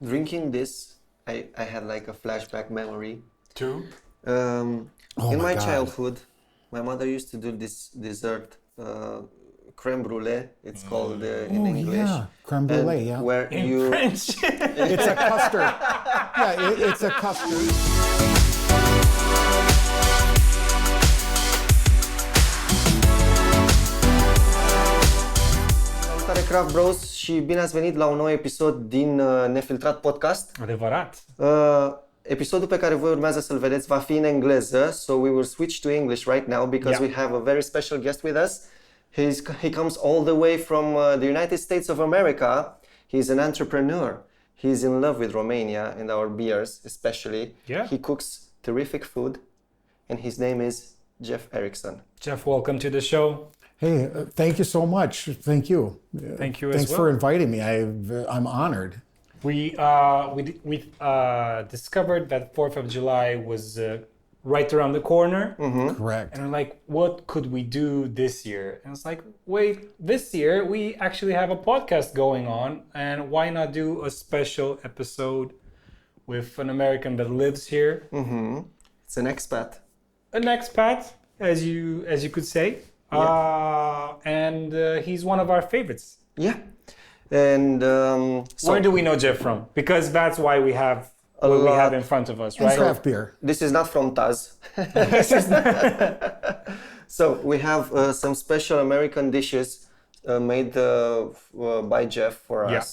drinking this, I had like a flashback memory. Too? In my childhood, my mother used to do this dessert, crème brûlée. It's called in English. Yeah, crème brûlée. Yeah. Where In French. It's a custard. Yeah, it's a custard. Salutare Craft Bros și bine ați venit la un nou episod din Nefiltrat podcast. Adevărat. Episodul pe care voi urmează să-l vedeți va fi în engleză, so we will switch to English right now because we have a very special guest with us. He comes all the way from the United States of America. He's an entrepreneur. He's in love with Romania and our beers especially. Yeah. He cooks terrific food and his name is Jeff Erickson. Jeff, welcome to the show. Hey, thank you so much. Thank you. Thank you as Thanks well. for inviting me. I'm honored. We discovered that 4th of July was right around the corner. Correct. And we're like, what could we do this year? And it's like, wait, this year we actually have a podcast going on, and why not do a special episode with an American that lives here? It's an expat. An expat, as you could say. And he's one of our favorites. Yeah. And so Where do we know Jeff from? Because that's why we have what we have in front of us, And right? craft beer. this is not from Taz. So we have some special American dishes made by Jeff for us. Yeah.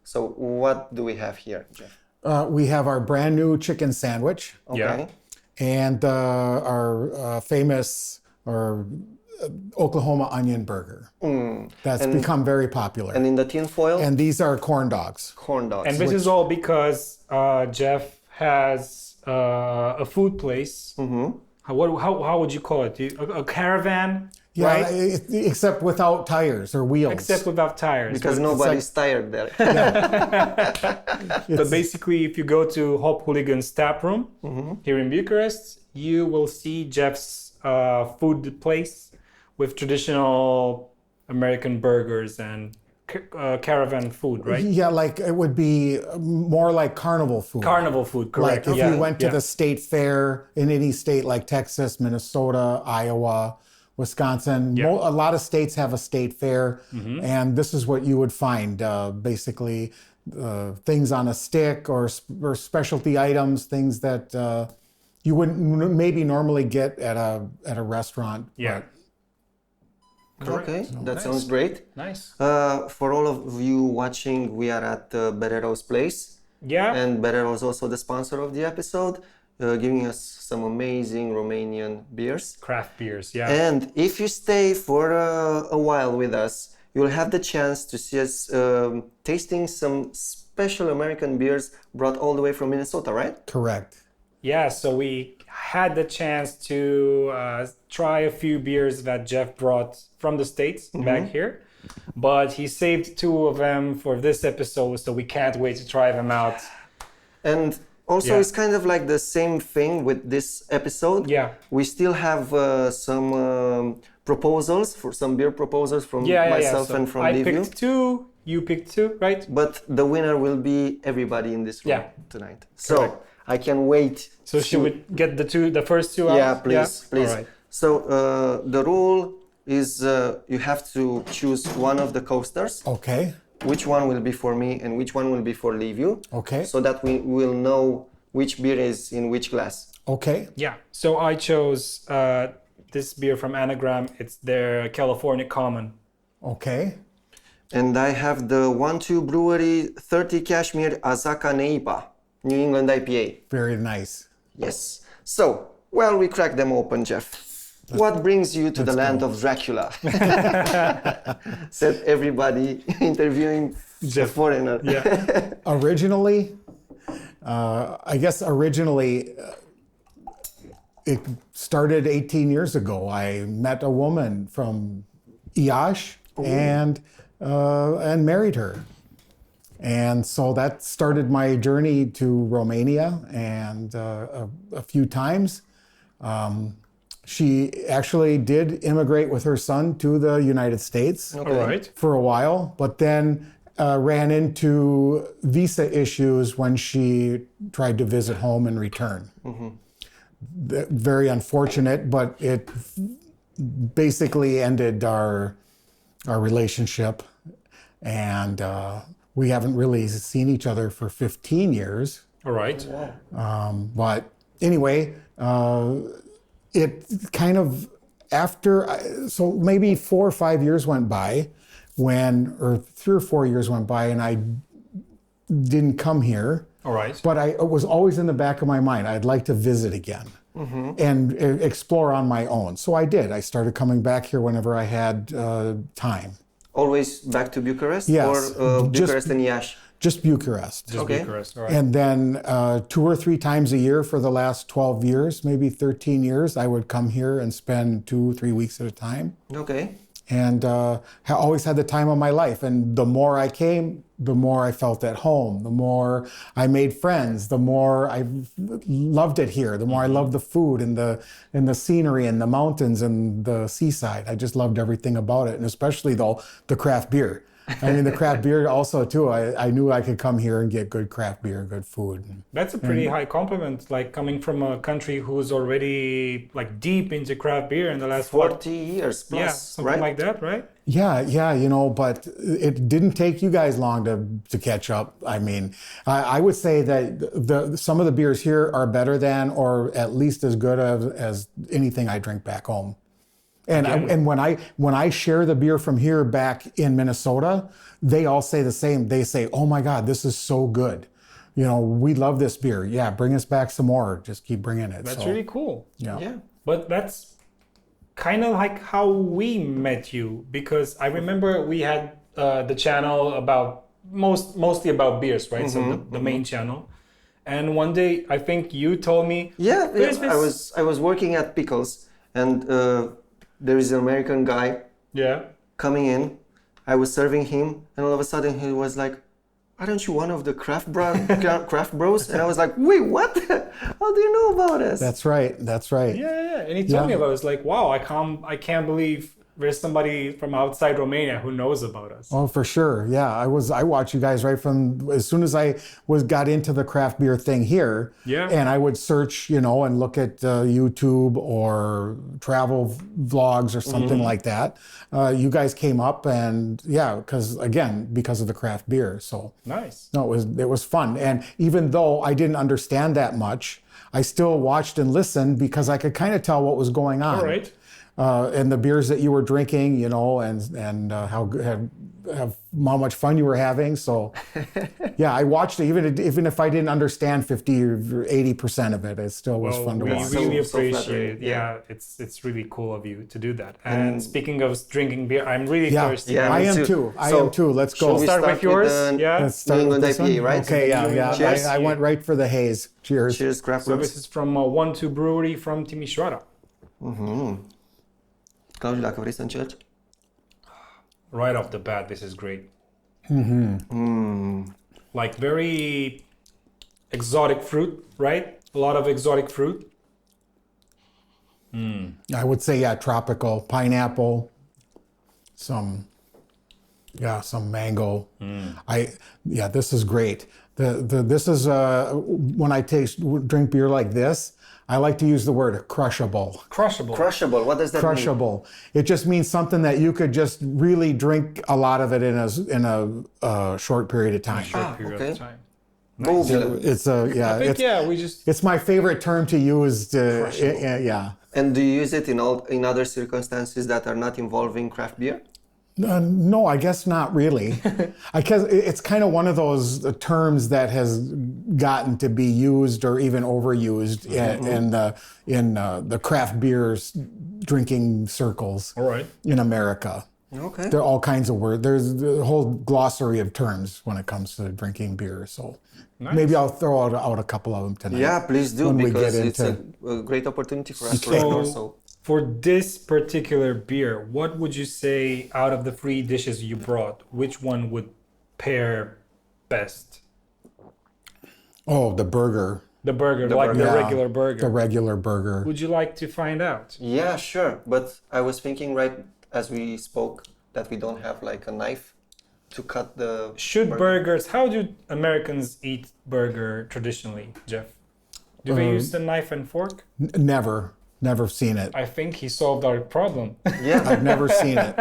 So what do we have here, Jeff? We have our brand new chicken sandwich Okay. Yeah. and our famous Oklahoma onion burger. That's become very popular. And in the tin foil, And these are corn dogs. corn dogs. And this is all because Jeff has a food place. How would you call it? A caravan, Yeah, right? except without tires or wheels. Except without tires. because nobody's tired there. But basically, if you go to Hop Hooligan's tap room here in Bucharest, you will see Jeff's food place with traditional American burgers and caravan food, right? Yeah, like it would be more like carnival food. Carnival food, correct. Like if you went to the state fair in any state like Texas, Minnesota, Iowa, Wisconsin, a lot of states have a state fair, and this is what you would find, basically things on a stick or specialty items, things that you wouldn't maybe normally get at a restaurant. Yeah. Okay, that nice. sounds great. Nice. For all of you watching, we are at Berero's place. Yeah. And Berero is also the sponsor of the episode, giving us some amazing Romanian beers. Craft beers, yeah. And if you stay for a while with us, you'll have the chance to see us tasting some special American beers brought all the way from Minnesota, right? Correct. Yeah, so we had the chance to try a few beers that Jeff brought from the States back here, but he saved two of them for this episode, so we can't wait to try them out. And also, it's kind of like the same thing with this episode. Yeah. We still have some proposals, for some beer proposals from myself So and from I Liviu. picked two, you picked two, right? But the winner will be everybody in this room tonight. So Correct. I can wait. So should we get the first two out? Yeah, please. All right. So the rule is you have to choose one of the coasters. Okay. Which one will be for me and which one will be for Liviu. Okay. So that we will know which beer is in which glass. Okay. Yeah, so I chose this beer from Anagram. It's their California Common. Okay. And I have the 1-2 Brewery 30 Cashmere Azaka Neipa, New England IPA. Very nice. Yes. So, while we crack them open, Jeff, what brings you to the land of Dracula? Said everybody interviewing the foreigner. Yeah. Originally, it started 18 years ago. I met a woman from Iași and married her. And so that started my journey to Romania, and a few times. She actually did immigrate with her son to the United States All right. for a while, but then ran into visa issues when she tried to visit home and return. Very unfortunate, but it basically ended our relationship, and we haven't really seen each other for 15 years. All right. But anyway, it kind of so maybe 4 or 5 years went by or 3 or 4 years went by, and I didn't come here. All right. But it was always in the back of my mind, I'd like to visit again and explore on my own. So I did. I started coming back here whenever I had time. Always back to Bucharest? Yes. Or Bucharest and Iași? Just Bucharest. Just Bucharest. All right. And then 2 or 3 times a year for the last 12 years, maybe 13 years, I would come here and spend 2 or 3 weeks at a time. Okay. And always had the time of my life. And the more I came, the more I felt at home, the more I made friends, the more I loved it here, the more I loved the food and the scenery and the mountains and the seaside. I just loved everything about it, and especially though the craft beer. I mean, the craft beer also too. I knew I could come here and get good craft beer, good food. That's a pretty high compliment, like coming from a country who's already like deep into craft beer in the last 40 years plus, yeah, something right? like that, right? Yeah, you know, but it didn't take you guys long to catch up. I mean, I would say that some of the beers here are better than, or at least as good as anything I drink back home. And when I share the beer from here back in Minnesota, they all say the same. They say, "Oh my God, this is so good. You know, we love this beer. Yeah, bring us back some more. Just keep bringing it." That's really cool. Yeah. But that's kind of like how we met you, because I remember we had the channel about mostly about beers, right? So the main channel. And one day I think you told me, Yeah. I was working at Pickles, and there is an American guy coming in. I was serving him, and all of a sudden he was like, "Aren't you one of the craft bros?" And I was like, "Wait, what? How do you know about us?" That's right. Yeah. And he told me about it. I was like, wow, I can't believe there's somebody from outside Romania who knows about us. Oh, for sure. Yeah, I watched you guys right from as soon as I got into the craft beer thing here. Yeah. And I would search, and look at YouTube or travel vlogs or something like that. You guys came up, and because of the craft beer. So Nice. no, it was fun. And even though I didn't understand that much, I still watched and listened because I could kind of tell what was going on. All right. And the beers that you were drinking, and how much fun you were having. So, I watched it. Even if I didn't understand 50 or 80% of it, it still was fun to watch. We really So appreciate it. Yeah, it's really cool of you to do that. And speaking of drinking beer, I'm really thirsty. Yeah, I me am too. too. Let's go. Shall we start with yours? Let's start with this IPA, one? right? Okay, yeah. Cheers. I went right for the haze. Cheers. Cheers, craft So bros. this is from Pentru Brewery from Timișoara. Claudiu, dacă vrei să încerci. Right off the bat, this is great. Like very exotic fruit, right? A lot of exotic fruit. I would say, tropical, pineapple, some mango. This is great. This is when I drink beer like this, I like to use the word crushable. Crushable. What does that mean? Crushable. It just means something that you could just really drink a lot of it in a short period of time. Okay. Of time. Nice. It's it's my favorite term to use. And do you use it in other circumstances that are not involving craft beer? No, I guess not really. Because it's kind of one of those terms that has gotten to be used or even overused in the craft beers drinking circles. All right. In America. Okay. There are all kinds of words. There's a whole glossary of terms when it comes to drinking beer. So maybe I'll throw out a couple of them tonight. Yeah, please do, when because it's a great opportunity for us to explore. So. For this particular beer, what would you say out of the 3 dishes you brought, which one would pair best? Oh, the burger. The burger, the regular burger. The regular burger. Would you like to find out? Yeah, sure. But I was thinking right as we spoke that we don't have like a knife to cut the Should burgers, how do Americans eat burger traditionally, Jeff? Do they use the knife and fork? Never seen it. I think he solved our problem. Yeah. I've never seen it,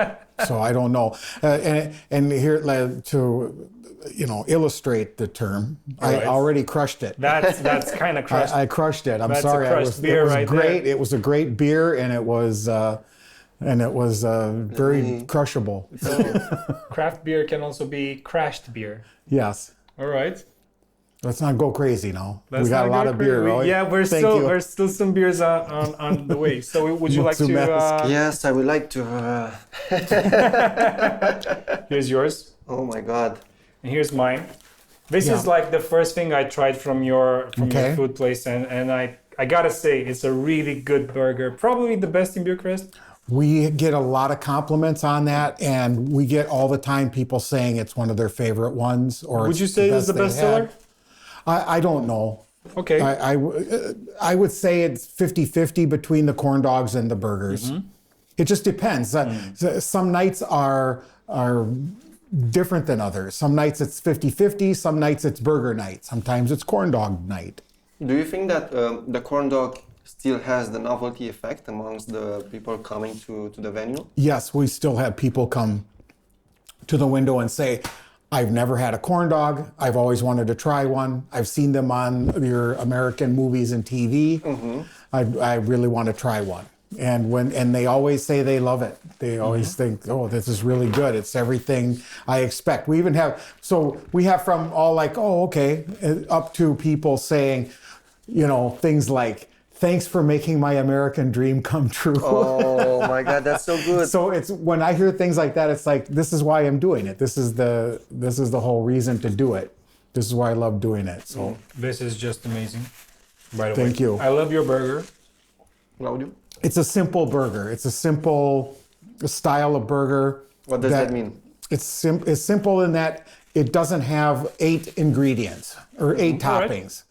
so I don't know. And here to illustrate the term, Right. I already crushed it. That's kind of crushed. I crushed it. I'm That's a sorry. crushed beer it was right great. there. It was a great beer, and it was very crushable. Craft beer can also be crashed beer. Yes. All right. Let's not go crazy now. Let's we got not a lot go of beer. crazy. Right? Yeah, Thank you. there's still some beers on the way. So would you like to? Yes, I would like to. Here's yours, Oh my God. and here's mine. This is like the first thing I tried from your food place, and I gotta say it's a really good burger. Probably the best in Bucharest. We get a lot of compliments on that, and we get all the time people saying it's one of their favorite ones. Or Would you say it's the best seller? I don't know. Okay. I would say it's 50-50 between the corn dogs and the burgers. It just depends. Some nights are different than others. Some nights it's 50-50. Some nights it's burger night. Sometimes it's corn dog night. Do you think that the corn dog still has the novelty effect amongst the people coming to the venue? Yes, we still have people come to the window and say, I've never had a corn dog. I've always wanted to try one. I've seen them on your American movies and TV. I really want to try one. And they always say they love it. They always think, oh, this is really good. It's everything I expect. We even have, we have from all like, oh, okay, up to people saying, things like, thanks for making my American dream come true. Oh my God, that's so good. So it's when I hear things like that, it's like, this is why I'm doing it. This is the whole reason to do it. This is why I love doing it. So This is just amazing. By the way, thank you. I love your burger. Claudio? It's a simple burger. It's a simple style of burger. What does that mean? It's simple in that it doesn't have 8 ingredients or 8 toppings.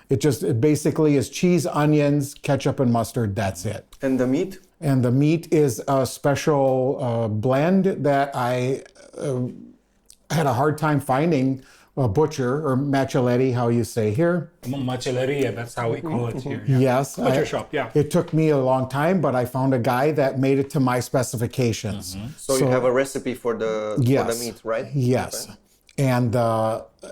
It basically is cheese, onions, ketchup, and mustard. That's it. And the meat? And the meat is a special blend that I had a hard time finding a butcher or macelletti, how you say here. Macelleria, that's how we call it here. Yes. Butcher shop, yeah. It took me a long time, but I found a guy that made it to my specifications. So you have a recipe for the meat, right? Yes. Okay.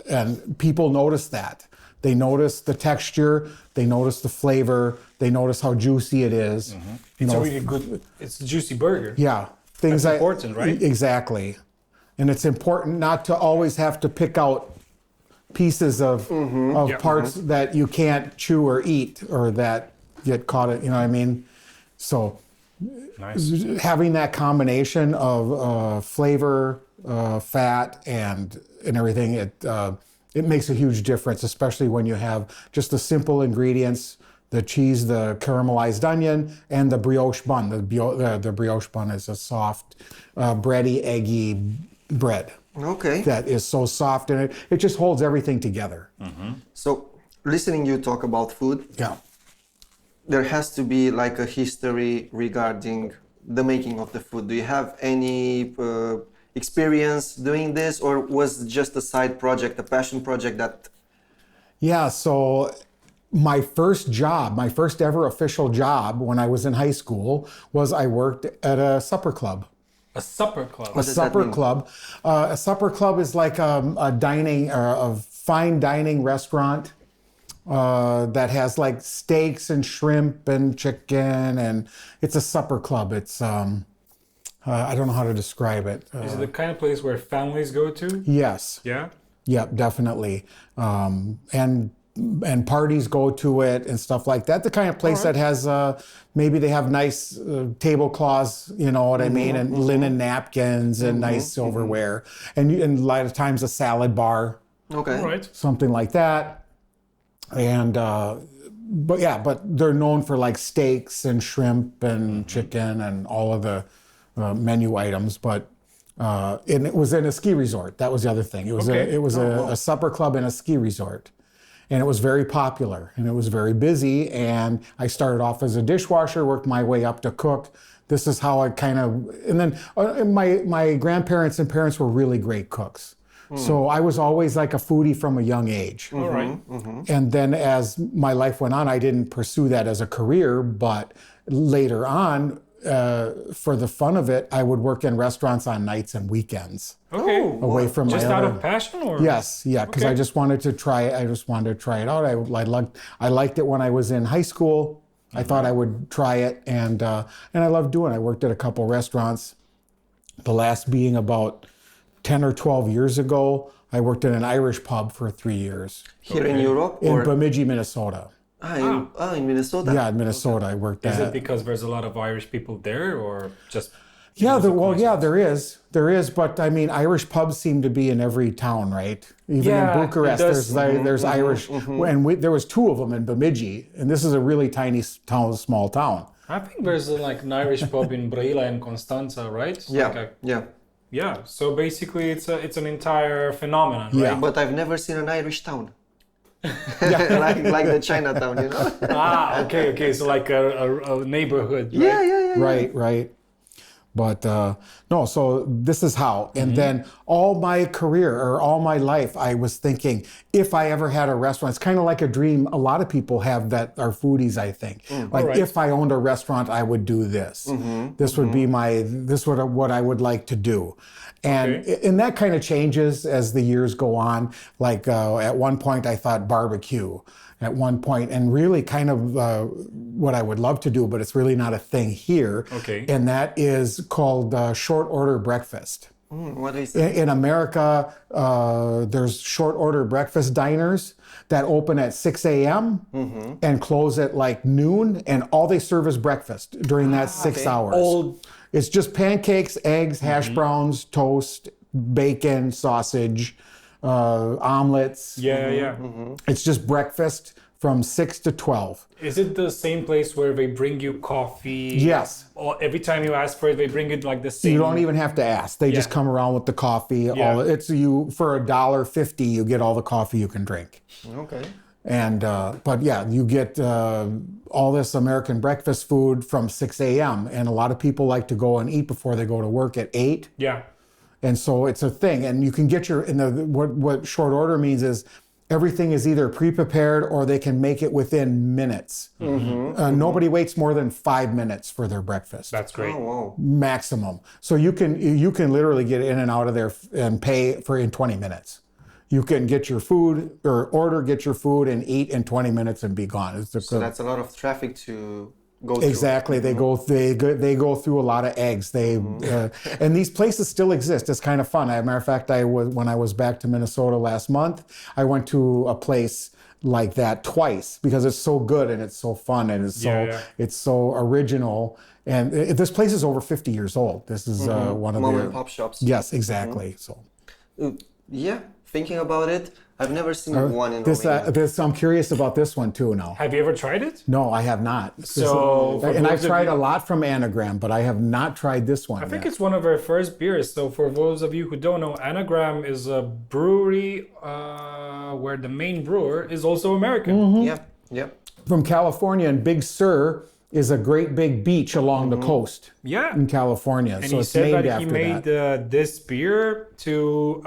And people notice that. They notice the texture, they notice the flavor, they notice how juicy it is. It's a really good, it's a juicy burger. Yeah. That's important, right? Exactly. And it's important not to always have to pick out pieces of parts that you can't chew or eat or that get caught, you know what I mean? So Nice. having that combination of flavor, fat, and everything, it makes a huge difference, especially when you have just the simple ingredients, the cheese, the caramelized onion, and the brioche bun. The brioche bun is a soft, bready, eggy bread. Okay. That is so soft, and it just holds everything together. So listening you talk about food, Yeah. there has to be like a history regarding the making of the food. Do you have any experience doing this, or was it just a side project, a passion project that... Yeah, so my first ever official job when I was in high school was I worked at a supper club. A supper club. A supper club. A supper club is like a fine dining restaurant that has like steaks and shrimp and chicken, and it's a supper club. It's I don't know how to describe it. Is it the kind of place where families go to? Yes. Yeah. Yep, definitely. And parties go to it and stuff like that. The kind of place that has maybe they have nice tablecloths, you know what I mean, and linen napkins and nice silverware, and a lot of times a salad bar. Okay. All right. Something like that. And but they're known for like steaks and shrimp and chicken and all of the menu items. But and it was in a ski resort. That was the other thing. It was a supper club in a ski resort. And it was very popular and it was very busy. And I started off as a dishwasher, worked my way up to cook. This is how I kind of, and then my grandparents and parents were really great cooks. So I was always like a foodie from a young age. All right. And then as my life went on, I didn't pursue that as a career, but later on, for the fun of it, I would work in restaurants on nights and weekends. Okay. Away from Just my out other... of passion, or? Yes, yeah, because Okay. I just wanted to try it. I just wanted to try it out. I liked it when I was in high school. I thought I would try it, and I loved doing it. I worked at a couple restaurants. The last being about 10 or 12 years ago. I worked in an Irish pub for 3 years. Here in Europe? In Or Bemidji, Minnesota. in Minnesota? Yeah, in Minnesota. I worked Is at. it because there's a lot of Irish people there, or just? Yeah, there is. There is, but I mean, Irish pubs seem to be in every town, right? Even Yeah, in Bucharest, it does. there's Irish. And there was 2 of them in Bemidji, and this is a really tiny town, small town. I think there's like an Irish pub in Brăila and Constanța, right? Yeah, Like yeah. yeah. So basically, it's an entire phenomenon, right? Yeah. But I've never seen an Irish town. like the Chinatown, you know? Okay. So like a neighborhood, right? Yeah. Right. But no, so this is how. And then all my career or all my life, I was thinking, if I ever had a restaurant, it's kind of like a dream a lot of people have that are foodies, I think. Like, Alright. if I owned a restaurant, I would do this. This would be what I would like to do. And, and that kind of changes as the years go on. Like at one point, I thought barbecue. At one point, and really kind of what I would love to do, but it's really not a thing here. Okay. And that is called short order breakfast. What is it? In America, there's short order breakfast diners that open at 6 a.m. And close at like noon, and all they serve is breakfast during that 6 hours. It's just pancakes, eggs, hash browns, toast, bacon, sausage, omelets. Yeah. It's just breakfast from 6 to 12. Is it the same place where they bring you coffee? Yes. Or every time you ask for it, they bring it like the same? You don't even have to ask. They just come around with the coffee. Yeah. It's you for $1.50. You get all the coffee you can drink. Okay. And but yeah, you get all this American breakfast food from 6 a.m. And a lot of people like to go and eat before they go to work at 8. Yeah. And so it's a thing. And you can get what short order means is everything is either pre-prepared or they can make it within minutes. Nobody waits more than 5 minutes for their breakfast. That's great. Oh, wow. Maximum. So you can literally get in and out of there and pay for in 20 minutes. You can get your food or get your food and eat in 20 minutes and be gone. So that's a lot of traffic to go through. Exactly. They go through a lot of eggs. And these places still exist. It's kind of fun. As a matter of fact, when I was back to Minnesota last month, I went to a place like that twice because it's so good and it's so fun and it's so original. And this place is over 50 years old. This is one of Mom and pop shops. Yes, exactly. So yeah, thinking about it, I've never seen one in Romania. I'm curious about this one too now. Have you ever tried it? No, I have not. And I've tried a lot from Anagram, but I have not tried this one. I think it's one of our first beers. So for those of you who don't know, Anagram is a brewery where the main brewer is also American. Yeah. From California, and Big Sur is a great big beach along the coast in California. And so he it's said named that he after made that. this beer to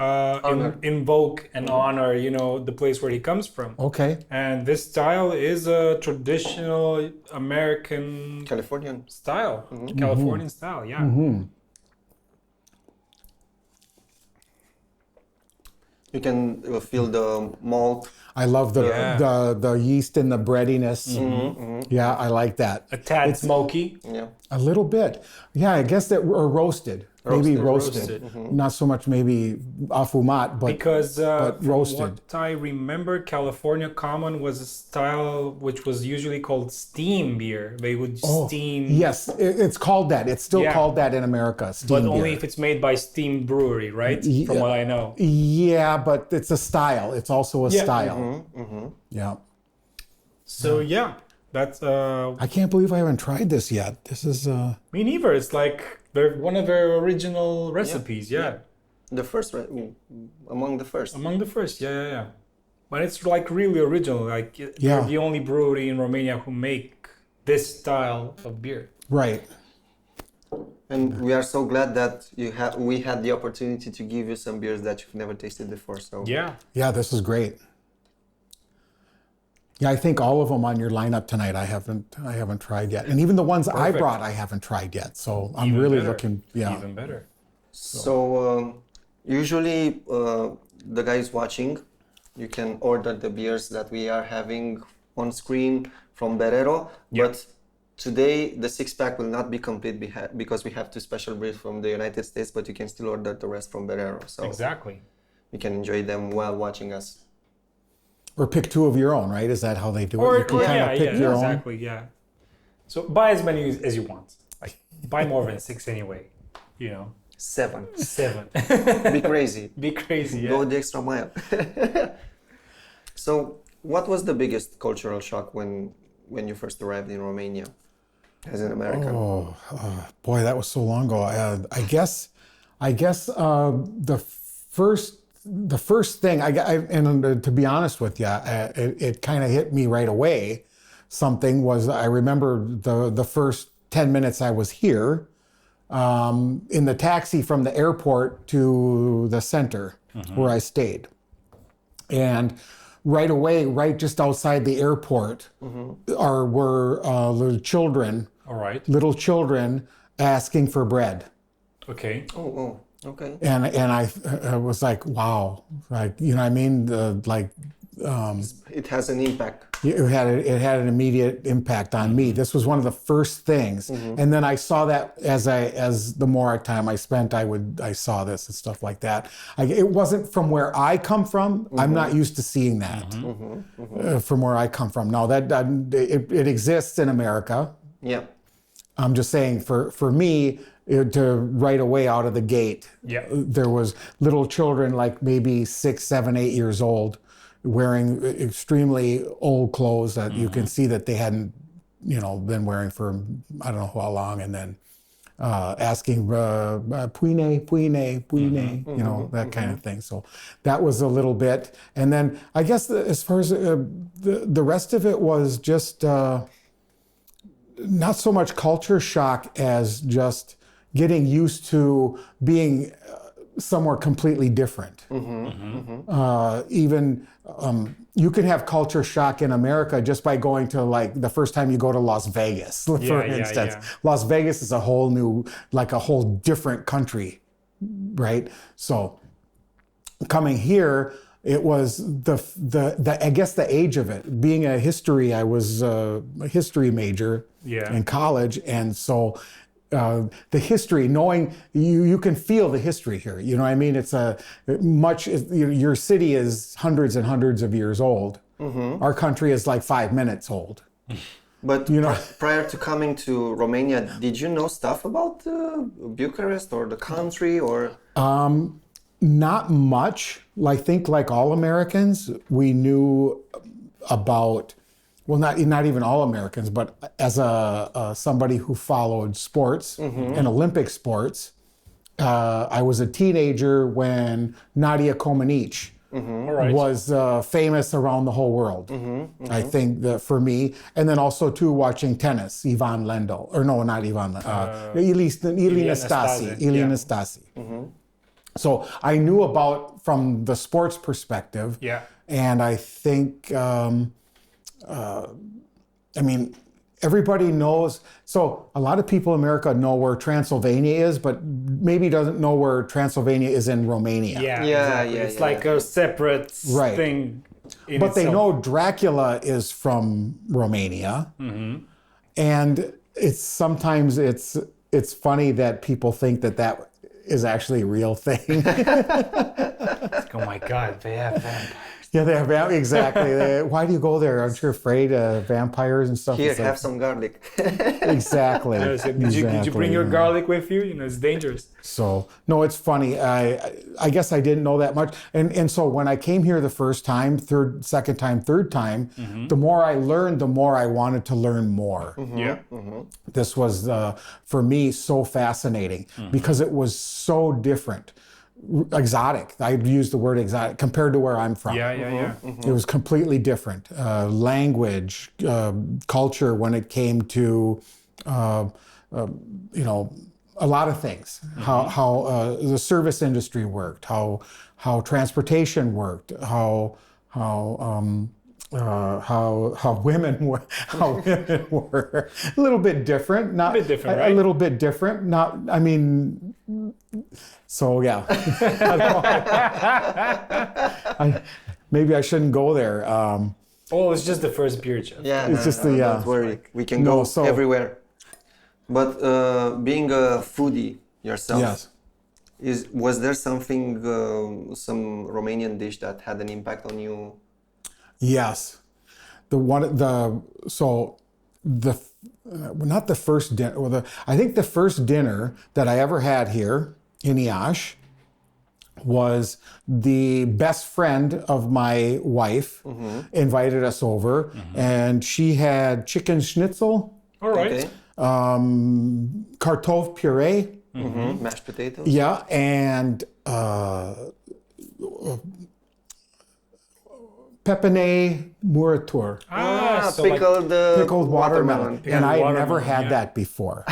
invoke and honor, the place where he comes from. Okay. And this style is a traditional American Californian style, Californian style. Yeah. You can feel the malt. I love the yeast and the breadiness. Yeah, I like that. A tad smoky. Yeah. A little bit. Yeah, I guess that or roasted. Maybe roasted. Not so much maybe affumat, but but roasted. From what I remember, California Common was a style which was usually called steam beer. They would steam. Yes, it's called that. It's still called that in America. Steam but beer. only if it's made by steam brewery, right? From what I know. Yeah, but it's a style. It's also a style. Yeah. So yeah, that's. I can't believe I haven't tried this yet. This is. Me neither. It's like one of their original recipes. Yeah. The first, among the first. Among the first. Yeah. But it's like really original. Like they're the only brewery in Romania who make this style of beer. Right. And we are so glad that we had the opportunity to give you some beers that you've never tasted before. So yeah, this is great. Yeah, I think all of them on your lineup tonight I haven't tried yet, and even the ones I brought I haven't tried yet. So I'm Even really better. looking. Yeah, Even better. So usually the guys watching, you can order the beers that we are having on screen from Berero, but today the 6-pack will not be complete because we have 2 special beers from the United States, but you can still order the rest from Berero. So Exactly. you can enjoy them while watching us. or pick 2 of your own, right? Is that how they do it? Or You can kind of pick your own. exactly, yeah. So buy as many as you want. Like buy more than 6 anyway. 7. 7. Be crazy. Be crazy. Yeah. Go the extra mile. So, what was the biggest cultural shock when you first arrived in Romania as an American? Oh, boy, that was so long ago. I guess the first thing and to be honest with you, it kind of hit me right away. Something was, I remember the first 10 minutes I was here in the taxi from the airport to the center where I stayed. And right away, right just outside the airport, were little children. All right. Little children asking for bread. Okay. Oh, okay. And I was like, wow, like, you know what I mean? It has an impact. It had an immediate impact on me. This was one of the first things, and then I saw that as the more time I spent, I saw this and stuff like that. It wasn't from where I come from. I'm not used to seeing that from where I come from. No, it exists in America. Yeah. I'm just saying for me to right away out of the gate, there was little children like maybe 6, 7, 8 years old, wearing extremely old clothes that you can see that they hadn't, been wearing for I don't know how long, and then asking puine, that kind of thing. So that was a little bit, and then I guess as far as the rest of it was just not so much culture shock as just getting used to being somewhere completely different. Even you can have culture shock in America just by going to, like, the first time you go to Las Vegas, for instance. Las Vegas is a whole new, like a whole different country, right? So coming here, it was the I guess the age of it. Being I was a history major in college, and so the history, knowing you can feel the history here. You know what I mean? It's your city is hundreds and hundreds of years old. Our country is like 5 minutes old. But prior to coming to Romania, did you know stuff about Bucharest or the country or? Not much. I think like all Americans, we knew about. Well, not even all Americans, but as somebody who followed sports and Olympic sports, I was a teenager when Nadia Comaneci was famous around the whole world. I think that for me, and then also too watching tennis, Ivan Lendl, or no, not Ivan, Elina Stasi. So I knew about from the sports perspective, and I think. I mean, everybody knows. So a lot of people in America know where Transylvania is, but maybe doesn't know where Transylvania is in Romania. It's like a separate thing. But they know Dracula is from Romania, and sometimes it's funny that people think that is actually a real thing. Oh my God, they have vampires. Yeah, they have exactly. Why do you go there? Aren't you afraid of vampires and stuff? Here, have some garlic. Exactly. Did you bring your garlic with you? It's dangerous. So no, it's funny. I guess I didn't know that much, and so when I came here the first time, second time, third time, the more I learned, the more I wanted to learn more. This was for me so fascinating because it was so different. exotic. I'd use the word exotic compared to where I'm from. Yeah. It was completely different. Language, culture when it came to, a lot of things. How the service industry worked, how transportation worked, how women were, a little bit different. Not a bit different, right? A little bit different. Not. I mean. So yeah. Maybe I shouldn't go there. Oh, it's just the first beer, Jeff. Yeah, it's just don't worry. We can go everywhere. But being a foodie yourself, yes. Was there something, some Romanian dish that had an impact on you? Yes, not the first dinner. I think the first dinner that I ever had here in Iași was the best friend of my wife invited us over, and she had chicken schnitzel. All right. Okay. Cartof puree. Mashed potatoes. Yeah, and pepene murator. So Pickled watermelon. And I had never had that before.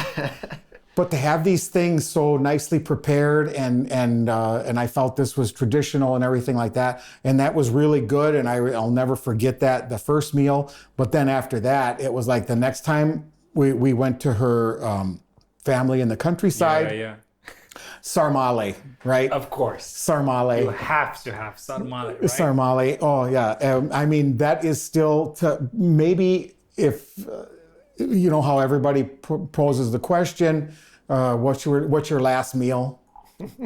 But to have these things so nicely prepared and I felt this was traditional and everything like that, and that was really good, and I'll never forget that, the first meal. But then after that, it was like the next time we went to her family in the countryside. Yeah. Sarmale, right? Of course. Sarmale. You have to have sarmale, right? Sarmale. Oh yeah. I mean, that is still maybe if you know how everybody poses the question, what's your last meal?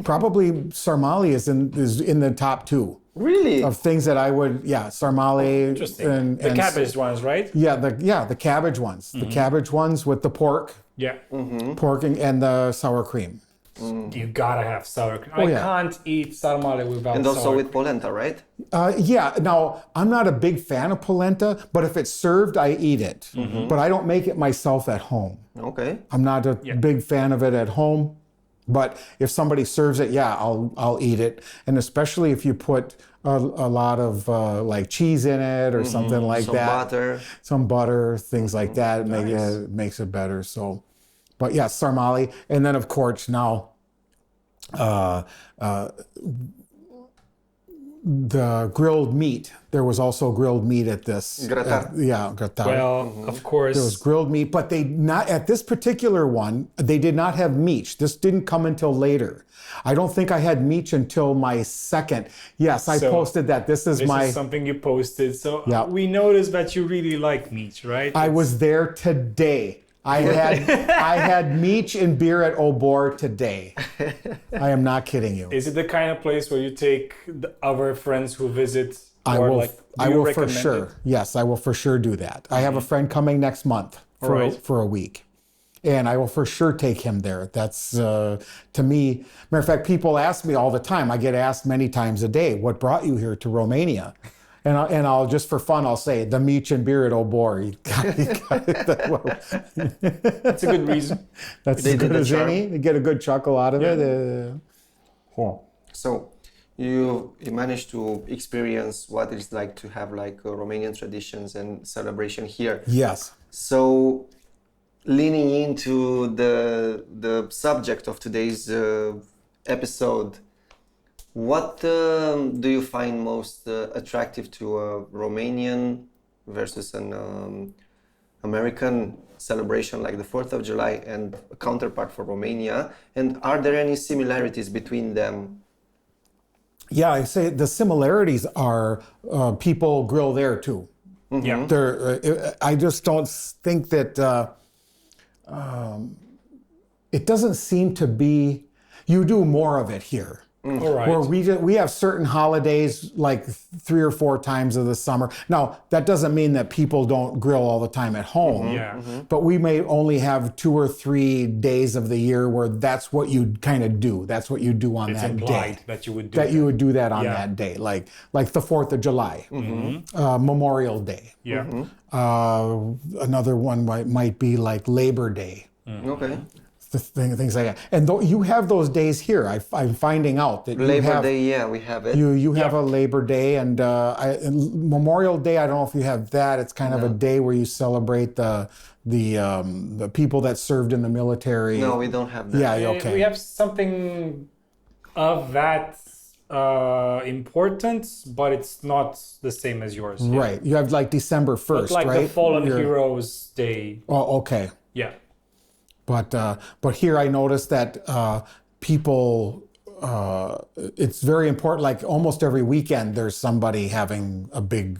Probably sarmale is in the top two. Really? Of things that I would, sarmale. Interesting. And the cabbage ones, right? Yeah, the cabbage ones. The cabbage ones with the pork. Yeah. Pork and the sour cream. You gotta have sour cream. Oh, I can't eat sarmale without And also sour with polenta, right? Yeah. Now, I'm not a big fan of polenta, but if it's served, I eat it. But I don't make it myself at home. Okay. I'm not a big fan of it at home. But if somebody serves it, I'll eat it. And especially if you put a lot of like cheese in it or something like that. Some butter, things like that. It makes it better. So, but yeah, sarmale. And then of course now, the grilled meat. There was also grilled meat at this. Gratar. Gratar. Well, of course. There was grilled meat, but they not at this particular one. They did not have meat. This didn't come until later. I don't think I had meat until my second. Yes, I posted that. This is something you posted. So we noticed that you really like meat, right? I was there today. I had meat and beer at Obor today. I am not kidding you. Is it the kind of place where you take the other friends who visit? I will for sure. Yes, I will for sure do that. I have a friend coming next month for a week, and I will for sure take him there. That's to me. Matter of fact, people ask me all the time. I get asked many times a day, "What brought you here to Romania?" And I'll just for fun, I'll say the meat and beer at Obor. That's a good reason. That's as good as any. You get a good chuckle out of it. So you managed to experience what it's like to have like Romanian traditions and celebration here. Yes. So leaning into the subject of today's episode, what do you find most attractive to a Romanian versus an American celebration like the 4th of July and a counterpart for Romania? And are there any similarities between them? Yeah, I say the similarities are people grill there too. Yeah. I just don't think that it doesn't seem to be, you do more of it here. All right. Where we have certain holidays like 3 or 4 times of the summer. Now, that doesn't mean that people don't grill all the time at home. But we may only have 2 or 3 days of the year where that's what you kind of do. That's what you do on that day. That you would do that. You would do that on that day, like the 4th of July, Memorial Day. Yeah. Another one might be like Labor Day. Okay. things like that. And you have those days here. I'm finding out that Labor Day, yeah, we have it. You have a Labor Day, and Memorial Day. I don't know if you have that. It's kind of a day where you celebrate the people that served in the military. No, we don't have that. Yeah, okay. We have something of that importance, but it's not the same as yours. Yeah. Right. You have like December 1st, like right? the Fallen Heroes Day. Oh, okay. Yeah. But here I noticed that people, it's very important. Like almost every weekend, there's somebody having a big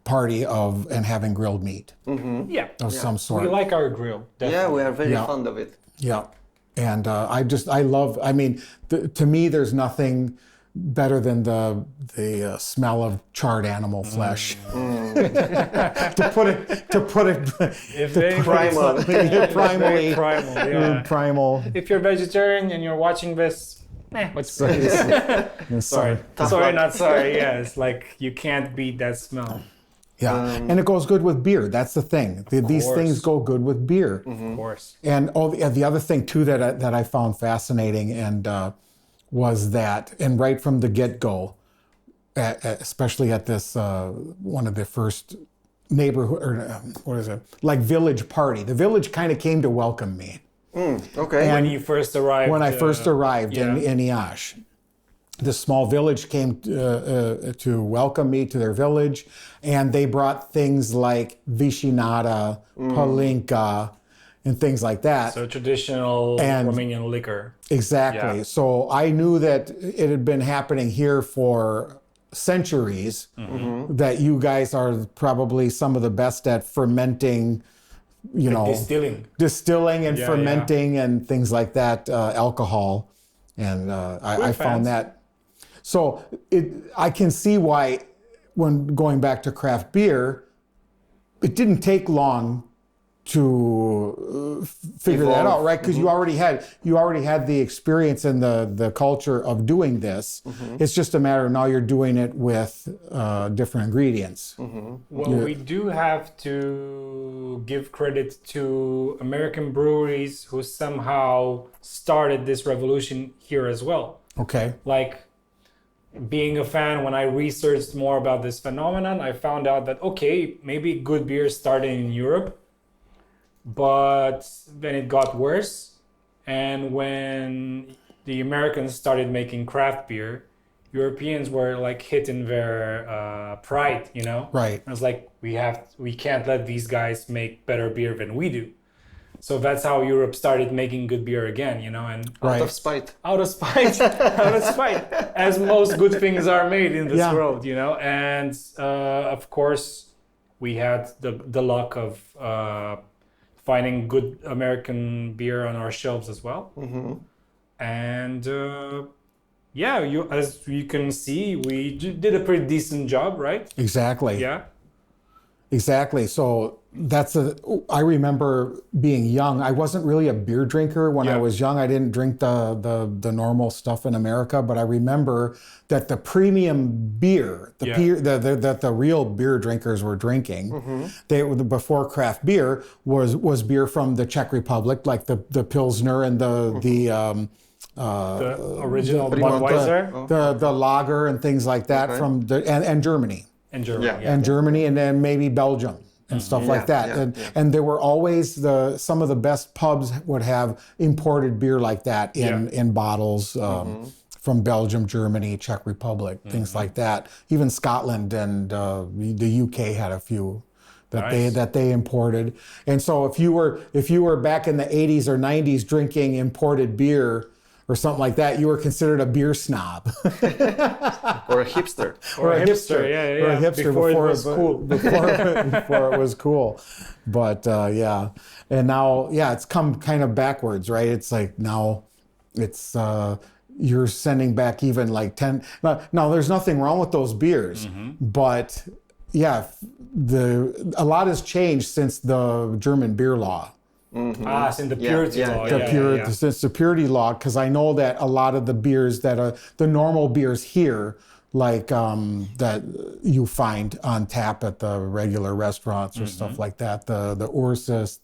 party and having grilled meat. Yeah. Of some sort. We like our grill. Definitely. Yeah, we are very fond of it. Yeah. And to me, there's nothing better than the smell of charred animal flesh. to put it primal. If you're vegetarian and you're watching this, what's sorry, not sorry. Yeah, it's like you can't beat that smell. Yeah, and it goes good with beer. That's the thing. These things go good with beer. Of course. And the other thing too that I found fascinating and was that, and right from the get-go, especially at this one of the first neighborhood, or like village party. The village kind of came to welcome me. Okay. And when you first arrived. When I first arrived in Iași. This small village came to welcome me to their village, and they brought things like vișinată, palinka, and things like that. So traditional Romanian liquor. Exactly. Yeah. So I knew that it had been happening here for centuries, that you guys are probably some of the best at fermenting, distilling and fermenting and things like that, alcohol. And I found that. So I can see why, when going back to craft beer, it didn't take long to figure that out, right? Because you already had the experience and the culture of doing this. It's just a matter of now you're doing it with different ingredients. Well, we do have to give credit to American breweries who somehow started this revolution here as well. Okay. Like, being a fan, when I researched more about this phenomenon, I found out that, okay, maybe good beer started in Europe, but then it got worse. And when the Americans started making craft beer, Europeans were like hitting their pride, Right. I was like, we can't let these guys make better beer than we do. So that's how Europe started making good beer again, and Out of spite, as most good things are made in this world, And of course, we had the luck of finding good American beer on our shelves as well. And as you can see, we did a pretty decent job, right? Exactly. Yeah. Exactly. So I remember being young. I wasn't really a beer drinker when I was young. I didn't drink the normal stuff in America, but I remember that the premium beer, that the real beer drinkers were drinking, before craft beer was beer from the Czech Republic, like the Pilsner and the original Budweiser, the lager and things like that from and Germany. And Germany, and Germany, and then maybe Belgium and stuff like that. And there were always some of the best pubs would have imported beer like that in bottles from Belgium, Germany, Czech Republic, things like that. Even Scotland and the UK had a few that they imported. And so if you were back in the 80s or 90s drinking imported beer or something like that, you were considered a beer snob. Or a hipster. Or a hipster. Yeah. Or a hipster before it was cool. Before it was cool. But and now, it's come kind of backwards, right? It's like now it's, you're sending back even like 10. Now there's nothing wrong with those beers, but a lot has changed since the German beer law. Since the purity law. Since the purity law, because I know that a lot of the beers that are the normal beers here, like that you find on tap at the regular restaurants or stuff like that, the Ursus,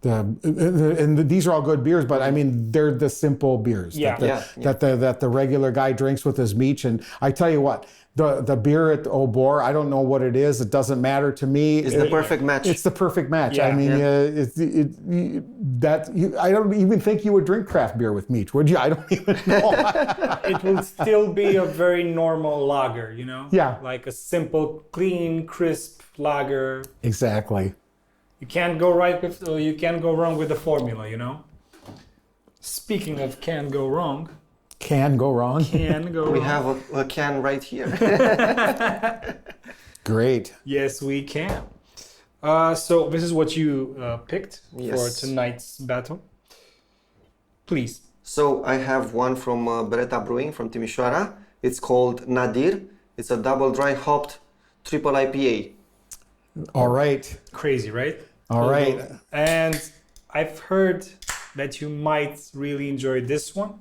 and these are all good beers, but I mean they're the simple beers that the regular guy drinks with his meat. And I tell you what, the beer at Obor, I don't know what it is. It doesn't matter to me. It's the perfect match. It's the perfect match. Yeah. I mean, I don't even think you would drink craft beer with meat, would you? I don't even know. It will still be a very normal lager, you know? Yeah. Like a simple, clean, crisp lager. Exactly. You can't go wrong with the formula, you know? Speaking of can't go wrong. Can go wrong. Can go wrong. We have a can right here. Great. Yes, we can. So this is what you picked for tonight's battle. Please. So I have one from Libertate Brewing from Timișoara. It's called Nadir. It's a double dry hopped triple IPA. All right. Crazy, right? All right. And I've heard that you might really enjoy this one.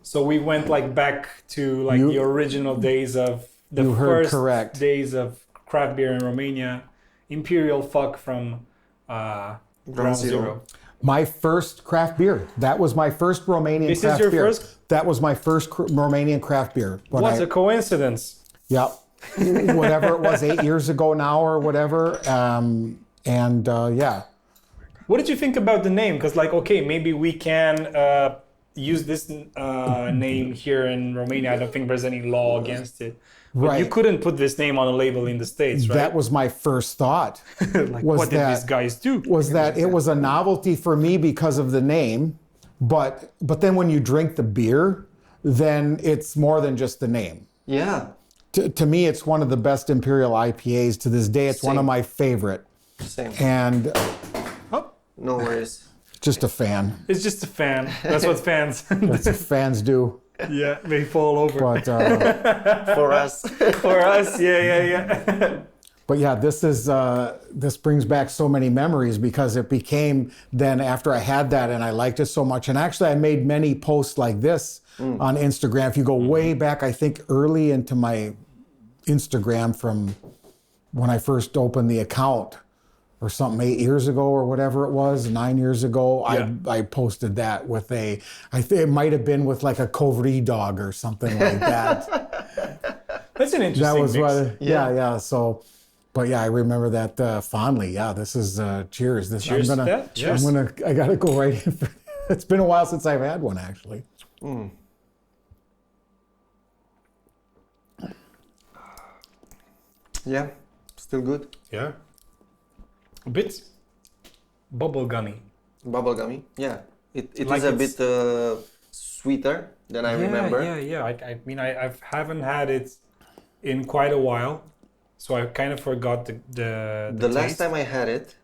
So we went back to the original days of the first days of craft beer in Romania. Imperial Fuck from Ground Zero. My first craft beer. That was my first Romanian craft beer. This is your first? That was my first Romanian craft beer. What a coincidence. Yep. Whatever it was, 8 years ago now or whatever. Yeah. What did you think about the name? Because maybe we can use this name here in Romania. I don't think there's any law against it. But right. You couldn't put this name on a label in the States, right? That was my first thought. What did these guys do? Was that it was a novelty for me because of the name, but then when you drink the beer, then it's more than just the name. Yeah. To me, it's one of the best Imperial IPAs. To this day, it's one of my favorite. Same. And no worries. Just a fan. It's just a fan. That's what fans. That's what fans do. Yeah, they fall over. But for us. For us, yeah. But yeah, this brings back so many memories because it became then after I had that and I liked it so much. And actually, I made many posts like this on Instagram. If you go way back, I think early into my Instagram from when I first opened the account or something 8 years ago or whatever it was, 9 years ago, I posted that with I think it might have been with a Kovri dog or something like that. That's an interesting mix. Yeah. So, but yeah, I remember that fondly. Yeah, this is cheers. Cheers to that. Cheers. I gotta go right in. It's been a while since I've had one actually. Yeah, still good. Yeah. A bit bubblegummy. Bubblegummy, yeah. It is a bit sweeter than I remember. Yeah. I mean, I haven't had it in quite a while, so I kind of forgot the taste. Last time I had it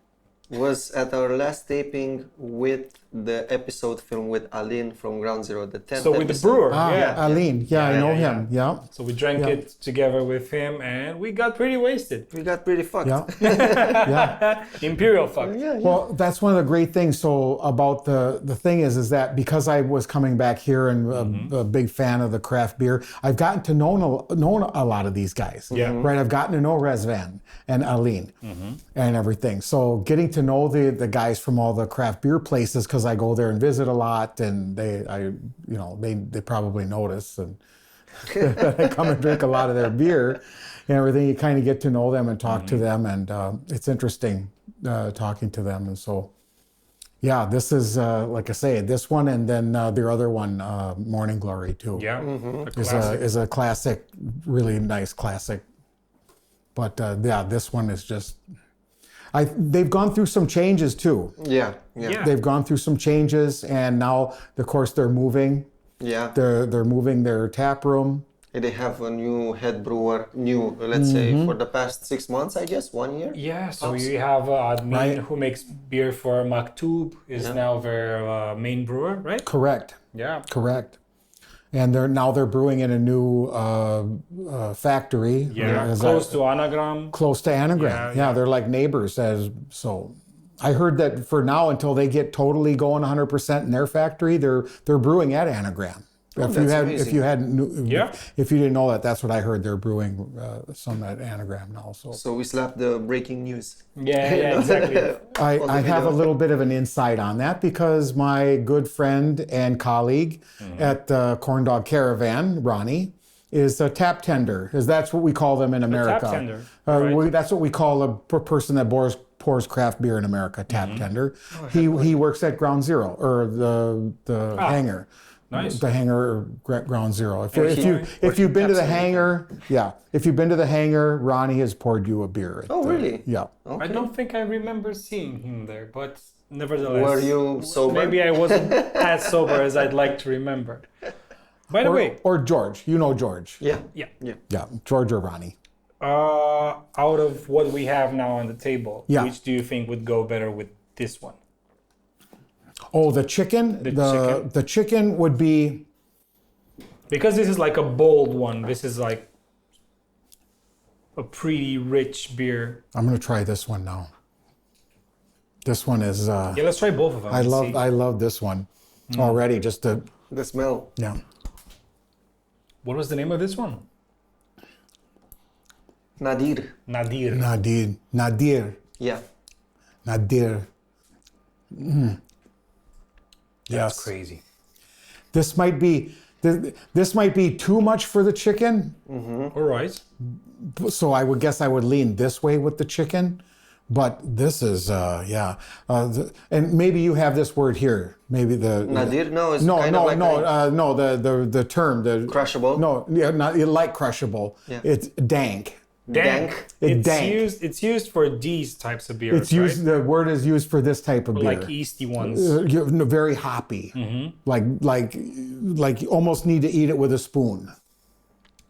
was at our last taping with the episode film with Alin from Ground Zero, the 10th So with episode. the brewer, Alin, I know him, yeah. So we drank it together with him and we got pretty wasted. We got pretty fucked. Yeah. Imperial fucked. Yeah. Well, that's one of the great things. So about the thing is that because I was coming back here and a big fan of the craft beer, I've gotten to know a lot of these guys. Yeah. Right. I've gotten to know Rezvan and Alin and everything. So getting to know the guys from all the craft beer places, because I go there and visit a lot, and they probably notice and I come and drink a lot of their beer and everything. You kind of get to know them and talk to them, and it's interesting talking to them. And so, yeah, this is like I say, this one, and then their other one, Morning Glory too. Yeah, is a classic, really nice classic. But this one is just. They've gone through some changes too. Yeah. They've gone through some changes, and now, of course, they're moving. Yeah. They're moving their tap room. They have a new head brewer, let's say, for the past 6 months, I guess, 1 year. Yeah, so you have Admin who makes beer for Maktub, is now their main brewer, right? Correct. Yeah. Correct. And they're brewing in a new factory. Yeah, close to Anagram. Close to Anagram. Yeah, they're like neighbors. So I heard that for now, until they get totally going 100% in their factory, they're brewing at Anagram. If that's Yeah. if you didn't know that, that's what I heard. They're brewing some at Anagram now. So we slapped the breaking news. Yeah, exactly. I have a little bit of an insight on that because my good friend and colleague at Corndog Caravan, Ronnie, is a tap tender. That's what we call them in America. tap tender, right. That's what we call a person that pours craft beer in America, tap tender. He works at Ground Zero, or the hangar. Nice. The hangar, Ground Zero. If you've been to the hangar, if you've been to the hangar, Ronnie has poured you a beer. Really? Yeah. I don't think I remember seeing him there, but nevertheless. Were you sober? Maybe I wasn't as sober as I'd like to remember. By the way. Or George. You know George. Yeah. Yeah, George or Ronnie. Out of what we have now on the table, which do you think would go better with this one? Oh, the chicken? The chicken would be... Because this is like a bold one. This is like a pretty rich beer. I'm going to try this one now. This one is... Yeah, let's try both of them. I love this one already. Just the smell. Yeah. What was the name of this one? Nadir. Nadir. Yeah. Nadir. That's crazy. This might be too much for the chicken. All right. So I would guess I would lean this way with the chicken, but this is and maybe you have this word here. Maybe the Nadir? No, it's the term, the crushable. No, not like crushable. Yeah. It's dank. Dank. It's used for these types of beers. It's used. Right? The word is used for this type of beer, like yeasty ones. Very hoppy. Like you almost need to eat it with a spoon.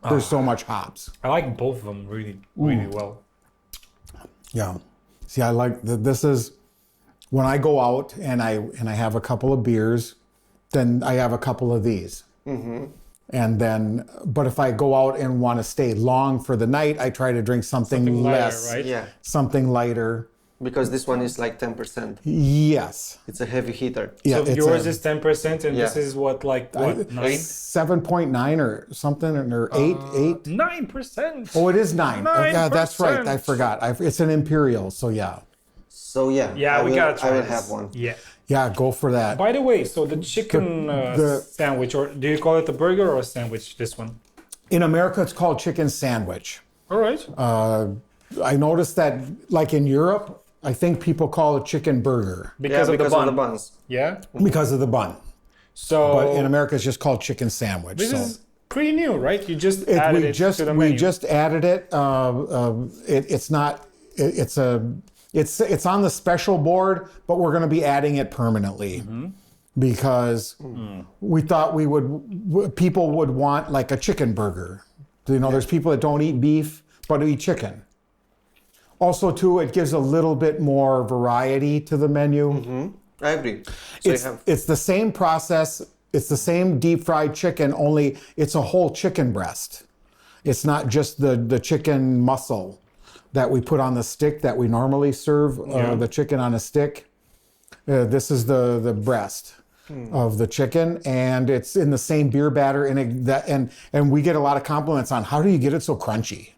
There's so much hops. I like both of them really well. Yeah. See, I like this is when I go out and I have a couple of beers, then I have a couple of these. And then, but if I go out and want to stay long for the night, I try to drink something less, lighter, right? Yeah. Something lighter. Because this one is like 10%. Yes. It's a heavy hitter. Yeah, so yours is 10% and this is what, 9? 7.9 or something, or 8? 9%. Oh, it is 9. 9%. Yeah, that's right. I forgot. It's an imperial, so yeah. So yeah. We gotta try I will this. have one. Yeah. Yeah, go for that. By the way, so the chicken sandwich, or do you call it a burger or a sandwich, this one? In America, it's called chicken sandwich. All right. I noticed that, like in Europe, I think people call it chicken burger. Because of the buns. Yeah? Because of the bun. So, but in America, it's just called chicken sandwich. This is pretty new, right? You just added it to the menu. We just added it. It's on the special board, but we're going to be adding it permanently because we thought people would want like a chicken burger. There's people that don't eat beef but eat chicken. Also, too, it gives a little bit more variety to the menu. I agree. So it's the same process. It's the same deep fried chicken, only it's a whole chicken breast. It's not just the chicken muscle that we put on the stick that we normally serve, the chicken on a stick. This is the breast of the chicken, and it's in the same beer batter. And we get a lot of compliments on how do you get it so crunchy?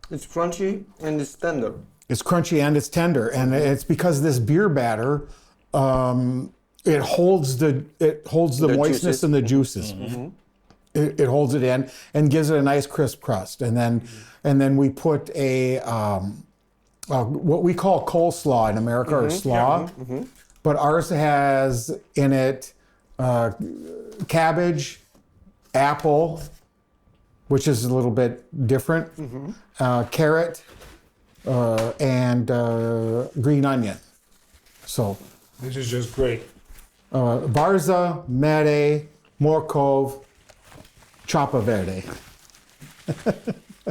It's crunchy and it's tender. It's crunchy and it's tender, and it's because this beer batter, it holds the moistness juices. And the juices. It holds it in and gives it a nice crisp crust, and then we put a what we call coleslaw in America, or slaw, but ours has in it cabbage, apple, which is a little bit different, carrot, and green onion. So this is just great. Barza, mere, morkov, chapa verde.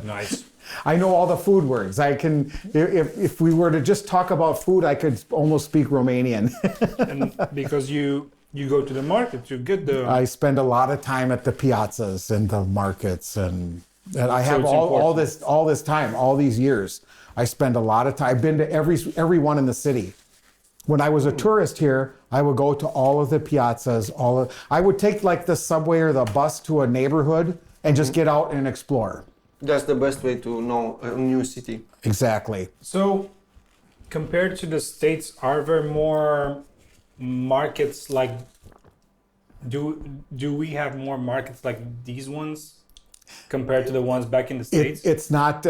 Nice. I know all the food words. I can, if we were to just talk about food, I could almost speak Romanian. And because you go to the market, you get the... I spend a lot of time at the piazzas and the markets, and I have all this time, all these years. I spend a lot of time. I've been to every one in the city. When I was a tourist here, I would go to all of the piazzas. I would take like the subway or the bus to a neighborhood and just get out and explore. That's the best way to know a new city. Exactly. So, compared to the States, are there more markets like? Do we have more markets like these ones compared to the ones back in the States? It's not.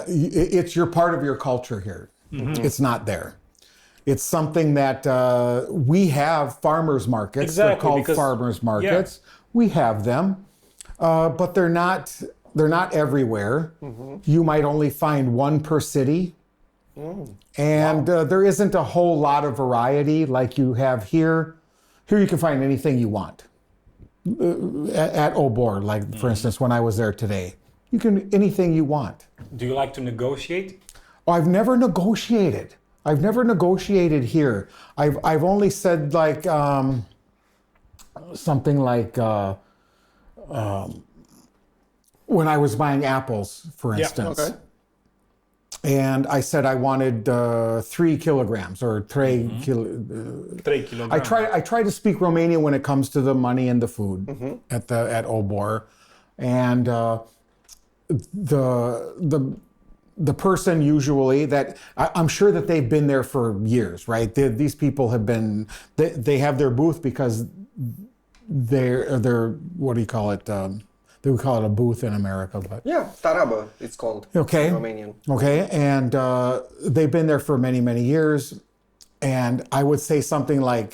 It's your part of your culture here. Mm-hmm. It's not there. It's something that we have farmers markets. Exactly, they're called farmers markets. Yeah. We have them, but they're not. They're not everywhere. Mm-hmm. You might only find one per city. And there isn't a whole lot of variety like you have here. Here you can find anything you want. At Obor, like for instance, when I was there today, you can anything you want. Do you like to negotiate? Oh, I've never negotiated. I've never negotiated here. I've only said like something like when I was buying apples, for instance. Yeah, okay. And I said I wanted 3 kilograms or 3 kilograms. I try to speak Romanian when it comes to the money and the food at Obor, and the person usually that I'm sure that they've been there for years, right? These people have been they have their booth because they're what do you call it? They would call it a booth in America, but yeah, tarabă it's called. Okay, in Romanian. Okay, and they've been there for many, many years. And I would say something like,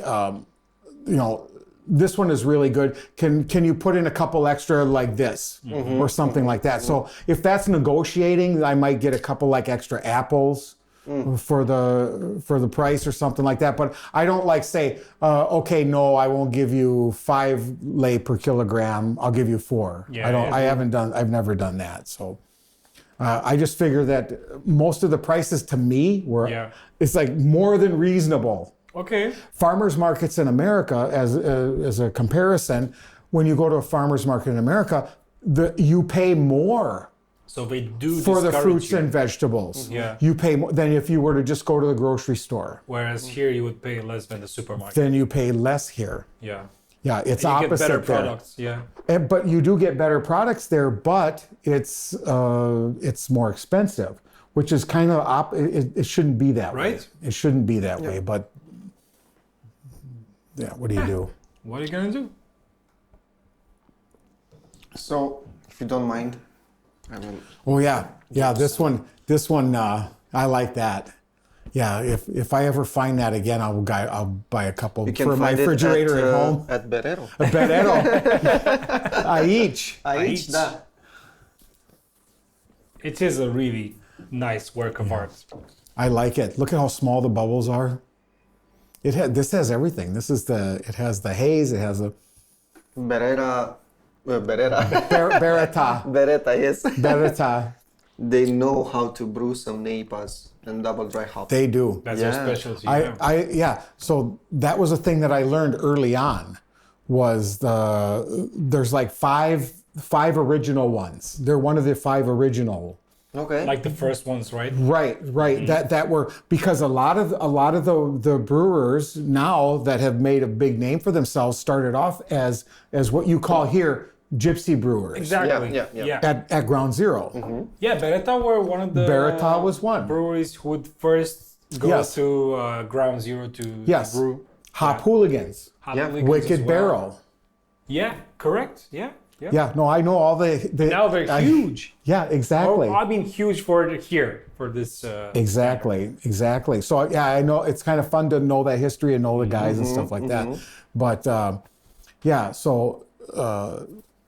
this one is really good. Can you put in a couple extra like this or something like that? So if that's negotiating, I might get a couple like extra apples. For the price or something like that, but I don't like say, okay, no, I won't give you 5 lei per kilogram. I'll give you 4. Yeah, I've never done that. So I just figure that most of the prices to me it's like more than reasonable. Okay. Farmers markets in America, as a comparison, when you go to a farmers market in America, you pay more. So they do for the fruits and vegetables. Yeah. You pay more than if you were to just go to the grocery store. Whereas here you would pay less than the supermarket. Then you pay less here. Yeah. Yeah, it's and you opposite get better there. Products, yeah. But you do get better products there, but it's more expensive, which is kind of it shouldn't be that way. Right? It shouldn't be that way, but yeah, what do you do? What are you gonna do? So, if you don't mind, Oh yeah. This one. I like that. Yeah. If I ever find that again, I'll buy a couple for my refrigerator at home. At Berero. At Berero. Aici, da. It is a really nice work of art. I like it. Look at how small the bubbles are. This has everything. It has the haze. It has a Berera. Bereta. Bereta, yes. Bereta. They know how to brew some neipas and double dry hop. They do. That's their specialty. So that was a thing that I learned early on. Was there's like five original ones. They're one of the 5 original. Okay. Like the first ones, right? Right. That were because a lot of the brewers now that have made a big name for themselves started off as what you call here gypsy brewers. Exactly. Yeah. At Ground Zero. Mm-hmm. Yeah, Bereta were one of the Bereta was one breweries who would first go to Ground Zero to brew. Hop Hooligans. Wicked Barrel. Yeah, correct. Yeah. Yeah, no, I know all the now they're huge. Yeah, exactly. I mean, huge for this. Exactly. So I know it's kind of fun to know that history and know the guys and stuff like that. But so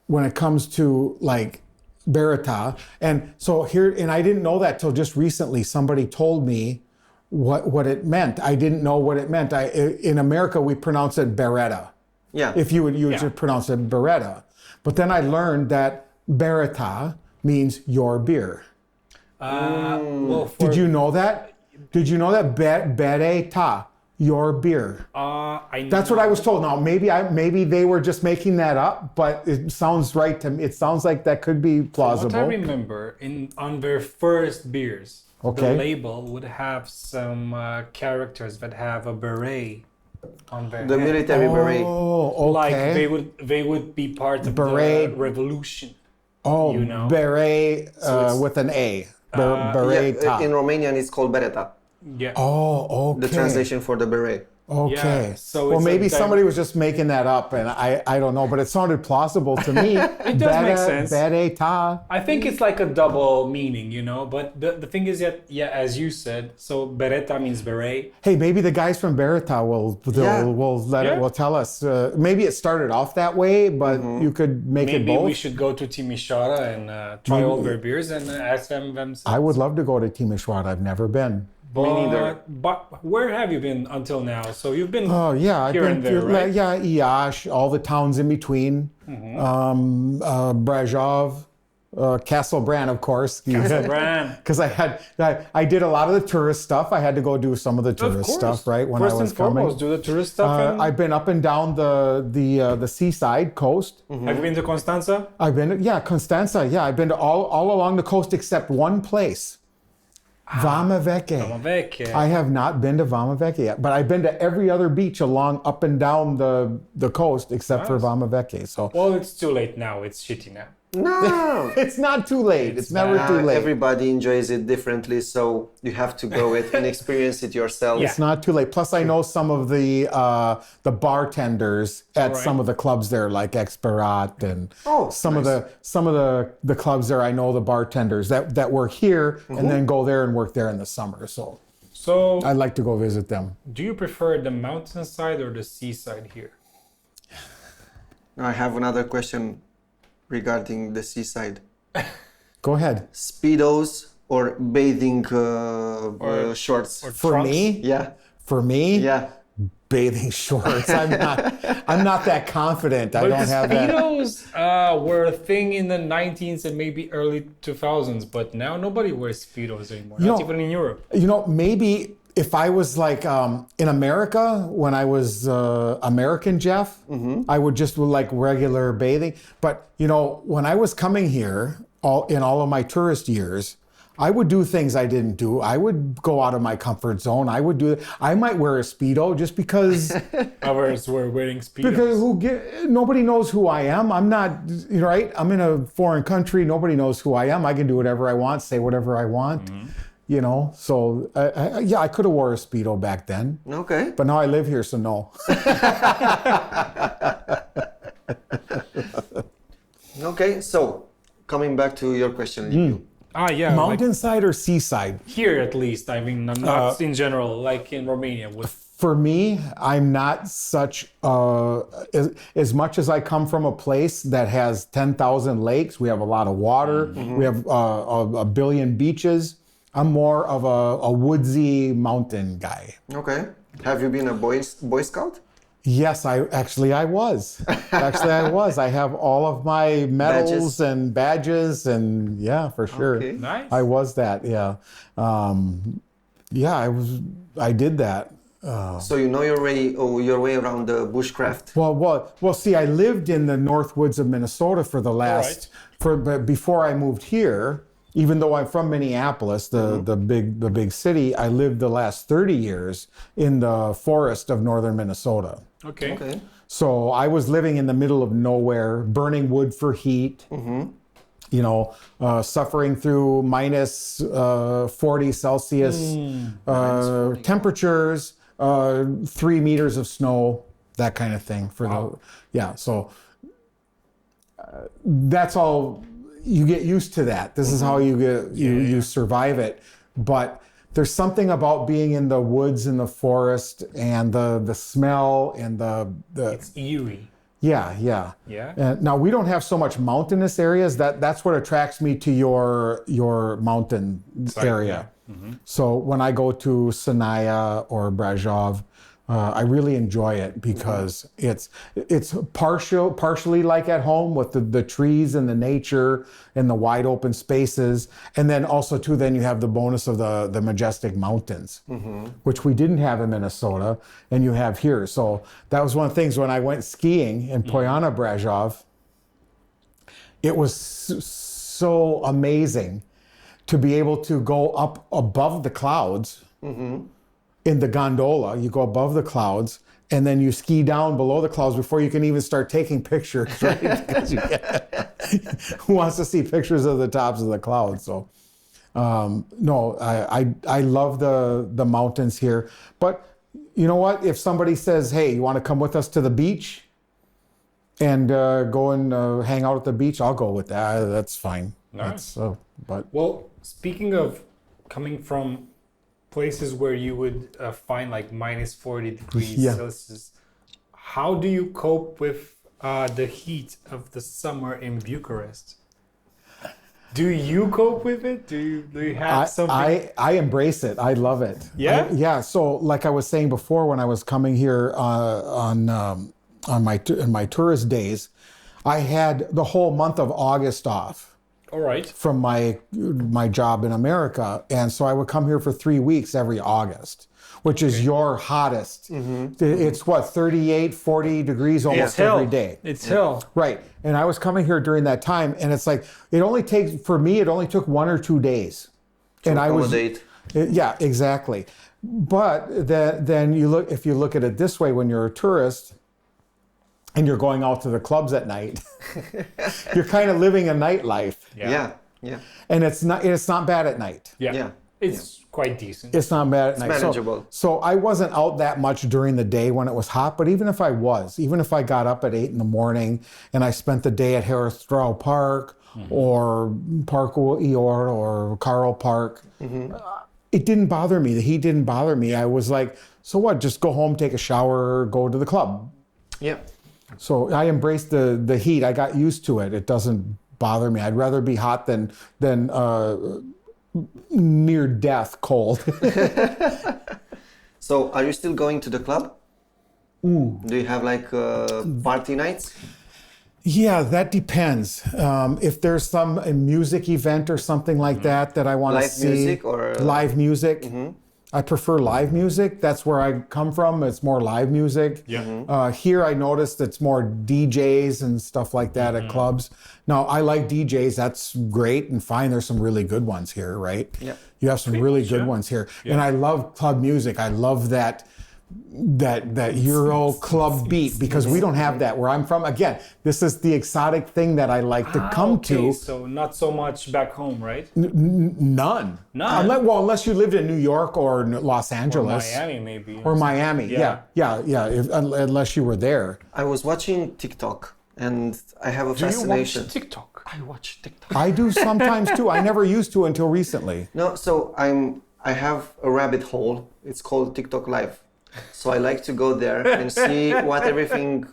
when it comes to like Bereta, and so here, and I didn't know that till just recently. Somebody told me what it meant. I didn't know what it meant. In America we pronounce it Beretta. Yeah. If you would pronounce it Beretta. But then I learned that Bereta means your beer. Did you know that? Bereta, your beer. That's what I was told. Now maybe they were just making that up, but it sounds right to me. It sounds like that could be plausible. What I remember on their first beers, Okay. the label would have some characters that have a beret on their The head. military beret. Oh, Like okay. they would be part of Beret. the revolution. Oh, you know. beret it's- with an A. Yeah, Bereta. in Romanian it's called bereta. Yeah. Oh, okay. The translation for the beret. Okay. Yeah, so well, it's a maybe di- somebody was just making that up, and I don't know, but it sounded plausible to me. It does make sense. Bereta. I think it's like a double meaning, you know. But the thing is that, yeah, as you said, so bereta means beret. Hey, maybe the guys from Bereta Yeah. will tell us. Maybe it started off that way, but you could make it Maybe both. we should go to Timișoara and try all their beers and ask them themselves. I would love to go to Timișoara. I've never been. Me neither. But where have you been until now? So you've been Oh yeah, I've here been and there, through, right? yeah, Iași, all the towns in between, Brajov, Castle Brand, of course. Brand. Because I did a lot of the tourist stuff. I had to go do some of the Of tourist course. stuff, right, when First I was and foremost, coming. do the tourist stuff. and I've been up and down the seaside coast. have you been to Constanța? I've been, Constanța. Yeah, I've been to all along the coast except one place, Vama Veche. Vama Veche. I have not been to Vama Veche yet, but I've been to every other beach along up and down the coast except for Nice. Vama Veche. So Well, it's too late now. It's shitty now. No. it's not too late. It's never too late. Everybody enjoys it differently, so you have to go it and experience it yourself. Yeah. It's not too late. Plus, I know some of the bartenders at Right. some of the clubs there, like Expirat, and Oh, some nice. of the clubs there. I know the bartenders that work here and then go there and work there in the summer. So So, I'd like to go visit them. do you prefer the mountainside or the seaside here? I have another question regarding the seaside. Go ahead. Speedos or bathing shorts? For Trunks? me, Yeah. bathing shorts. I'm not that confident. I But don't have that. Speedos were a thing in the 19th and maybe early 2000s, but now nobody wears Speedos anymore, not know- even in Europe. Maybe if I was like in America, when I was American Jeff, I would just do like regular bathing. But when I was coming here, all of my tourist years, I would do things I didn't do. I would go out of my comfort zone. I might wear a Speedo just because Others were wearing Speedos. because nobody knows who I am. I'm not right. I'm in a foreign country. Nobody knows who I am. I can do whatever I want, say whatever I want. So I could have wore a Speedo back then, Okay. but now I live here, so no. Okay, so coming back to your question, Liviu. Yeah, like Mountainside or seaside? here at least. I mean, not in general, like in Romania. For me, I'm not such as much as I come from a place that has 10,000 lakes. We have a lot of water. We have a billion beaches. I'm more of a woodsy mountain guy. Okay. Have you been a Boy Scout? Yes, I was. I have all of my medals Badges? and badges, and yeah, for sure. Okay. Nice. I was that. Yeah, I did that. So you know your way around the bushcraft. Well. See, I lived in the North Woods of Minnesota for the last but before I moved here. Even though I'm from Minneapolis, the big city, I lived the last 30 years in the forest of northern Minnesota. Okay. Okay. So I was living in the middle of nowhere, burning wood for heat. Suffering through minus 40 Celsius temperatures, 3 meters of snow, that kind of thing. So that's all. You get used to that. This is how you survive it. But there's something about being in the woods and the forest and the smell and the It's eerie. yeah. Yeah. Now we don't have so much mountainous areas. That's what attracts me to your mountain area. So when I go to Sanaya or Brajov, I really enjoy it because it's partially like at home with the trees and the nature and the wide open spaces, and then also too then you have the bonus of the majestic mountains, which we didn't have in Minnesota and you have here. So that was one of the things when I went skiing in Poiana Brajov. It was so amazing to be able to go up above the clouds in the gondola. You go above the clouds, and then you ski down below the clouds before you can even start taking pictures, right? Because who wants to see pictures of the tops of the clouds? So, no, I love the mountains here. But you know what? If somebody says, hey, you want to come with us to the beach and go and hang out at the beach, I'll go with that. That's fine. Nice. Well, speaking of coming from places where you would find like minus 40 degrees Celsius, how do you cope with the heat of the summer in Bucharest? Do you cope with it? Do you have something? I embrace it. I love it. Yeah? Yeah. So like I was saying before, when I was coming here in my tourist days, I had the whole month of August off. All right. From my job in America. And so I would come here for 3 weeks every August, which is your hottest. It's what, 38, 40 degrees almost every day. It's hell. Right. And I was coming here during that time, and it's like, it only took 1 or 2 days. And I was... Yeah, exactly. But then if you look at it this way, when you're a tourist, and you're going out to the clubs at night, you're kind of living a nightlife. Yeah. And it's not bad at night. Yeah. It's quite decent. It's not bad at night. It's manageable. So I wasn't out that much during the day when it was hot, but even if I got up at 8 in the morning and I spent the day at Herrestrow Park or Parkul Ior or Carl Park, it didn't bother me. The heat didn't bother me. I was like, so what? Just go home, take a shower, go to the club. Yeah. So I embraced the heat. I got used to it. It doesn't bother me. I'd rather be hot than near death cold. So are you still going to the club? Do you have like party nights? Yeah, that depends. If there's some music event or something like that I want to see. Live music or? Live music. I prefer live music. That's where I come from. It's more live music. Yeah. Here I noticed it's more DJs and stuff like that at clubs. Now, I like DJs. That's great and fine. There's some really good ones here, right? Yeah. You have some really good ones here. Yeah. And I love club music. I love that Euro club beat, because we don't have that where I'm from. Again, this is the exotic thing that I like to come to. So not so much back home, right? None. Unless you lived in New York or Los Angeles. Or Miami, maybe. Or Miami, yeah. Unless you were there. I was watching TikTok and I have a fascination. Do you watch TikTok? I watch TikTok. I do sometimes too. I never used to until recently. No, so I have a rabbit hole. It's called TikTok Live. So I like to go there and see what everything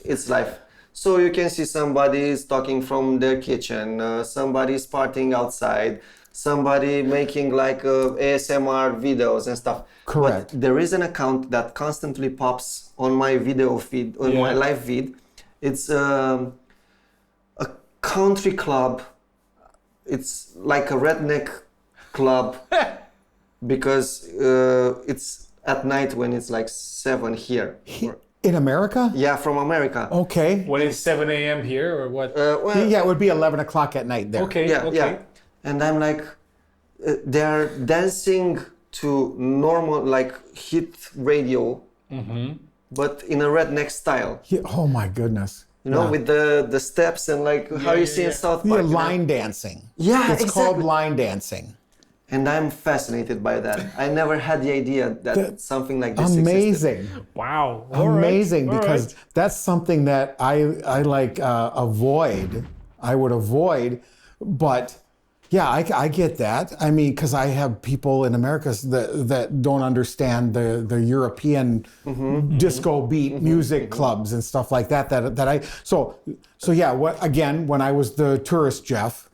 is like. So you can see somebody is talking from their kitchen, somebody is partying outside, somebody making like ASMR videos and stuff. Correct. But there is an account that constantly pops on my video feed, on my live feed. It's a country club. It's like a redneck club because it's at night when it's like 7 here. In America? Yeah, from America. Okay. When it's 7 a.m. here or what? Yeah, it would be 11 o'clock at night there. Okay. Yeah. And I'm like, they're dancing to normal, like hit radio, but in a redneck style. Yeah, oh my goodness. You know, with the steps and like how you see in South Park. Yeah, line dancing. Yeah, it's called line dancing. And I'm fascinated by that. I never had the idea that something like this amazing. existed. Wow. Amazing, because that's something that I like avoid. I would avoid, but yeah, I get that. I mean, because I have people in America that don't understand the European disco beat music clubs and stuff like that. So yeah. When I was the tourist Jeff,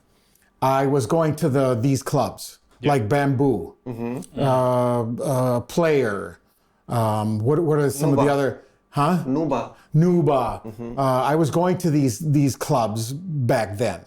I was going to these clubs. Like Bamboo, Player, what are some of the other, Nuba. I was going to these clubs back then,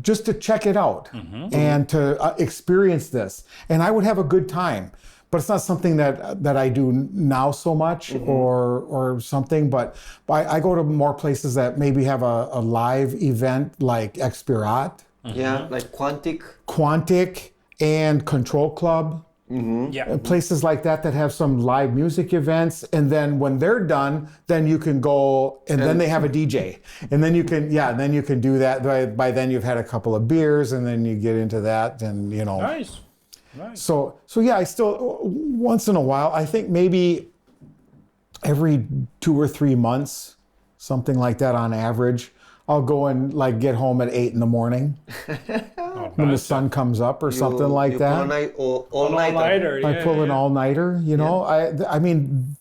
just to check it out and to experience this. And I would have a good time, but it's not something that I do now so much or something, but I go to more places that maybe have a live event like Expirat. Yeah, like Quantic and Control Club. Yeah. Places like that have some live music events, and then when they're done, then you can go, and then they have a DJ, and then you can do that. By then you've had a couple of beers, and then you get into that, and you know. Nice. So yeah, I still once in a while, I think maybe every 2 or 3 months, something like that on average, I'll go and like get home at 8 a.m. when the sun comes up or something like that. All-nighter. I pull an all-nighter, you know. I mean,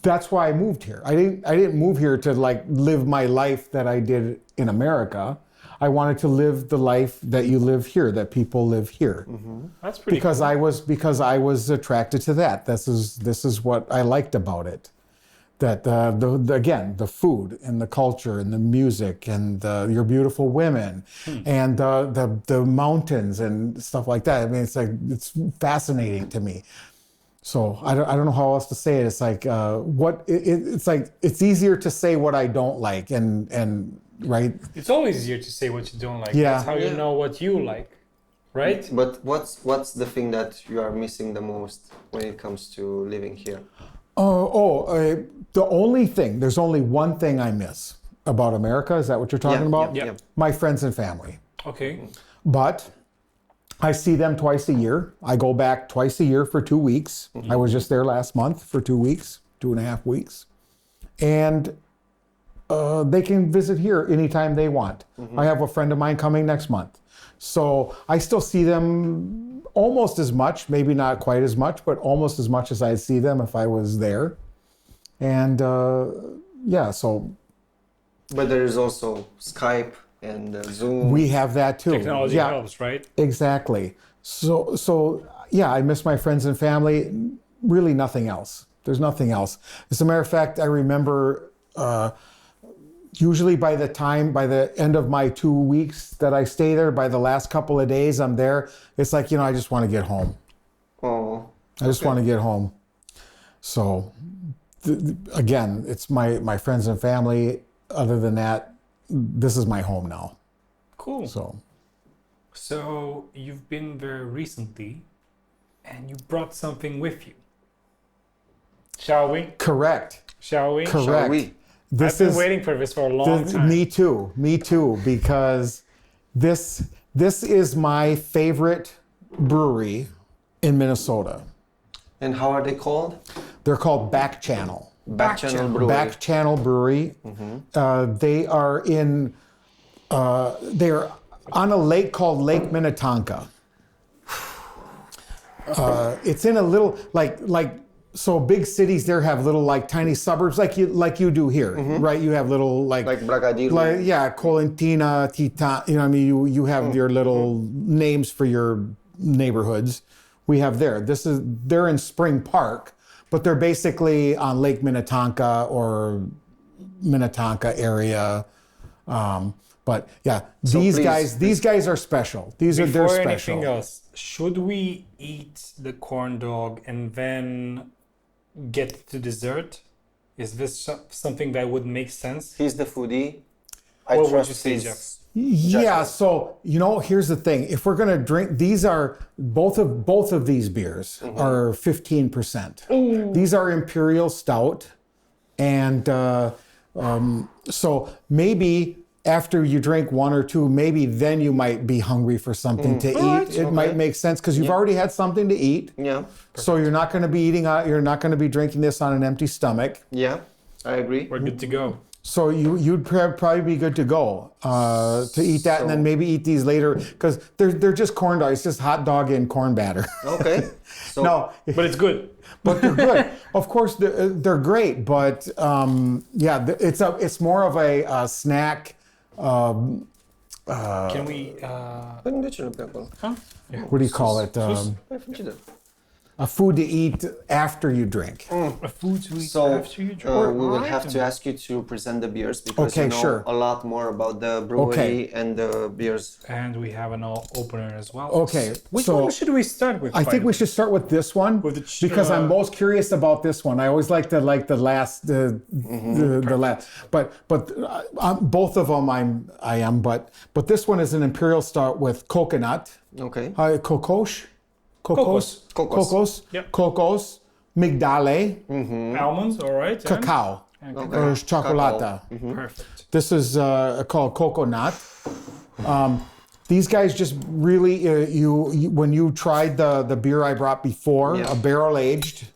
that's why I moved here. I didn't move here to like live my life that I did in America. I wanted to live the life that you live here, that people live here. That's pretty because cool. because I was attracted to that. This is what I liked about it. That the food and the culture and the music and your beautiful women and the mountains and stuff like that. I mean, it's fascinating to me. So I don't know how else to say it. It's like it's easier to say what I don't like and right. It's always easier to say what you don't like. Yeah. That's how you know what you like, right? But what's the thing that you are missing the most when it comes to living here? The only thing, there's only one thing I miss about America. Is that what you're talking about? Yeah. My friends and family. Okay. But I see them twice a year. I go back twice a year for 2 weeks. I was just there last month for 2 weeks, 2.5 weeks. And they can visit here anytime they want. I have a friend of mine coming next month. So I still see them almost as much, maybe not quite as much, but almost as much as I'd see them if I was there. And so. But there is also Skype and Zoom. We have that too. Technology helps, right? Exactly. So I miss my friends and family. Really nothing else. There's nothing else. As a matter of fact, I remember usually by the end of my 2 weeks that I stay there, by the last couple of days I'm there, it's like, I just want to get home. Oh. I just want to get home. So again, it's my friends and family. Other than that, this is my home now. Cool. So you've been there recently and you brought something with you. Shall we? Correct. Shall we? Correct. Shall we? I've been waiting for this for a long time. Me too, because this is my favorite brewery in Minnesota. And how are they called? They're called Backchannel. Backchannel Brewing. Backchannel Brewery. They are on a lake called Lake Minnetonka. It's in a little so big cities there have little tiny suburbs like you do here, right? You have little like Bragadiru. Colentina, Titan. You know what I mean? You have your little names for your neighborhoods. We have there. They're in Spring Park, but they're basically on Lake Minnetonka or Minnetonka area. But yeah, So these please. guys are special. They're Before special. anything else, should we eat the corn dog and then get to dessert? Is this something that would make sense? He's the foodie. What would you say, Jeff? Yeah, so here's the thing. If we're gonna drink, these are both of these beers are 15%. These are imperial stout, and so maybe after you drink one or two, maybe then you might be hungry for something to eat. It might make sense because you've already had something to eat. Yeah. So you're not going to be you're not going to be drinking this on an empty stomach. Yeah, I agree. We're good to go. So you'd probably be good to go to eat that, and then maybe eat these later because they're just corn dog. It's just hot dog and corn batter. Okay. So No, But it's good. but they're good. Of course, they're great. But it's more of a snack. Can we? Păi nu, de ce nu pe acolo? What do you call it? Păi frigidă. a food to eat after you drink. A food to eat So after you drink. we will have to ask you to present the beers because Okay, you know sure. a lot more about the brewery and the beers. And we have an opener as well. Okay, Which so one should we start with? I think we should start with this one With the because I'm most curious about this one. I always like the last the last, but both of them I am, but this one is an imperial stout with coconut, Okay. Cocos, Yep. cocos, migdale, almonds, all right. and- cacao, Okay. or chocolate. Perfect. This is called coconut. These guys just really, you when you tried the beer I brought before, Yeah. a barrel aged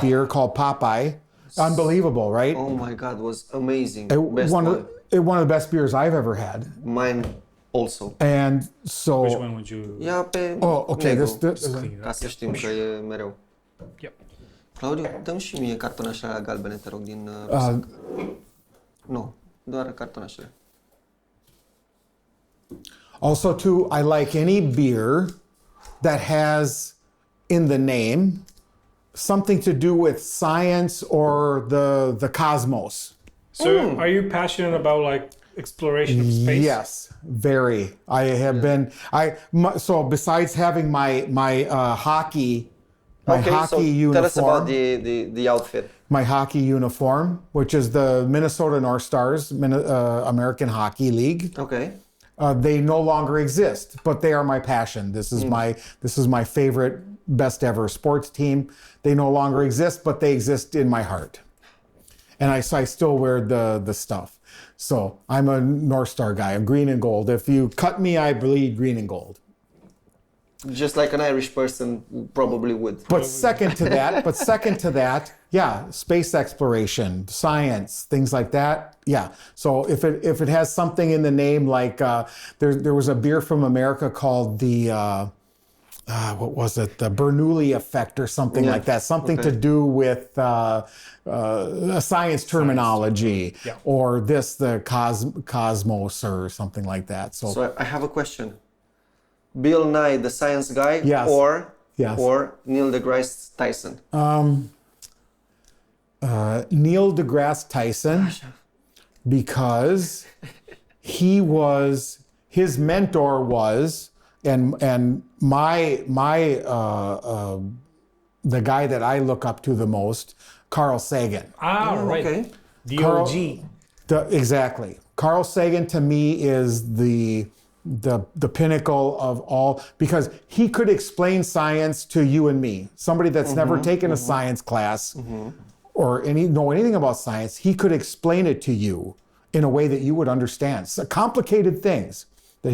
beer called Popeye, unbelievable, right? Oh my God, was amazing. It- Best one, one. one of the best beers I've ever had. Mine also. And so, Which one would you? Ia pe oh, okay, negru, this ca să știm că e mereu. Yep. Claudiu, dăm și mie cartonașele alea galbene, te rog, din... Nu, doar cartonașele. also too, I like any beer that has in the name something to do with science or the cosmos. So, are you passionate about like exploration of space? Yes, very. I have been. So besides having my hockey, hockey tell us about uniform, the outfit. my hockey uniform, which is the Minnesota North Stars, American Hockey League. Okay. They no longer exist, but they are my passion. This is my favorite, best ever sports team. They no longer exist, but they exist in my heart. And I still wear the stuff. So I'm a North Star guy. I'm green and gold. If you cut me, I bleed green and gold. Just like an Irish person probably would. But second to that, yeah, space exploration, science, things like that. Yeah. So if it has something in the name, like there was a beer from America called the what was it? The Bernoulli effect or something like that. Something to do with science terminology, or the cosmos or something like that. So I have a question. Bill Nye, the science guy, Yes. or Neil deGrasse Tyson? Neil deGrasse Tyson, because his mentor was, and my the guy that I look up to the most, Carl Sagan. Ah, right. Okay. The Carl- OG. Exactly. Carl Sagan to me is the pinnacle of all, because he could explain science to you and me, somebody that's never taken a science class or know anything about science. He could explain it to you in a way that you would understand. So complicated things that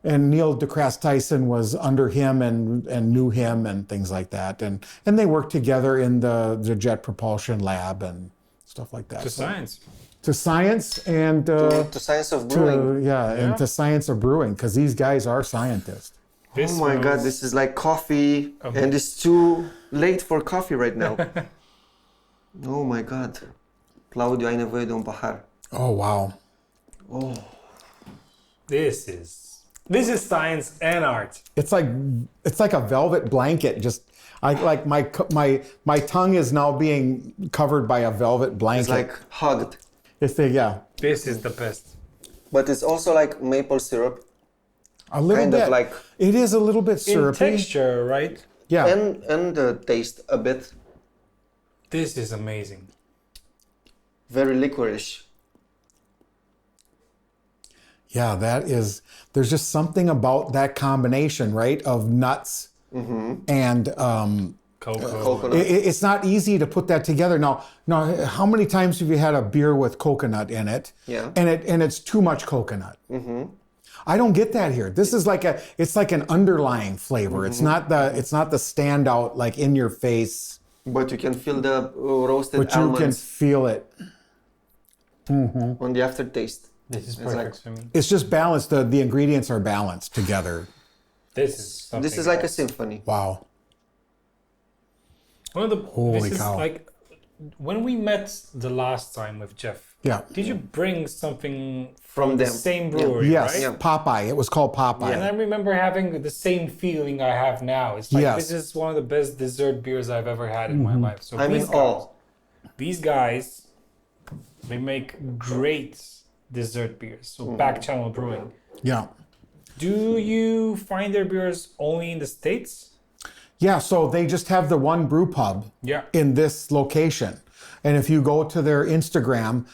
and Neil deGrasse Tyson was under him and knew him and things like that, and they worked together in the Jet Propulsion Lab and stuff like that. To science. To science and To science of brewing. and to science of brewing, because these guys are scientists. This Oh my God, this is like coffee, and it's too late for coffee right now. Oh my God. Claudiu, ai nevoie de un pahar. Oh wow. This is science and art. It's like a velvet blanket. Just my tongue is now being covered by a velvet blanket. It's like hugged. This is the best. But it's also like maple syrup. A little Kind bit. of like- it is a little bit In syrupy. texture, right? Yeah. And taste a bit. This is amazing. Very licorice. Yeah, there's just something about that combination, right, of nuts and Cocoa. Coconut. it's not easy to put that together. Now, how many times have you had a beer with coconut in it? Yeah. And it's too much coconut. I don't get that here. This is it's like an underlying flavor. It's not the standout, like in your face. But you can feel the roasted But you can almonds feel it. on the aftertaste. This is It's perfect like- for me. It's just balanced. The ingredients are balanced together. This is something This is like a else. symphony. Wow. One of the Holy this cow. is like when we met the last time with Jeff Yeah. Did you bring something From the them. same brewery, Yes, right? Yeah. Popeye. It was called Popeye. And I remember having the same feeling I have now. It's like, Yes. this is one of the best dessert beers I've ever had in my life. So I'm in these awe. guys, these guys, they make great dessert beers. So Backchannel Brewing. Yeah. Do you find their beers only in the States? Yeah, so they just have the one brew pub Yeah. in this location. And if you go to their Instagram,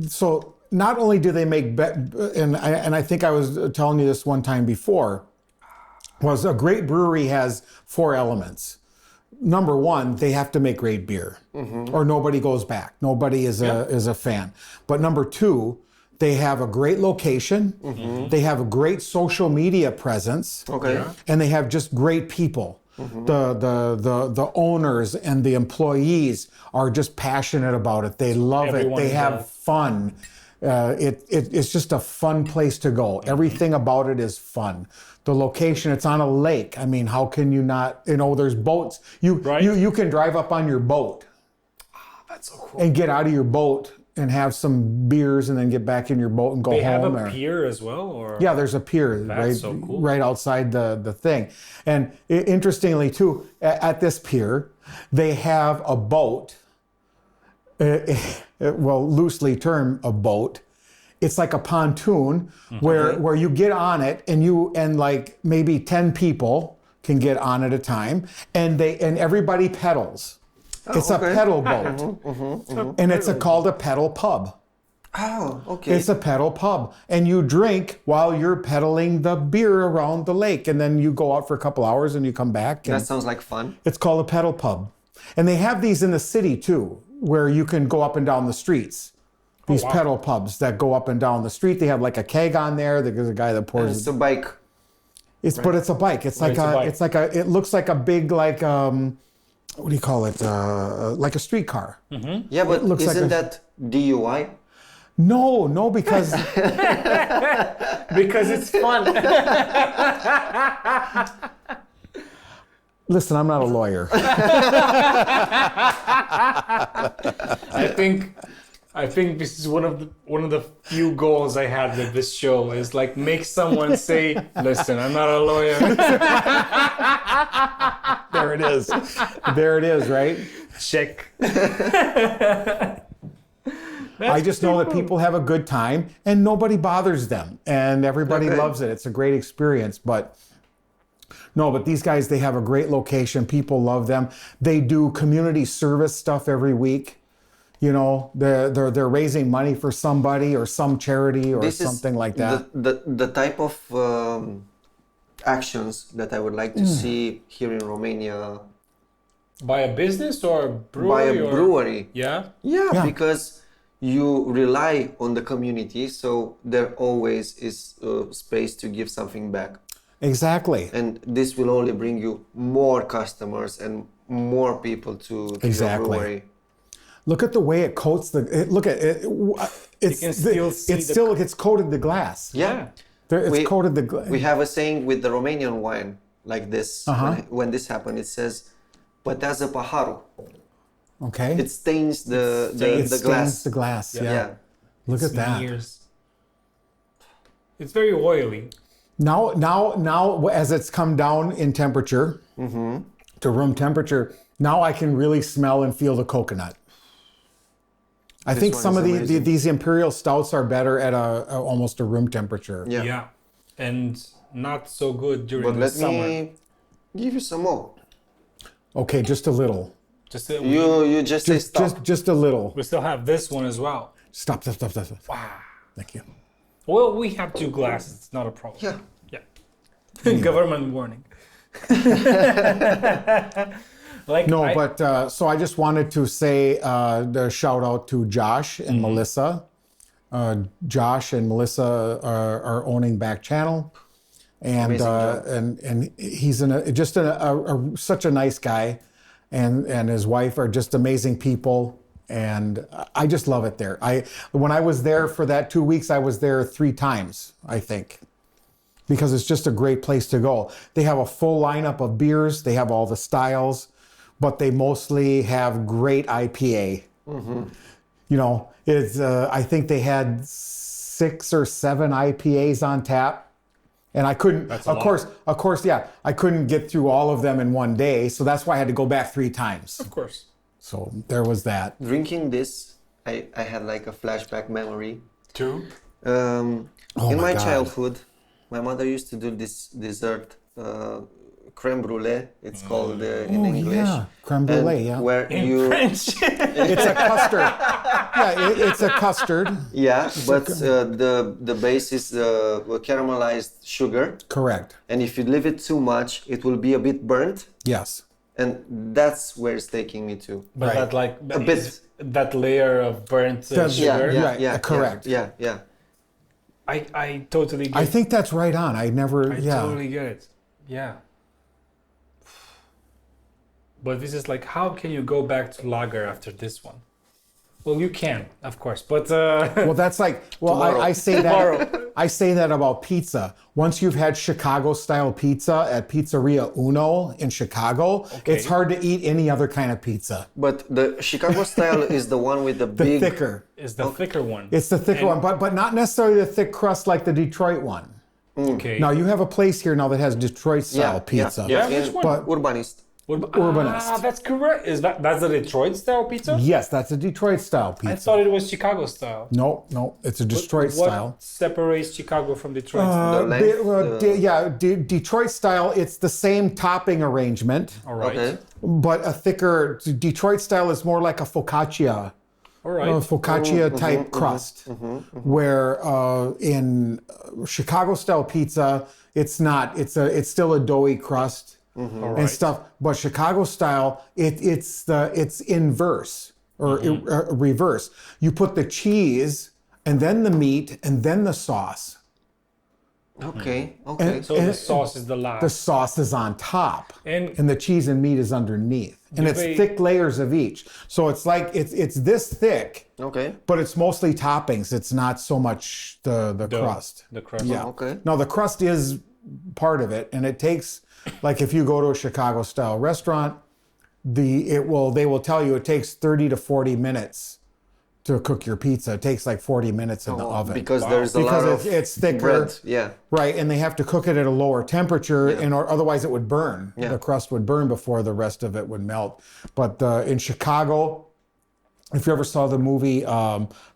so not only do they make, and I think I was telling you this one time before, was a great brewery has 4 elements. Number one, they have to make great beer, or nobody goes back. Nobody is a fan. But number two, they have a great location. They have a great social media presence. Okay. Yeah. And they have just great people. The owners and the employees are just passionate about it. They love Everyone it. They is have there. fun. It's just a fun place to go. Everything about it is fun. The location, it's on a lake. I mean, how can you not? There's boats. You can drive up on your boat That's so cool. and get out of your boat and have some beers and then get back in your boat and go They home. have a pier as well, or Yeah, there's a pier so cool. right outside the thing. And interestingly too, at this pier, they have a boat, well, loosely termed a boat. It's like a pontoon where you get on it and like maybe 10 people can get on at a time, and everybody pedals. It's a pedal boat. And it's called a pedal pub. Oh, okay. It's a pedal pub, and you drink while you're pedaling the beer around the lake, and then you go out for a couple hours and you come back. And That sounds like fun. it's called a pedal pub, and they have these in the city too, where you can go up and down the streets. These pedal pubs that go up and down the street. They have like a keg on there. There's a guy that pours. It's a bike. But it's a bike. It's like it looks like a big what do you call it? Like a streetcar. Yeah, but looks like isn't a- that DUI? No, because because it's fun. listen, I'm not a lawyer. I think this is one of the few goals I had with this show is like make someone say, "Listen, I'm not a lawyer." There it is. There it is, right? Check. I just know that people have a good time and nobody bothers them and everybody Okay. loves it. It's a great experience. But these guys, they have a great location. People love them. They do community service stuff every week. They're raising money for somebody or some charity or This is something like that. The type of actions that I would like to see here in Romania By a business or a brewery? by a brewery. Yeah. Yeah, because you rely on the community, so there always is space to give something back. Exactly. And this will only bring you more customers and more people to your Exactly. brewery. Look at the way it coats look at it. It's can still see it's coated the glass. Yeah. It's coated the glass. We have a saying with the Romanian wine like this. When this happened, it says, "Pătează paharul." Okay. It stains the It glass. stains the glass. Yeah. Yeah. Look at that. Smears. It's very oily. Now, as it's come down in temperature to room temperature, now I can really smell and feel the coconut. I think one some is of amazing. these imperial stouts are better at almost a room temperature. Yeah. Yeah. And not so good during But the let summer. me give you some more. Okay, just a little. Just You just say stop. Just a little. we still have this one as well. Stop. Wow. Thank you. Well, we have 2 glasses. It's not a problem. Yeah. Yeah. Government warning. So I just wanted to say the shout out to Josh and Melissa. Josh and Melissa are owning Backchannel, and Amazing job. and he's such a nice guy, and his wife are just amazing people, and I just love it there. When I was there for that 2 weeks, I was there 3 times, I think. Because it's just a great place to go. They have a full lineup of beers. They have all the styles, but they mostly have great IPA. You know, it's I think they had 6 or 7 IPAs on tap. And I couldn't, of course, yeah, I couldn't get through all of them in one day. So that's why I had to go back 3 times. Of course. So there was that. Drinking this, I had like a flashback memory. Too? In my God. childhood, my mother used to do this dessert, creme brulee, it's called in English. Yeah, creme brulee, And yeah. Where In you, French. It's a custard. Yeah, it's a custard. yeah, but the base is caramelized sugar. Correct. And if you leave it too much, it will be a bit burnt. Yes. And that's where it's taking me to. But Right. that like A bit. that layer of burnt That's- sugar. Right, correct. Yeah. I totally get I think that's right on. I never, I totally get it. Yeah. But this is like, how can you go back to lager after this one? Well, you can, of course, but Well, that's like, well, I say that. I say that about pizza. Once you've had Chicago-style pizza at Pizzeria Uno in Chicago, it's hard to eat any other kind of pizza. But the Chicago style is the one with the big... Thicker. is the thicker one. It's the thicker one, but not necessarily the thick crust like the Detroit one. Okay. Now you have a place here now that has Detroit-style pizza. Yeah, in which one? But Urbanist. Urbanist. Ah, that's correct. That's the Detroit style pizza? yes, that's a Detroit-style I pizza. thought it was Chicago style. No, it's a Detroit style. What separates Chicago from Detroit style? The length, Detroit style. It's the same topping arrangement, All right. Okay. but a thicker. Detroit style is more like a focaccia. All right. Focaccia type crust, where in Chicago style pizza, it's not. It's still a doughy crust All and right. stuff. But Chicago style, it's inverse or reverse. You put the cheese and then the meat and then the sauce. Okay. So the sauce is the last. The sauce is on top, And- the cheese and meat is underneath, and it's they- thick layers of each. So it's like it's this thick. Okay. But it's mostly toppings. It's not so much the crust. The crust. Yeah. Okay. Now the crust is part of it, and it takes, like if you go to a Chicago style restaurant, they will tell you it takes 30 to 40 minutes to cook your pizza. It takes like 40 minutes in the oven. Because there's a Because lot of it's thicker. bread. Yeah. Right, and they have to cook it at a lower temperature, or otherwise it would burn. Yeah. The crust would burn before the rest of it would melt. But in Chicago, if you ever saw the movie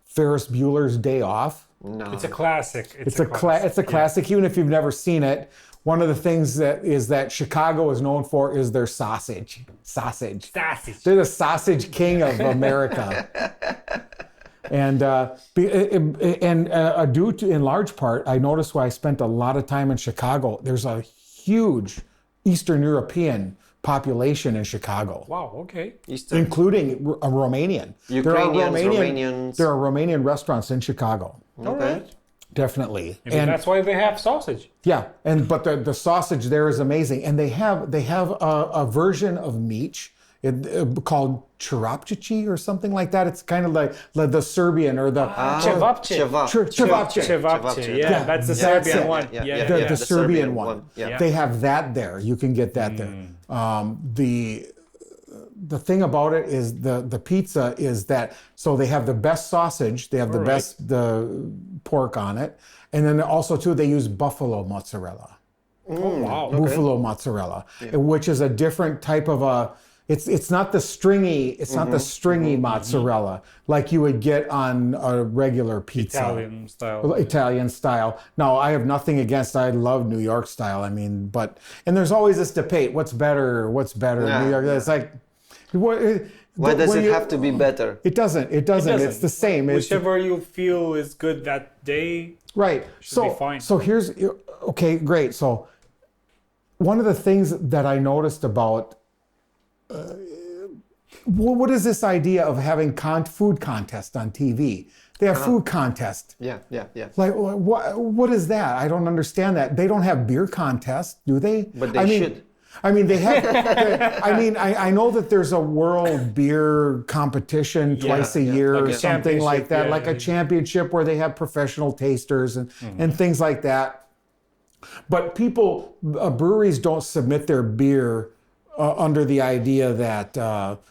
Ferris Bueller's Day Off, No. It's a classic. it's a classic. Even if you've never seen it, one of the things that Chicago is known for is their sausage. Sausage. They're the sausage king of America. And due to, in large part, I noticed when I spent a lot of time in Chicago, there's a huge Eastern European population in Chicago, Wow. Okay. Eastern. including a Romanian. Ukrainians, Romanians. There are Romanian restaurants in Chicago, All right. definitely. Maybe that's why they have sausage. Yeah, but the sausage there is amazing, and they have a version of meat called chirapchichi or something like that. It's kind of like the Serbian or the Cevapce. Cevapce. Cevapce. Yeah, that's the Serbian one. Yeah. The Serbian one. Yeah. They have that there. You can get that there. The thing about it is the pizza is that, so they have the best sausage, they have the best the pork on it, and then also too they use buffalo mozzarella. Oh, wow. Buffalo mozzarella, which is a different type of a. It's not the stringy mozzarella like you would get on a regular pizza. Italian style. Now, I have nothing against. I love New York style. I mean, and there's always this debate: what's better? Yeah, New York. It's like, Why does it have to be better? It doesn't. It's the same. Whichever you feel is good that day. Right. be fine. So here's okay. Great. So one of the things that I noticed about. What is this idea of having food contest on TV? They have food contest. Yeah. Like, what is that? I don't understand that. They don't have beer contest, do they? But they should. I mean, they have. I know that there's a world beer competition twice a year or something like that, like a championship where they have professional tasters and things like that. But breweries don't submit their beer under the idea that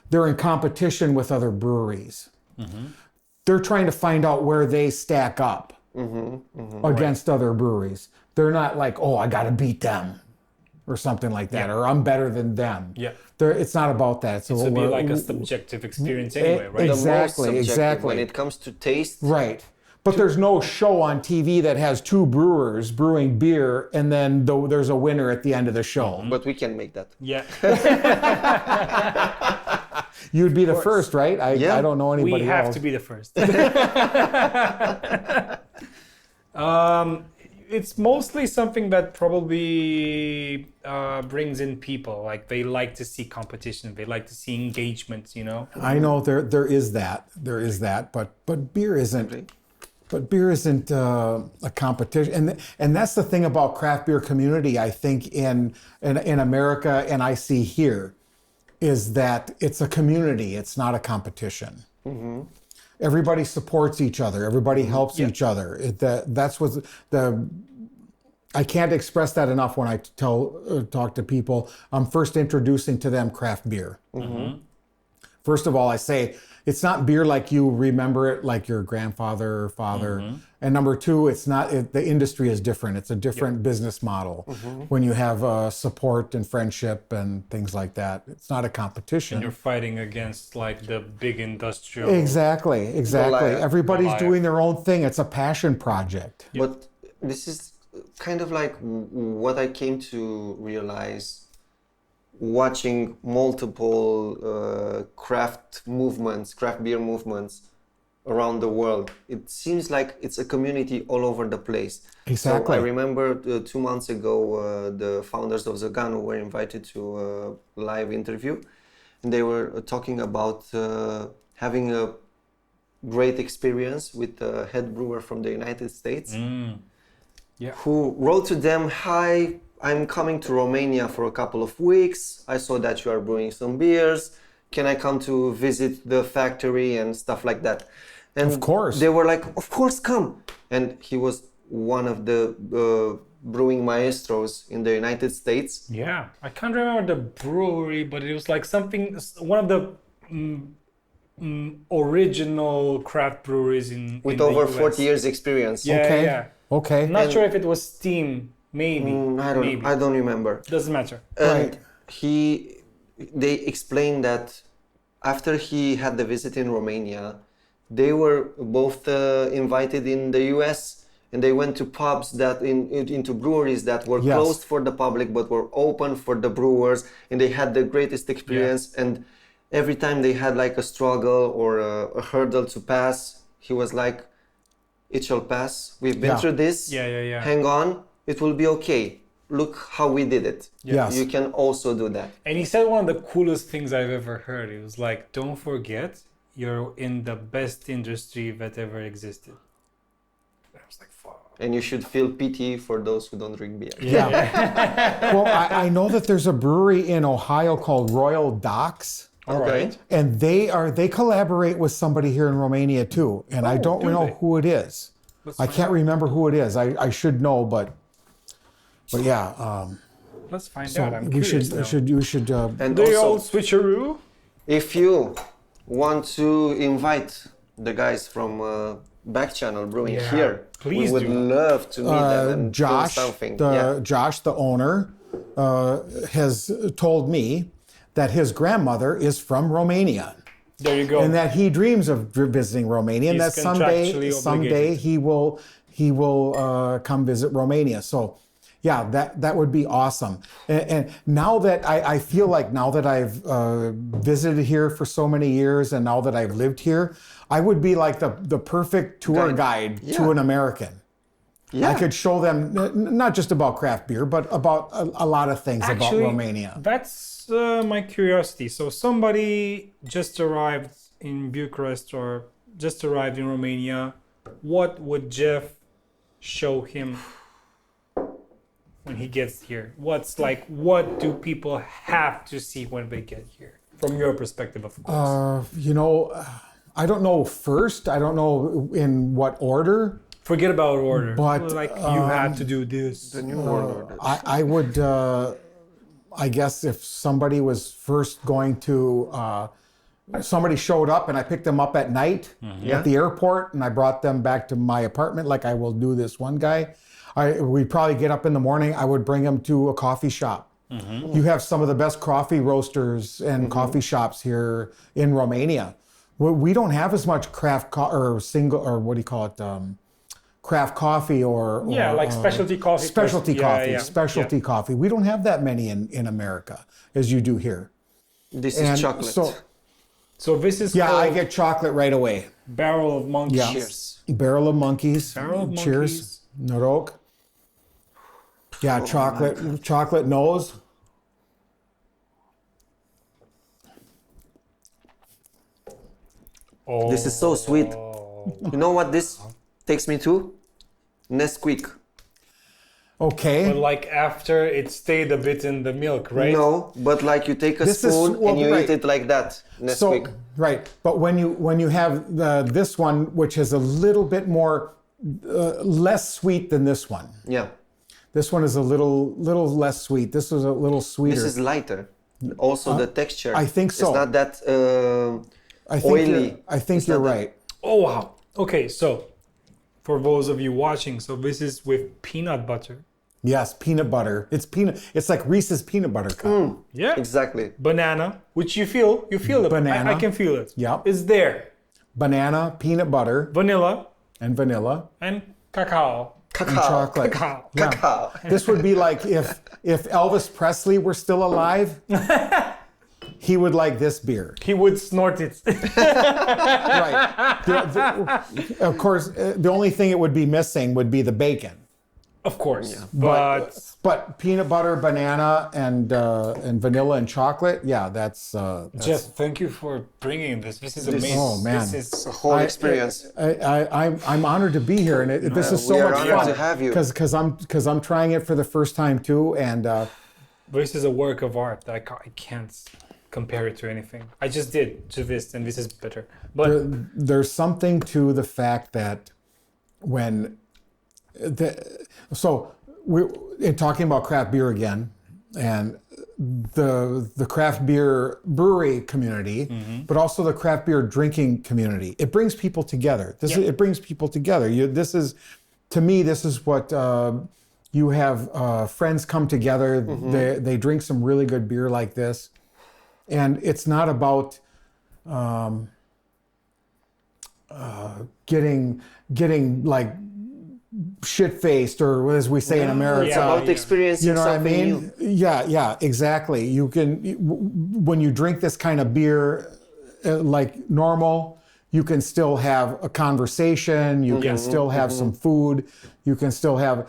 they're in competition with other breweries. they're trying to find out where they stack up against other breweries. They're not like, oh, I got to beat them or something like that, or I'm better than them. Yeah. It's not about that. So it'll be like a subjective experience anyway, right? Exactly. When it comes to taste. Right. But there's no show on TV that has two brewers brewing beer and then there's a winner at the end of the show. But we can make that. Yeah. You'd be the first, right? I don't know anybody else. We have to be the first. It's mostly something that probably brings in people. Like they like to see competition. They like to see engagement, you know? I know there is that. There is that. But beer isn't. But beer isn't a competition, and that's the thing about craft beer community. I think in America, and I see here, is that it's a community. It's not a competition. Mm-hmm. Everybody supports each other. Everybody helps each other. That's what I can't express that enough when I talk to people. I'm first introducing to them craft beer. Mm-hmm. First of all, I say, it's not beer like you remember it, like your grandfather or father. Mm-hmm. And number two, the industry is different. It's a different business model when you have support and friendship and things like that. It's not a competition. And you're fighting against like the big industrial. Exactly. Everybody's doing their own thing. It's a passion project. Yep. But this is kind of like what I came to realize watching multiple craft beer movements around the world. It seems like it's a community all over the place. Exactly. So I remember 2 months ago, the founders of Zaganu were invited to a live interview, and they were talking about having a great experience with the head brewer from the United States, who wrote to them, "Hi, I'm coming to Romania for a couple of weeks. I saw that you are brewing some beers. Can I come to visit the factory and stuff like that?" And of course. They were like, "Of course, come." And he was one of the brewing maestros in the United States. Yeah, I can't remember the brewery, but it was like one of the original craft breweries with over the US. 40 years experience. Yeah. Okay. I'm not sure if it was Steam. Maybe. I don't remember. Doesn't matter. And they explained that after he had the visit in Romania, they were both invited in the US, and they went to pubs into breweries that were closed for the public but were open for the brewers, and they had the greatest experience. And every time they had like a struggle or a hurdle to pass, he was like, "It shall pass. We've been through this. Yeah. Hang on. It will be okay. Look how we did it. Yes. You can also do that." And he said one of the coolest things I've ever heard. He was like, "Don't forget, you're in the best industry that ever existed." I was like, fuck. And you should feel pity for those who don't drink beer. Yeah. Well, I know that there's a brewery in Ohio called Royal Docks. All right. And they collaborate with somebody here in Romania too. And I don't know who it is. I can't remember who it is. I should know, but yeah. Let's find out. I'm curious you should. And the also, old switcheroo. if you want to invite the guys from Backchannel Brewing here, please we would love to meet them and Josh, do something. Josh, the owner, has told me that his grandmother is from Romania. There you go. And that he dreams of visiting Romania, and that someday he will come visit Romania. So, yeah, that would be awesome. And now that I feel like now that I've visited here for so many years, and now that I've lived here, I would be like the perfect tour guide to an American. Yeah. I could show them not just about craft beer, but about a lot of things about Romania. That's my curiosity. So somebody just arrived in Bucharest or just arrived in Romania. What would Jeff show him when he gets here? What do people have to see when they get here? From your perspective, of course. I don't know first. I don't know in what order. Forget about order. But you have to do this. The new order. I would, I guess, if somebody was first going to somebody showed up and I picked them up at night at the airport and I brought them back to my apartment like I will do this one guy. We'd probably get up in the morning, I would bring them to a coffee shop. You have some of the best coffee roasters and coffee shops here in Romania. We don't have as much craft craft coffee or like specialty coffee. Specialty coffee. We don't have that many in America as you do here. This is chocolate. So this is I get chocolate right away. Barrel of Monkeys. Yeah. Cheers. Barrel of Monkeys. Cheers. Noroc. Yeah, chocolate nose. Oh. This is so sweet. You know what this takes me to? Nesquik. Okay. But like after it stayed a bit in the milk, right? No, but like you take a spoon and you eat it like that. Nesquik. So, right. But when you have this one, which is a little bit more less sweet than this one. Yeah. This one is a little less sweet. This is a little sweeter. This is lighter. Also the texture. I think so. It's not that oily. I think you're right. Oh wow. Okay, so for those of you watching, so this is with peanut butter. Yes, peanut butter. It's like Reese's peanut butter cup. Yeah. Exactly. Banana, which you feel it. Banana. I can feel it. Yep. It's there. Banana, peanut butter, Vanilla and vanilla. and cacao. And chocolate. Cacao. Yeah. Cacao. This would be like if Elvis Presley were still alive, he would like this beer. He would snort it. Right. Of course, the only thing it would be missing would be the bacon. Of course. Yeah. But peanut butter, banana, and vanilla and chocolate, that's Jeff, thank you for bringing this. This is amazing. Oh man, This is A whole experience. I'm honored to be here, and this is so we are much honored fun to have you. because I'm trying it for the first time too, and this is a work of art. I can't compare it to anything. I just did to this, and this is better. But there's something to the fact that when we're talking about craft beer again, and the craft beer brewery community, but also the craft beer drinking community. It brings people together. It brings people together. This is what you have friends come together. They drink some really good beer like this, and it's not about getting like shit-faced, or as we say in America. It's about experiencing something new. Yeah, exactly. You can, when you drink this kind of beer like normal, you can still have a conversation, you can still have some food, you can still have,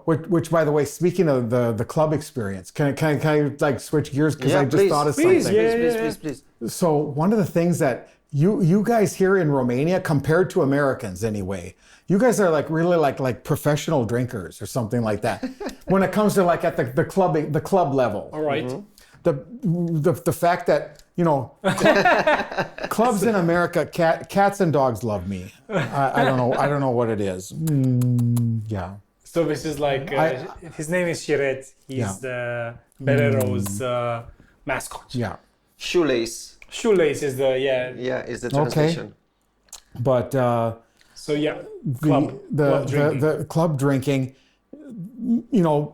which by the way, speaking of the club experience, can I like switch gears, because I just thought of something. Please. So one of the things that you guys here in Romania, compared to Americans anyway, you guys are like really like professional drinkers or something like that. When it comes to like at the club level. all right. The fact that, clubs in America, cats and dogs love me. I don't know what it is. Yeah. So this is like his name is Shiret. He's the Berero's mascot. Yeah. Shoelace. Shoelace is the is the translation. But So club drinking. the club drinking,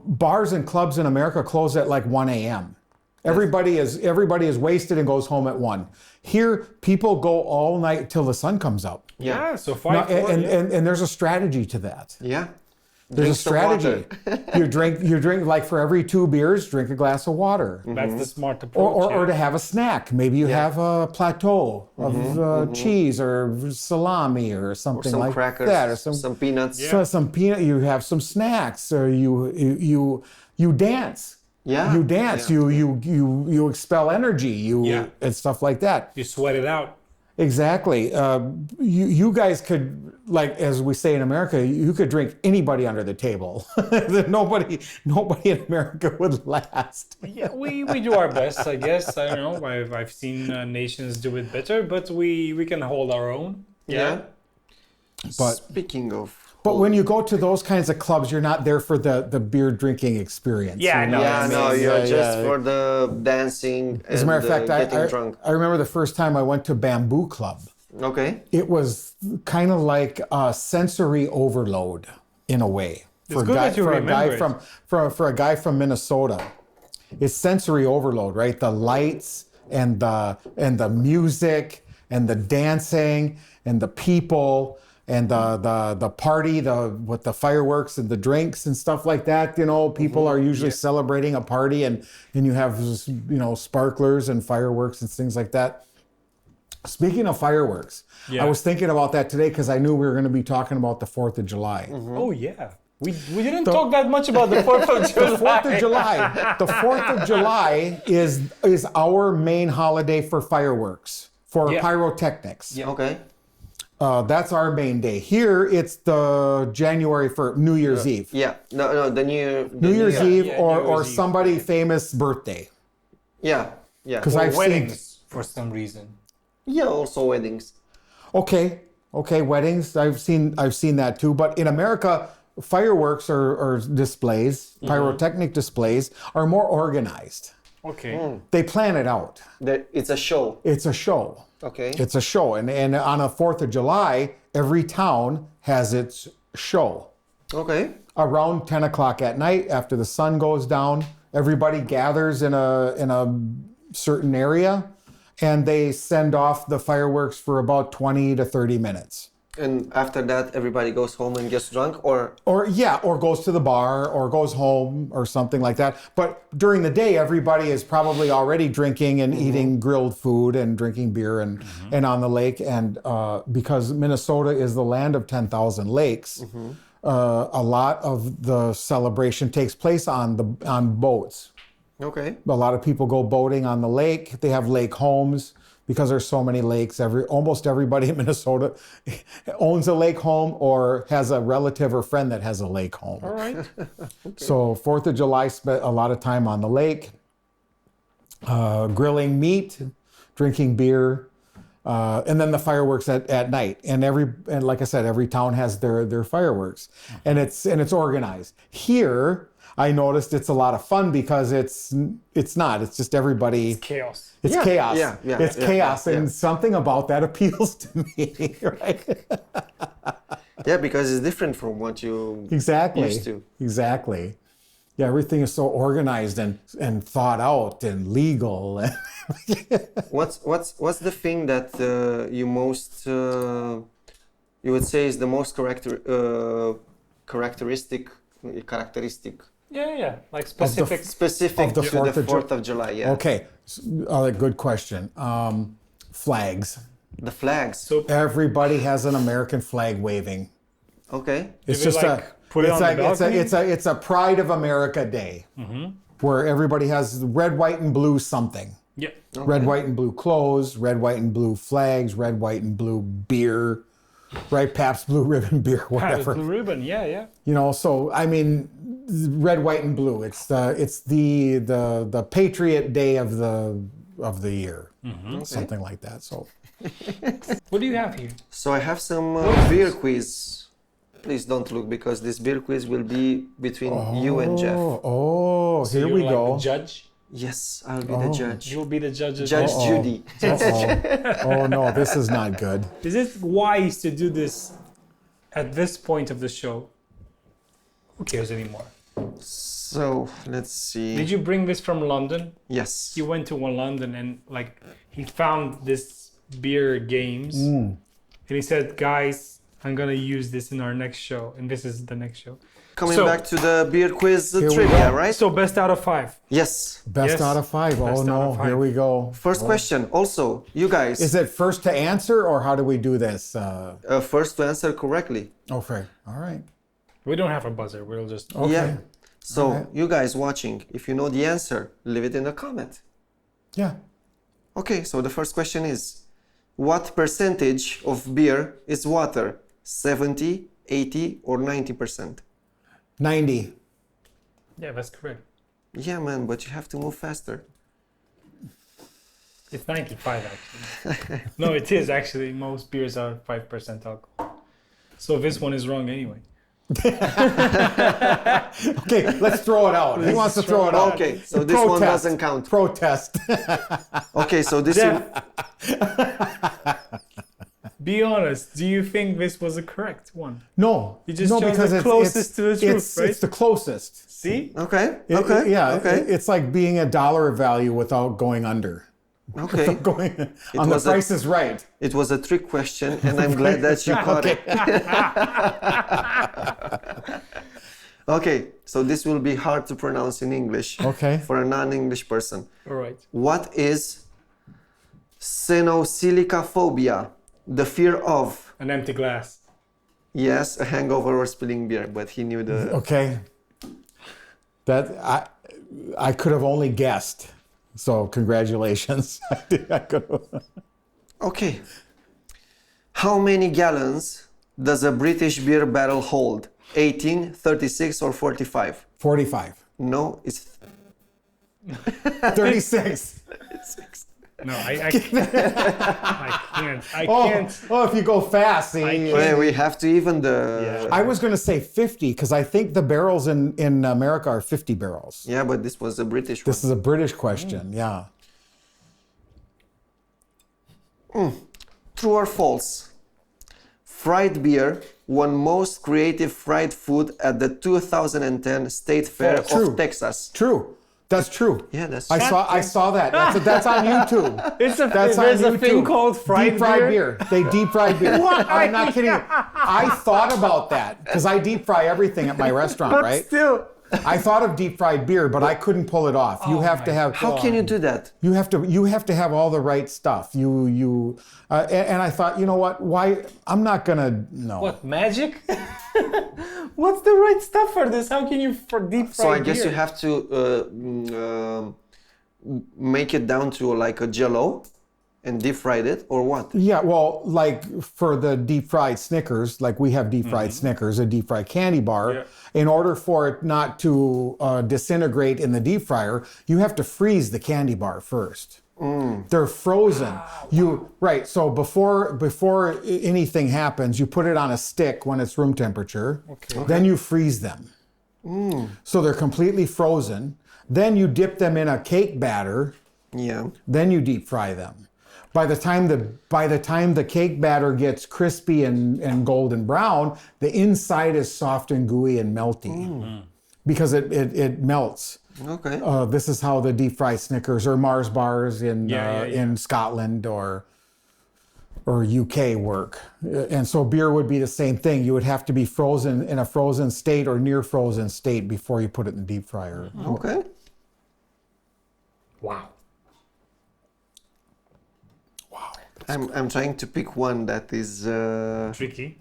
bars and clubs in America close at like 1 a.m. Everybody is wasted and goes home at 1. Here, people go all night till the sun comes up. Yeah, so 5 and there's a strategy to that. Yeah. There's a strategy. you drink like for every 2 beers, drink a glass of water. That's the smart approach. Or to have a snack. Maybe you have a plateau of cheese or salami or something some like crackers, that, or some peanuts. So some peanut. You have some snacks, or you dance. Yeah. You dance. Yeah. You expel energy. And stuff like that. You sweat it out. Exactly. You guys could, like as we say in America, you could drink anybody under the table. nobody in America would last. Yeah, we do our best, I guess. I don't know. I've seen nations do it better, but we can hold our own. Yeah. But speaking of But when you go to those kinds of clubs, you're not there for the beer drinking experience. Yeah, you know no, what Yeah, I no, mean? you're Yeah, just yeah. for the dancing As a and matter of fact, getting I drunk. I remember the first time I went to Bamboo Club. Okay. It was kind of like a sensory overload in a way. It's good that you remember it. For a guy from Minnesota. It's sensory overload, right? The lights and the music and the dancing and the people and the party, with the fireworks and the drinks and stuff like that. You know, people are usually celebrating a party, and you have, you know, sparklers and fireworks and things like that. Speaking of fireworks, I was thinking about that today because I knew we were going to be talking about the 4th of July. Oh yeah. We didn't talk that much about the 4th of July. The 4th of July. The 4th of July is our main holiday for fireworks, for pyrotechnics. Yeah. Okay. That's our main day. Here, it's the January for New Year's Eve. Yeah. No, the New Year's Eve Yeah, or New Year's Eve. somebody famous birthday. Yeah. Yeah. Because Or I've weddings for some reason. Yeah, also weddings. Okay, weddings. I've seen that too. But in America, fireworks or displays, pyrotechnic displays, are more organized. Okay. They plan it out. It's a show. It's a show. Okay. It's a show. And on a 4th of July, every town has its show. Okay. Around 10 o'clock at night, after the sun goes down, everybody gathers in a certain area, and they send off the fireworks for about 20 to 30 minutes. And after that, everybody goes home and gets drunk, or Or goes to the bar or goes home or something like that. But during the day, everybody is probably already drinking and eating grilled food and drinking beer and on the lake. And because Minnesota is the land of 10,000 lakes, a lot of the celebration takes place on boats. okay. A lot of people go boating on the lake. They have lake homes because there's so many lakes. Almost everybody in Minnesota owns a lake home or has a relative or friend that has a lake home. All right. So 4th of July, spent a lot of time on the lake, grilling meat, drinking beer, and then the fireworks at night. And like I said, every town has their fireworks, and it's organized. Here, I noticed it's a lot of fun because it's just everybody. Chaos. It's Yeah, chaos. yeah, It's chaos, yeah. and something about that appeals to me, right? Yeah, because it's different from what you Exactly. used to. Exactly. Yeah, everything is so organized and thought out and legal. What's the thing that you most you would say is the most characteristic? Yeah. Like specific. Specific Of the to 4th the of 4th of July, yeah. Okay, good question. Flags. The flags. So Everybody has an American flag waving. Okay. It's Maybe just like put it on the balcony? it's a Pride of America day, where everybody has red, white, and blue something. yeah. Red, white, and blue clothes, red, white, and blue flags, red, white, and blue beer, right? Pabst Blue Ribbon beer, whatever. Blue ribbon. Yeah. You know, so I mean, red, white, and blue. It's the Patriot Day of the year, something like that. So What do you have here? So I have some beer quiz. Please don't look, because this beer quiz will be between you and Jeff. Oh, So here you're we like go. The judge. Yes, I'll be the judge. You'll be the judge. As Judge well. Judy. Oh no, this is not good. Is it wise to do this at this point of the show? Who cares anymore? So let's see. Did you bring this from London? Yes. He went to London and like he found this beer games, and he said, "Guys, I'm gonna use this in our next show," and this is the next show. Coming So- back to the beer quiz we trivia, go. right? So best out of 5. Yes. Best Yes. out of 5. Best Oh out no, of 5. here we go. First question. Also, you guys, Is it first to answer or how do we do this? first to answer correctly. Okay, all right. We don't have a buzzer. We'll just. Okay. Yeah. So Alright. you guys watching, if you know the answer, leave it in the comment. Yeah. Okay, so the first question is, what percentage of beer is water? 70, 80, or 90%? 90. Yeah, that's correct. Yeah, man, but you have to move faster. It's 95 actually. No, it is actually. Most beers are 5% alcohol. So this one is wrong anyway. Okay, let's throw it out. He wants to throw it out. Okay, so this one doesn't count. Protest. Okay, so this Jeff, be honest. Do you think this was a correct one? No. You just no, chose because the closest to the truth, right? It's the closest. See? Okay. It's like being a dollar value without going under. Okay. Going on the Price is Right. It was a trick question, and I'm glad that you caught it. Okay, so this will be hard to pronounce in English. Okay. For a non-English person. All right. What is xenosilicophobia? The fear of? An empty glass. Yes, a hangover or spilling beer, but he knew the... Okay. That I could have only guessed. So congratulations. I could have. Okay. How many gallons does a British beer barrel hold? 18, 36, or 45? 45. No, it's 36. 36. No, I can't. I can't. Oh, if you go fast, see. Wait, we have to even the... I was going to say 50 because I think the barrels in America are 50 barrels. Yeah, but this was a British one. This is a British question, yeah. True or false? Fried beer won most creative fried food at the 2010 State Fair True. of Texas. True. That's true. Yeah, that's I saw that. That's on YouTube. There's on a thing called deep fried beer. They deep fried beer. I'm not kidding you. I thought about that because I deep fry everything at my restaurant, But right? still. I thought of deep fried beer, but I couldn't pull it off. You have to have. How can you do that? You have to have all the right stuff. And I thought, you know what? Why? I'm not gonna. No. What, magic? What's the right stuff for this? How can you deep fry So I guess beer? you have to make it down to like a jello and deep fried it, or what? Yeah, well, like for the deep fried Snickers, like we have deep fried Snickers, a deep fried candy bar. Yeah. In order for it not to disintegrate in the deep fryer, you have to freeze the candy bar first. They're frozen. So before anything happens, you put it on a stick when it's room temperature. Okay. Then you freeze them. So they're completely frozen. Then you dip them in a cake batter. Yeah. Then you deep fry them. By the time the cake batter gets crispy and golden brown, the inside is soft and gooey and melty because it melts. Okay. This is how the deep fried Snickers or Mars bars in Scotland or UK work. And so beer would be the same thing. You would have to be frozen in a frozen state or near frozen state before you put it in the deep fryer. Okay. Wow. I'm trying to pick one that is Tricky.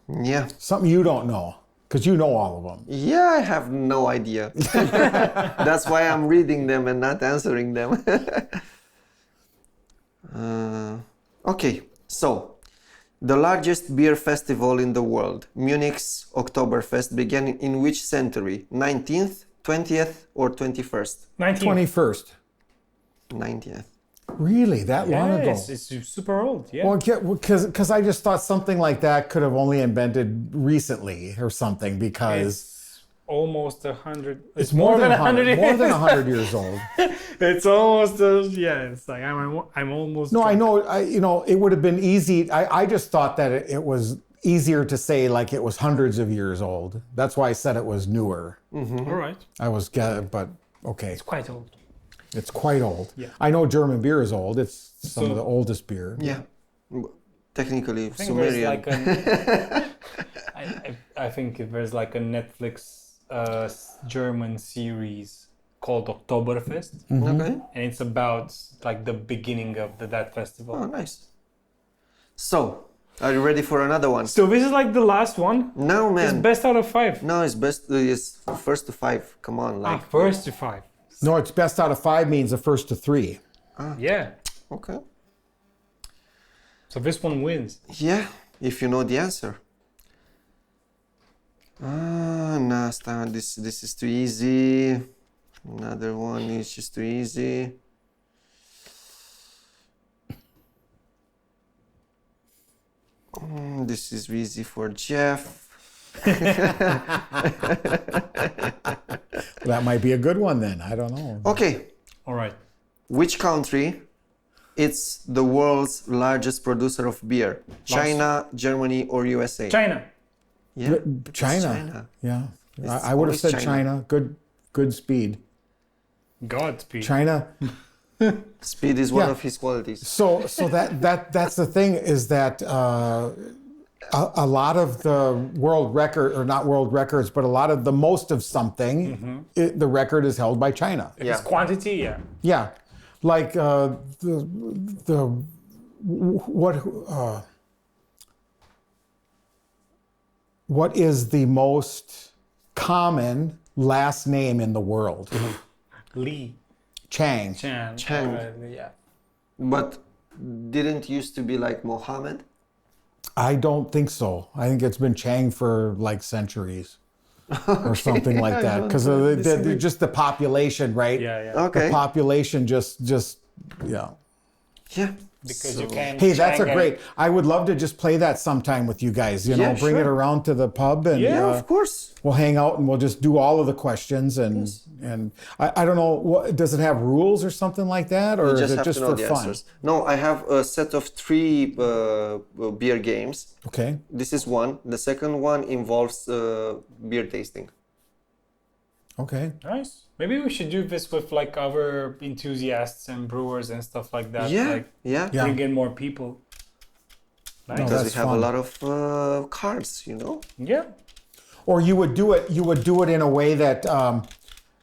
Yeah. Something you don't know, because you know all of them. Yeah, I have no idea. That's why I'm reading them and not answering them. Okay, so the largest beer festival in the world, Munich's Oktoberfest, began in which century? 19th, 20th, or 21st? 21st. 90th. Really? That long ago? It's super old. Yeah. Well, because I just thought something like that could have only invented recently or something because It's almost 100. it's more than 100. More than 100 years old. It's almost. It's like I'm almost. No, drunk. I know. It would have been easy. I just thought that it was easier to say like it was hundreds of years old. That's why I said it was newer. All right. But okay. It's quite old. It's quite old. Yeah. I know German beer is old. It's some of the oldest beer. Yeah. Technically, I think there's Sumerian. like I think there's like a Netflix German series called Oktoberfest, Okay. and it's about like the beginning of that festival. Oh, nice. So, are you ready for another one? So this is like the last one. No, It's man. best out of 5. No, it's best. It's first to 5. Come on, like. First to 5. No, it's best out of 5 means the first to 3. Yeah. Okay. So this one wins. Yeah, if you know the answer. No, Asta, this is too easy. Another one is just too easy. This is easy for Jeff. That might be a good one then. I don't know. Okay. All right. Which country is the world's largest producer of beer? China, Germany, or USA? China. Yeah, China. Yeah. It's I would have always said China. China. Good speed. Godspeed. China. Speed is one Yeah. of his qualities. So that's the thing is that a lot of the world record, or not world records, but a lot of the most of something, the record is held by China. If it's quantity, yeah. Yeah, like what is the most common last name in the world? Li. Chang. Chan. Chang. Yeah. But didn't used to be like Mohammed? I don't think so. I think it's been Chang for like centuries or something like that. Because just the population, right? Yeah, yeah. Okay. The population just yeah. Yeah. Because you can. Hey, that's a great. I would love to just play that sometime with you guys. You know, Yeah, bring it sure. around to the pub and Yeah, of course. we'll hang out and we'll just do all of the questions and I don't know. Does it have rules or something like that, or You is just it have just to know for the fun? answers. No, I have a set of 3 beer games. Okay. This is one. The second one involves beer tasting. Okay. Nice. Maybe we should do this with like other enthusiasts and brewers and stuff like that. Yeah, Like yeah. Yeah. bring in more people. Nice. No, Because we that's have fun. a lot of cards, you know? Yeah. Or you would do it. You would do it in a way that,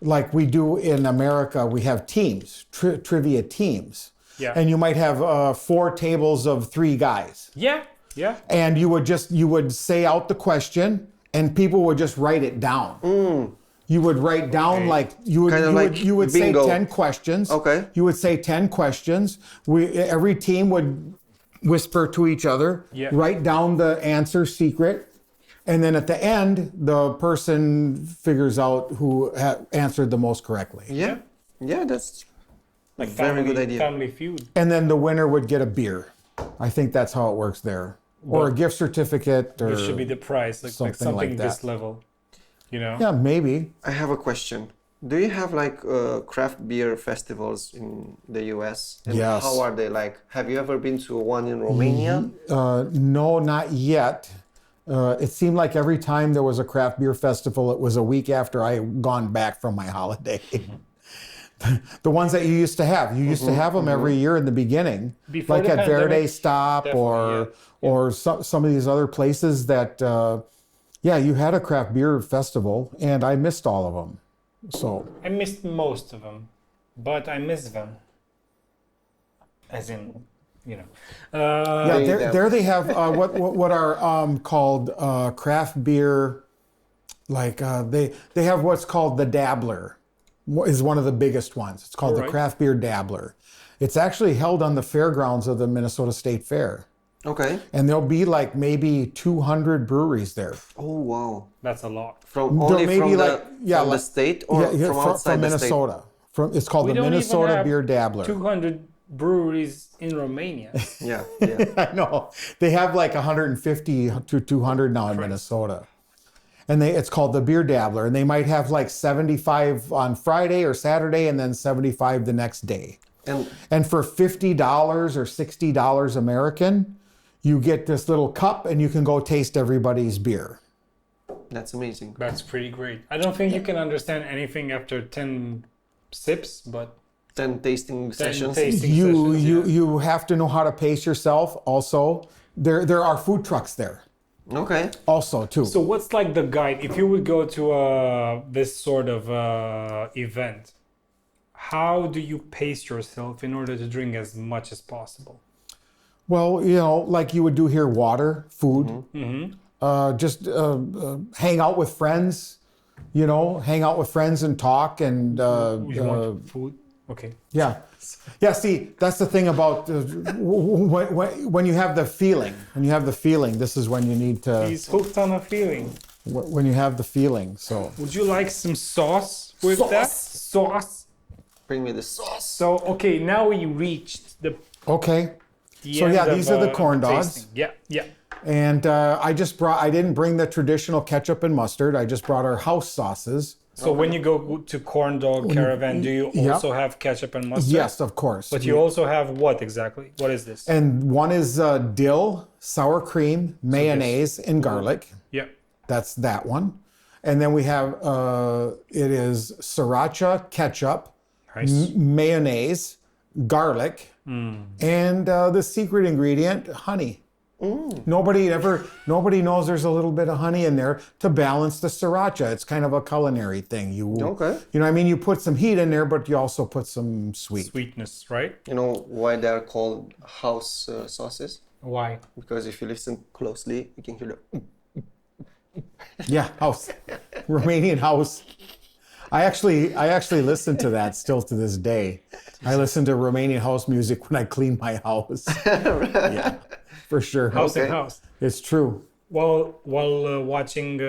like we do in America, we have teams, trivia teams. Yeah. And you might have 4 tables of 3 guys. Yeah. Yeah. And you would say out the question, and people would just write it down. You would write down like you would Kinda like you would say bingo. 10 questions. Okay. You would say 10 questions. Every team would whisper to each other, Yeah. write down the answer secret, and then at the end, the person figures out who answered the most correctly. Yeah. Yeah, that's Like very family, good idea. Family Feud. And then the winner would get a beer. I think that's how it works there, or a gift certificate, or This should be the prize, like something like that. this level. You know? yeah, maybe. I have a question. Do you have like craft beer festivals in the US? And Yes. how are they like? Have you ever been to one in Romania? No, not yet. It seemed like every time there was a craft beer festival, it was a week after I had gone back from my holiday. The ones that you used to have, you used to have them every year in the beginning, Before like the at Verde pandemic, Stop or some of these other places that, you had a craft beer festival, and I missed all of them. So I missed most of them, but I miss them. As in, you know. there they have what are called craft beer, like they have what's called the Dabbler, is one of the biggest ones. It's called the Right. Craft Beer Dabbler. It's actually held on the fairgrounds of the Minnesota State Fair, Okay. and there'll be like maybe 200 breweries there. Oh wow. That's a lot. From There only may from be the like- yeah, from the like- state or from outside from the Minnesota. It's called We the don't even Minnesota have Beer Dabbler. 200 breweries in Romania. state? Yeah, yeah. I know. They have like 150 to 200 now in Minnesota. And it's called the Beer Dabbler. And they might have like 75 on Friday or Saturday and then 75 the next day. And for $50 or $60 American, you get this little cup and you can go taste everybody's beer. That's amazing. That's pretty great. I don't think you can understand anything after 10 sips, but 10 tasting 10 sessions. tasting sessions, yeah. You have to know how to pace yourself also. There are food trucks there Okay. also too. So what's like the guide? If you would go to this sort of event, how do you pace yourself in order to drink as much as possible? Well, like you would do here, water, food, just hang out with friends, hang out with friends and talk and You want food? Okay. yeah. See, that's the thing about when you have the feeling. When you have the feeling, this is when you need to. He's hooked on a feeling. When you have the feeling, so. Would you like some sauce with Sauce. that? Sauce. Bring me the sauce. So okay, now we reached the Okay. So end yeah, of, these are the corn the dogs. tasting. Yeah, yeah. And I didn't bring the traditional ketchup and mustard. I just brought our house sauces. So when you go to Corndog Caravan, do you also have ketchup and mustard? Yes, of course. But you also have what exactly? What is this? And one is dill, sour cream, mayonnaise, and garlic. Yeah. That's that one. And then we have, it is sriracha, ketchup, Nice. mayonnaise, garlic, and the secret ingredient, honey. Nobody knows there's a little bit of honey in there to balance the sriracha. It's kind of a culinary thing. You know what I mean? You put some heat in there, but you also put some Sweetness, right? You know why they're called house sauces? Why? Because if you listen closely, you can hear the... Yeah, house. Romanian house. I actually listen to that still to this day. I listen to Romanian house music when I clean my house. Yeah, for sure. House and house. It's true. While watching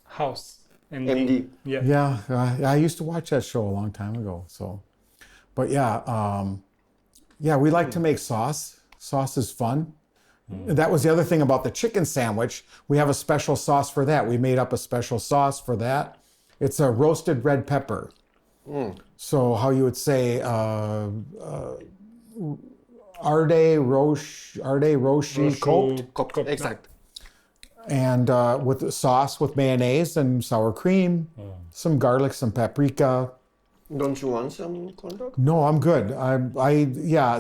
House. MD. Yeah. Yeah, I used to watch that show a long time ago. So, but yeah, we like to make sauce. Sauce is fun. That was the other thing about the chicken sandwich. We have a special sauce for that. We made up a special sauce for that. It's a roasted red pepper. So how you would say, arde roshi cooked. Exact. And with the sauce with mayonnaise and sour cream, some garlic, some paprika. Don't you want some corn dog? No, I'm good.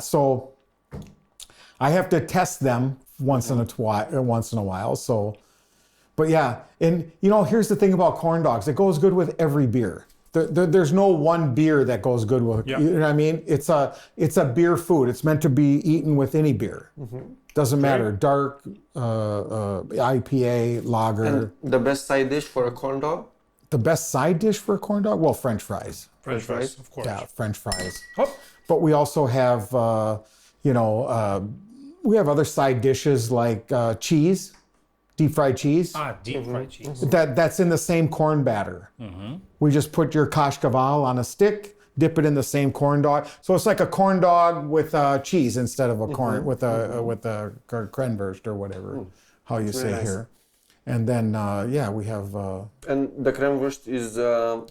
So I have to test them once in a while. So, but yeah, and here's the thing about corn dogs. It goes good with every beer. There's no one beer that goes good with. You know what I mean? It's a beer food. It's meant to be eaten with any beer. Doesn't matter. Dark, IPA, lager. And the best side dish for a corn dog? The best side dish for a corn dog? Well, French fries. French fries, of course. Yeah, French fries. Hop. But we also have, we have other side dishes like cheese, deep fried cheese. Deep fried cheese. That's in the same corn batter. We just put your kashkaval on a stick, dip it in the same corn dog. So it's like a corn dog with cheese instead of a corn with a krenwurst or whatever, how you say here. And then we have. And the krenwurst is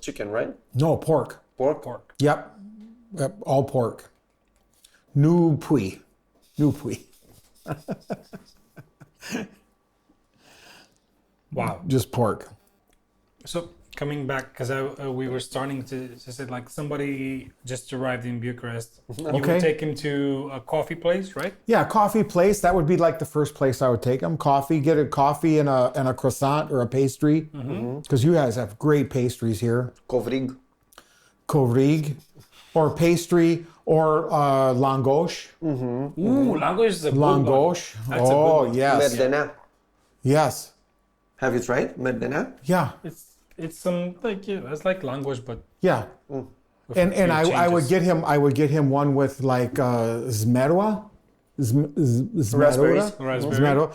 chicken, right? No, pork. Pork. Yep, all pork. Nu pui. Wow. Just pork. So coming back, because we were starting to say like somebody just arrived in Bucharest. You would take him to a coffee place, right? Yeah, coffee place. That would be like the first place I would take him. Get a coffee and a croissant or a pastry. Because you guys have great pastries here. Kovrig. Or pastry or langosh. Ooh, langosh is a good Langosh. one. That's a good one. Yes. Merdena. Yes. Have you tried merdena? Yeah. It's some it's like langosh, but Yeah. And I would get him one with like zmerwa. Raspberries. raspberry.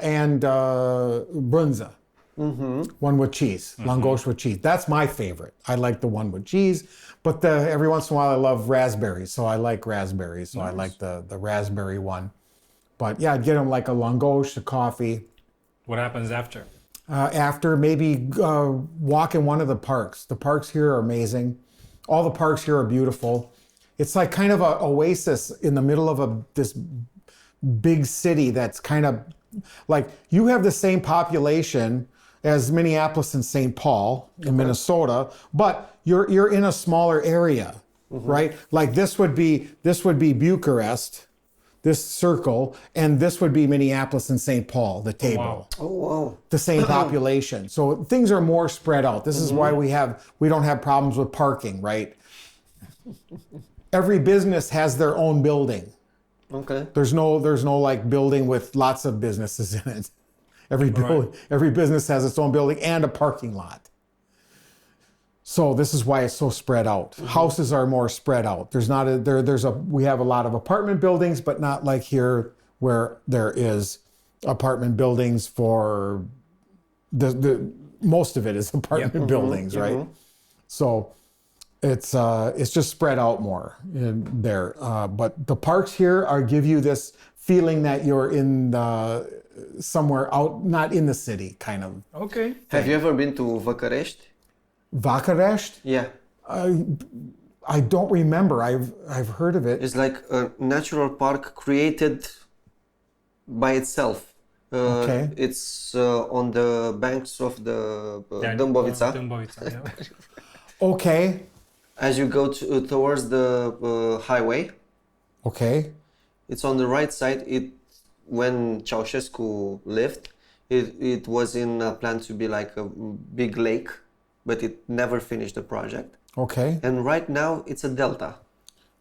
And brunza. One with cheese, langosh with cheese. That's my favorite. I like the one with cheese, but every once in a while I love raspberries, so I like raspberries. So I like the raspberry one. But yeah, I'd get him like a langosh, a coffee. What happens after? After maybe walk in one of the parks. The parks here are amazing. All the parks here are beautiful. It's like kind of an oasis in the middle of this big city that's kind of like, you have the same population as Minneapolis and St. Paul in Minnesota, but you're in a smaller area, right? Like this would be Bucharest, this circle, and this would be Minneapolis and St. Paul, the table. Oh, wow. The same population. So things are more spread out. This is why we don't have problems with parking, right? Every business has their own building. Okay. There's no like building with lots of businesses in it. Every business has its own building and a parking lot. So this is why it's so spread out. Houses are more spread out. We have a lot of apartment buildings, but not like here where there is apartment buildings for the most of it is apartment buildings, right? So It's just spread out more in there. But the parks here give you this feeling that you're in somewhere out, not in the city, kind of. Okay. Have you ever been to Bucharest? Bucharest? Yeah. I don't remember. I've heard of it. It's like a natural park created by itself. Okay. It's on the banks of the Dâmbovița. Dâmbovița, yeah. Okay. As you go towards the highway, Okay. it's on the right side. When Ceausescu lived, it was in a plan to be like a big lake, but it never finished the project. Okay. And right now it's a delta,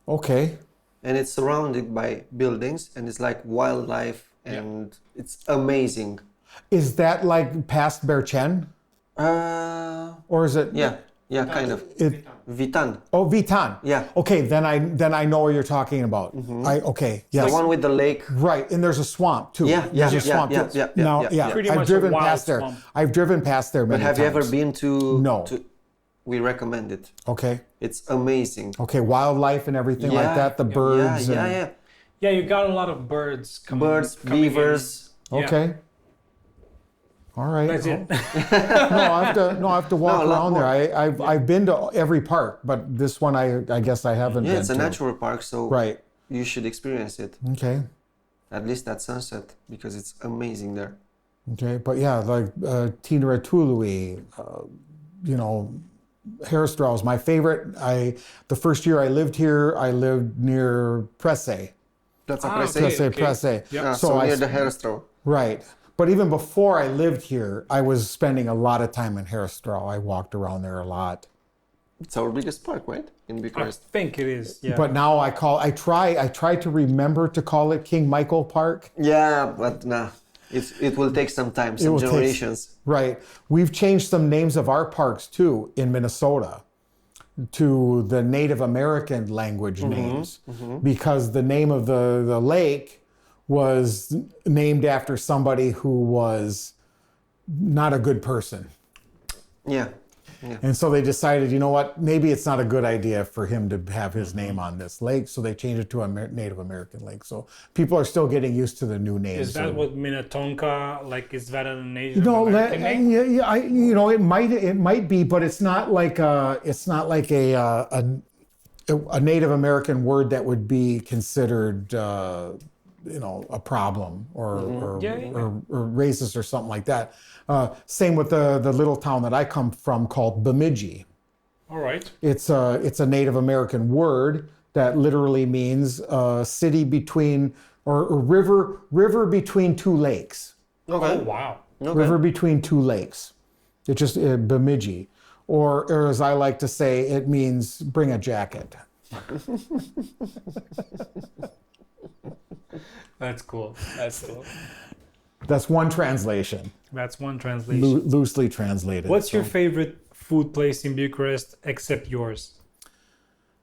Okay. and it's surrounded by buildings, and it's like wildlife, and it's amazing. Is that like past Berchen? Or is it? Yeah, kind of. Vitan. Oh, Vitan. Yeah. Okay, then I know what you're talking about. Okay. Yes. The one with the lake. Right, and there's a swamp too. Yeah, There's a yeah, swamp yeah, too. yeah, yeah, Now, yeah, yeah, yeah. Pretty I've much a driven wild past there. swamp. I've driven past there But many have you ever times. been to? No. We recommend it. Okay. It's amazing. Okay, wildlife and everything like that. The birds. Yeah, and, yeah. Yeah, you got a lot of birds coming. Birds, coming in. beavers. Yeah. Okay. All right. That's it. I have to walk No, a lot around there. I've been to every park, but this one I guess I haven't Yeah, been it's a to. natural park, so Right. you should experience it. Okay. At least at sunset, because it's amazing there. Okay. But yeah, like Tinere Tului, Hairstraws, my favorite. The first year I lived here, I lived near Prese. That's a Ah, place. okay. Prese. Yeah. So I near the hairstraw. Right. But even before I lived here, I was spending a lot of time in Hairstraw. I walked around there a lot. It's our biggest park, right? In I Bucharest. think it is. Yeah. But now I try to remember to call it King Michael Park. Yeah, but nah. It will take some time, some will take- generations. Right. We've changed some names of our parks too in Minnesota to the Native American language names because the name of the lake was named after somebody who was not a good person. Yeah. And so they decided, you know what, maybe it's not a good idea for him to have his name on this lake. So they changed it to a Native American lake. So people are still getting used to the new names. Is that So- what Minnetonka, like, is that a Native No, American name? it might be, but it's not like a Native American word that would be considered a problem or racist or something like that. Same with the little town that I come from called Bemidji. All right. It's a Native American word that literally means city between or river between two lakes. Okay. Oh, wow. Okay. River between two lakes. It's just Bemidji. Or as I like to say, it means bring a jacket. That's cool. That's cool. That's one translation, That's one translation. loosely translated. What's your favorite food place in Bucharest except yours?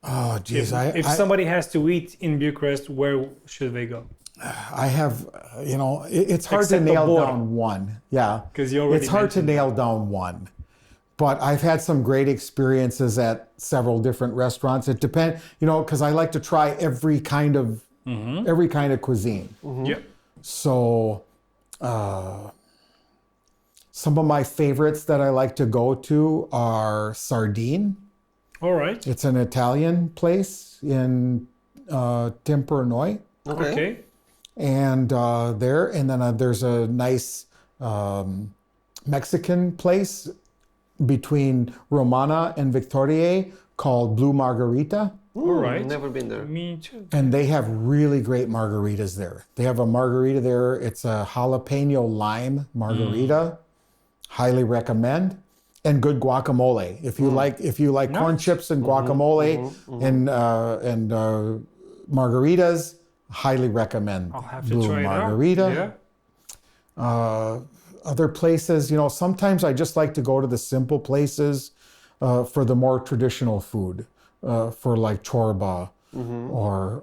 Oh, geez. If somebody has to eat in Bucharest, where should they go? I have, it's hard Except to the nail border. down one. Yeah. 'Cause you already It's hard to mentioned nail down one. But I've had some great experiences at several different restaurants. It depends, because I like to try every kind of cuisine. Yeah. So, some of my favorites that I like to go to are Sardine. All right. It's an Italian place in Pentru. Okay. And then there's a nice Mexican place between Romana and Victoria called Blue Margarita. All right. Never been there. Me too. And they have really great margaritas there. They have a margarita there. It's a jalapeno lime margarita. Highly recommend. And good guacamole. If you like corn chips and guacamole and margaritas, highly recommend I'll have to Blue try Margarita. it out. Yeah. Other places, sometimes I just like to go to the simple places for the more traditional food, for like chorba or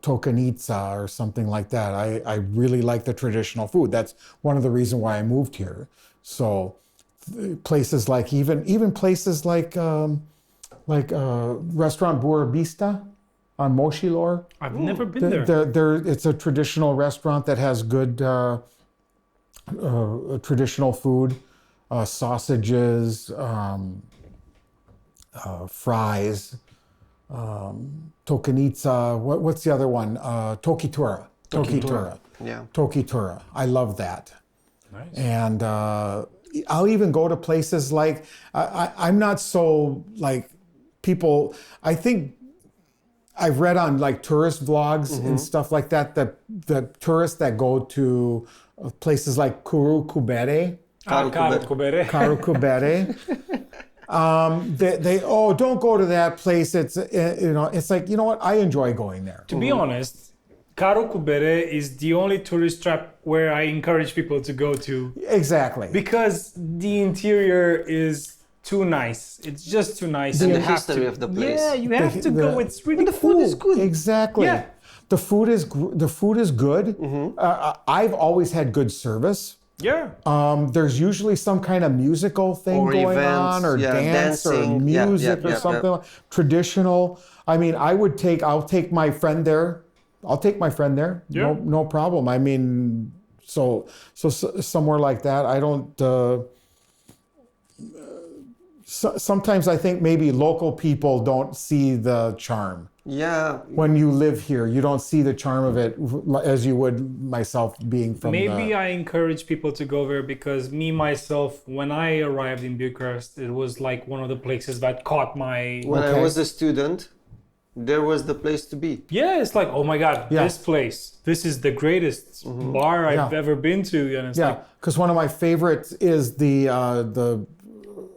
tokanica or something like that. I really like the traditional food. That's one of the reasons why I moved here. So places like even places like restaurant Bucharest on Moshilor. I've never been there. It's a traditional restaurant that has good traditional food, sausages, fries, tokanica. What's the other one? Tokitura. Yeah. Tokitura. I love that. Nice. And I'll even go to places like I'm not so like people. I think I've read on like tourist vlogs and stuff like that the tourists that go to places like Karukubere. They don't go to that place. It's it's like, you know what, I enjoy going there. To be honest, Karukubere is the only tourist trap where I encourage people to go to. Exactly. Because the interior is too nice. It's just too nice. And the history of the place. Yeah, you have to go. It's really the food is good. Exactly. Yeah. The food is good. I've always had good service. Yeah. There's usually some kind of musical thing Or going events, on, or dance, dancing. or music, or something like traditional. I mean, I'll take my friend there. Yeah. No problem. I mean, so somewhere like that. I don't. Sometimes I think maybe local people don't see the charm. Yeah. When you live here, you don't see the charm of it as you would myself being from Maybe I encourage people to go there because myself, when I arrived in Bucharest, it was like one of the places that caught my... When I was a student, there was the place to be. Yeah, it's like, oh my God, this place, this is the greatest bar I've ever been to. And it's because one of my favorites is the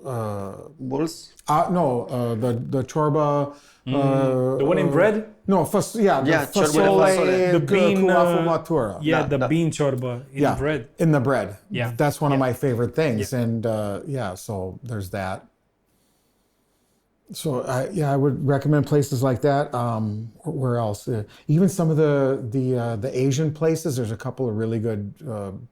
Bulls? the chorba. the one in bread? No, chorba fasole, the bean, fumatura. the bean chorba in bread. In the bread. Yeah. That's one of my favorite things. And so there's that. So I would recommend places like that. Where else? Even some of the Asian places. There's a couple of really good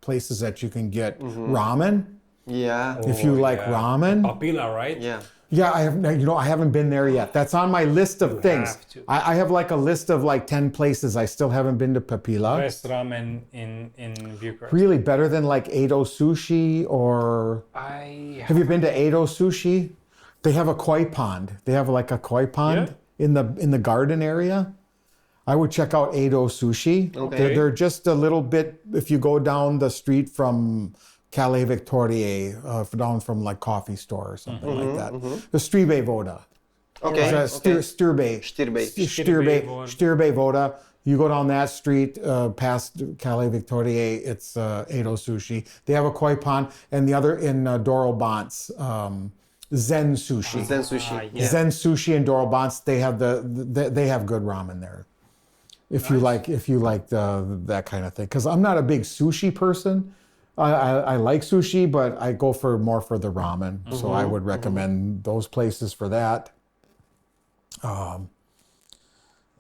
places that you can get ramen. Yeah. If you like ramen. Papila, right? Yeah. Yeah, I haven't been there yet. That's on my list of things. have to. I have like a list of like 10 places. I still haven't been to Papila. Best ramen in Bucharest. Really better than like Edo Sushi or... Have you been to Edo Sushi? They have a koi pond. They have like a koi pond in the garden area. I would check out Edo Sushi. Okay. They're just a little bit, if you go down the street from Calais Victorier, down from like coffee store or something like that. The Stribe Voda. Okay. Stirbe Voda. You go down that street past Calais Victorier, it's Edo Sushi. They have a koi pond, and the other in Dorobants, Zen Sushi. Zen Sushi. Yeah. Zen Sushi and Dorobants, they have they have good ramen there. If you like that kind of thing, because I'm not a big sushi person. I like sushi, but I go more for the ramen. So I would recommend those places for that.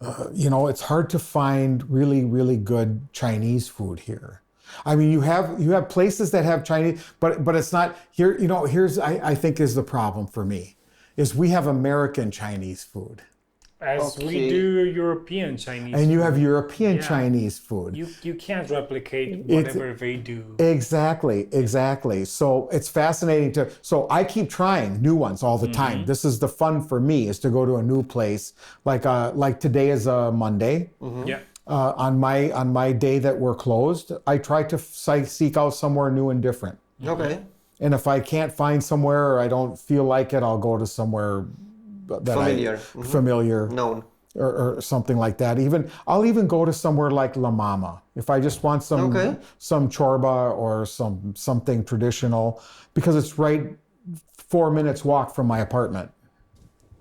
It's hard to find really, really good Chinese food here. I mean, you have places that have Chinese, but it's not here. Here's I think is the problem for me, is we have American Chinese food. As we do European Chinese and you food. have European Chinese food. You can't replicate whatever they do. Exactly. So it's fascinating so I keep trying new ones all the time. This is the fun for me, is to go to a new place. Like today is a Monday. Yeah. On my day that we're closed, I try to seek out somewhere new and different. Okay. And if I can't find somewhere or I don't feel like it, I'll go to somewhere that familiar, known, or something like that. I'll even go to somewhere like La Mama if I just want some chorba or something traditional, because it's right 4 minutes walk from my apartment.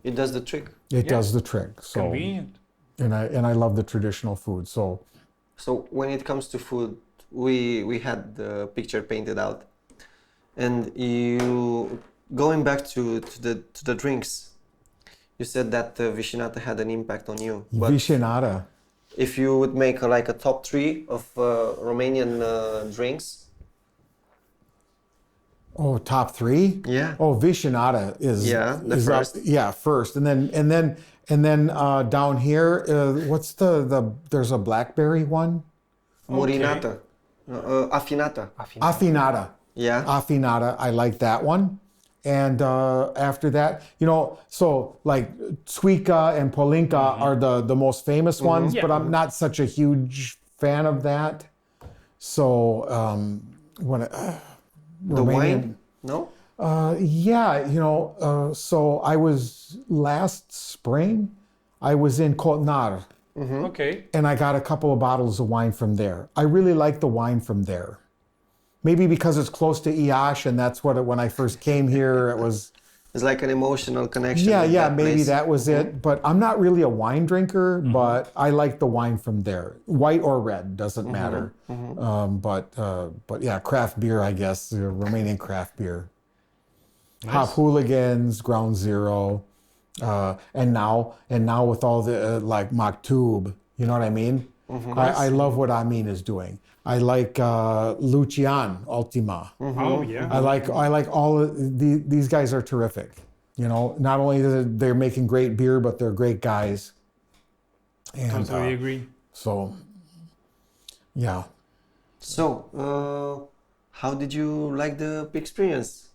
It does the trick. It does the trick. So convenient. And I love the traditional food. So when it comes to food, we had the picture painted out, and you going back to the drinks. You said that Vișinată had an impact on you. But Vișinată. If you would make a top 3 of Romanian drinks. Oh, top three? Yeah. Oh, Visionata is the is first. First, and then down here, what's there's a blackberry one? Murinata. Affinata. Affinata. Yeah. Affinata. I like that one. And after that, so like Suica and Polinka are the most famous ones, but I'm not such a huge fan of that. So when The wine? No? So I was last spring, I was in Coltnar, Okay. and I got a couple of bottles of wine from there. I really like the wine from there. Maybe because it's close to Iași, and that's when I first came here, it was... It's like an emotional connection. Yeah, with that maybe place. that was it. But I'm not really a wine drinker, but I like the wine from there. White or red, doesn't matter. But yeah, craft beer, I guess, Romanian craft beer. Nice. Hop Hooligans, Ground Zero, and now with all the like Maktub, you know what I mean? I love what Amin is doing. I like Lucian Ultima. Oh yeah. I like all of these guys are terrific. Not only they're making great beer, but they're great guys. And Totally agree. so, yeah. So, how did you like the experience?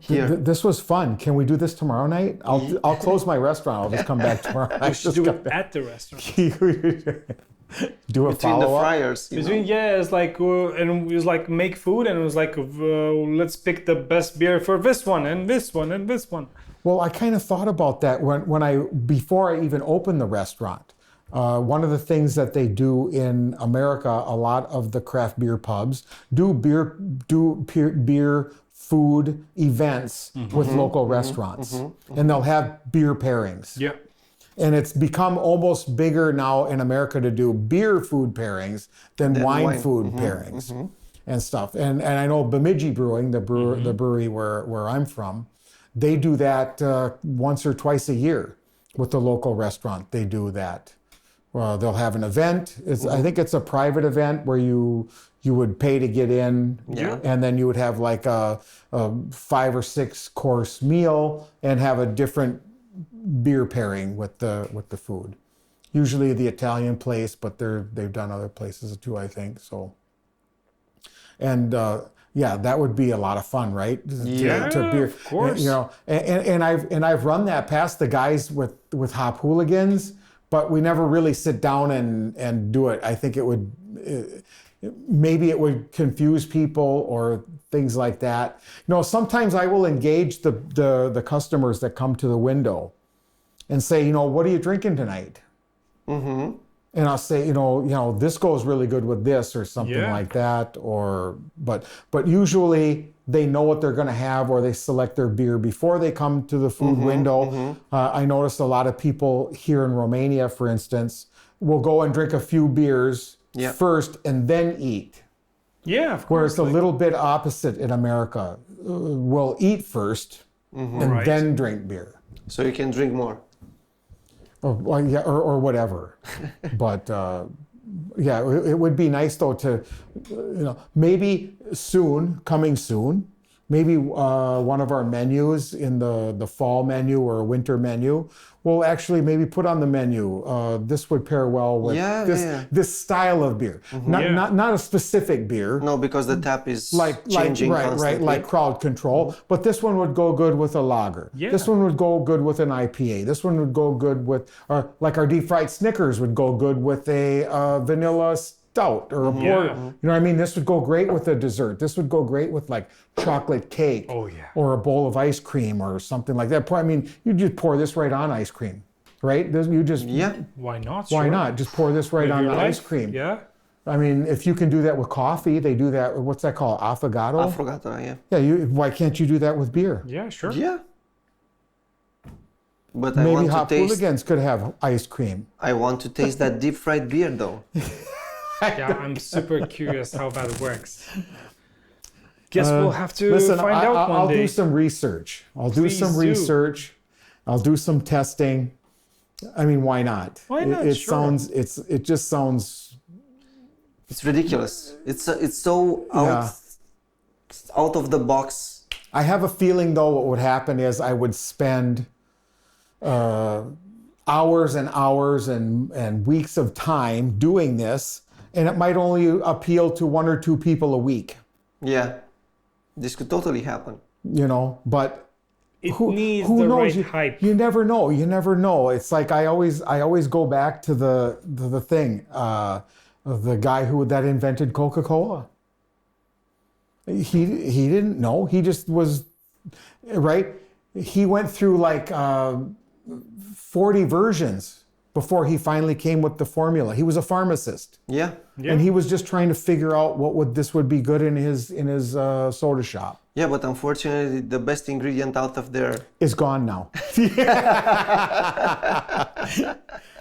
Here. This was fun. Can we do this tomorrow night? I'll close my restaurant. I'll just come back tomorrow night. We should do it at the restaurant. Do a Between the follow-up. fryers. It's like and it was like make food, and it was like let's pick the best beer for this one and this one and this one. Well, I kind of thought about that before I even opened the restaurant. One of the things that they do in America, a lot of the craft beer pubs do beer food events with local restaurants, and they'll have beer pairings. Yeah. And it's become almost bigger now in America to do beer food pairings than wine food pairings and stuff. And I know Bemidji Brewing, the brewery where I'm from, they do that once or twice a year with the local restaurant. They do that. They'll have an event. I think it's a private event where you would pay to get in, and then you would have like a 5 or 6 course meal and have a different beer pairing with the food. Usually the Italian place, but they've done other places too, I think. So, and that would be a lot of fun, right? To beer, of course. And I've run that past the guys with Hop Hooligans, but we never really sit down and do it. I think maybe it would confuse people or things like that. Sometimes I will engage the customers that come to the window and say, what are you drinking tonight? And I'll say, this goes really good with this or something like that. But usually they know what they're going to have, or they select their beer before they come to the food window. I noticed a lot of people here in Romania, for instance, will go and drink a few beers first and then eat. Yeah, of course. Whereas a little bit opposite in America. We'll eat first and then drink beer. So you can drink more. Or whatever. But it would be nice though to, maybe coming soon, maybe one of our menus in the fall menu or winter menu, we'll actually maybe put on the menu. This would pair well with this style of beer, not a specific beer. No, because the tap is changing constantly. Like crowd control. But this one would go good with a lager. Yeah. This one would go good with an IPA. This one would go good with, like our deep fried Snickers would go good with a vanilla stout or a port. You know what I mean? This would go great with a dessert. This would go great with like chocolate cake or a bowl of ice cream or something like that. I mean, you just pour this right on ice cream, right? You just Why not? Why not? Just pour this right on the ice cream. Yeah. I mean, if you can do that with coffee, they do that. What's that called? Affogato? Affogato, yeah. Why can't you do that with beer? Yeah, sure. Yeah. But maybe Hop Hooligans could have ice cream. I want to taste that deep fried beer though. Yeah, I'm super curious how that works. Guess we'll have to find out one I'll day. do some research. I'll do some research. I'll do some testing. I mean, why not? Why not? It Sure. It just sounds. It's ridiculous. It's so out of the box. I have a feeling though what would happen is I would spend hours and hours and weeks of time doing this, and it might only appeal to 1 or 2 people a week. Yeah, this could totally happen. You know, but It needs the knows? right hype. You never know. You never know. It's like I always go back to the thing, the guy that invented Coca-Cola. He didn't know. He just was right. He went through like 40 versions before he finally came with the formula. He was a pharmacist. Yeah. And he was just trying to figure out this would be good in his soda shop. Yeah, but unfortunately, the best ingredient out of there Is gone now.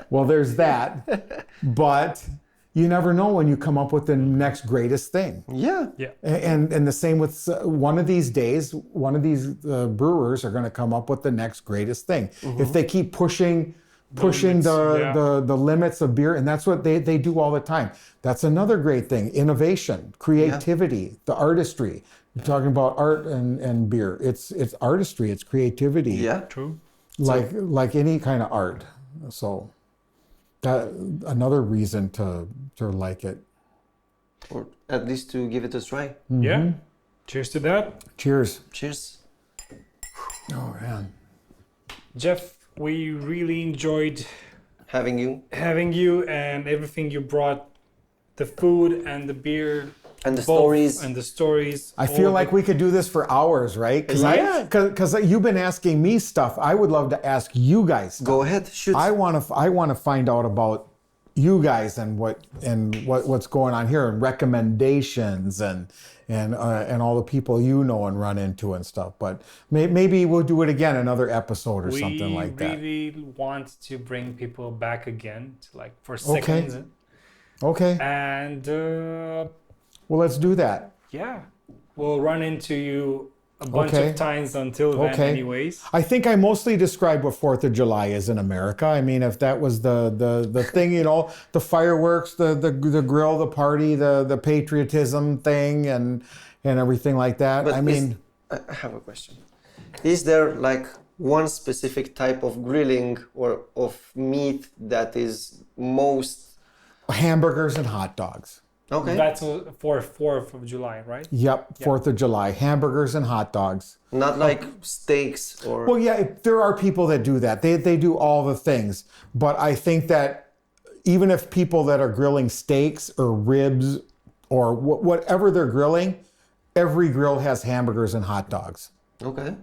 Well, there's that. But you never know when you come up with the next greatest thing. Yeah. Yeah. And the same with one of these days, one of these brewers are going to come up with the next greatest thing. If they keep pushing the limits of beer, and that's what they do all the time. That's another great thing. Innovation, creativity, the artistry. You're talking about art and beer. It's artistry, it's creativity. Yeah. True. Like any kind of art. So that another reason to like it. Or at least to give it a try. Yeah. Cheers to that. Cheers. Cheers. Oh man. Jeff, we really enjoyed Having you. and everything you brought, the food and the beer. And the both, stories. And the stories. I feel like we could do this for hours, right? Because you've been asking me stuff. I would love to ask you guys stuff. Go ahead, shoot. I want to find out about you guys and what's going on here, and recommendations and all the people you know and run into and stuff. But maybe we'll do it again, another episode or something like that. We really want to bring people back again, for seconds. Okay. And Well, let's do that. yeah, we'll run into you a bunch of times until then, anyways. I think I mostly described what 4th of July is in America. I mean, if that was the thing, the fireworks, the grill, the party, the patriotism thing, and everything like that. But I mean, I have a question. Is there like one specific type of grilling or of meat that is most hamburgers and hot dogs. okay? That's for 4th of July, right? Yep, 4th of July, hamburgers and hot dogs. Not like steaks or. Well, yeah, there are people that do that. They do all the things. But I think that even if people that are grilling steaks or ribs or whatever they're grilling, every grill has hamburgers and hot dogs. Okay.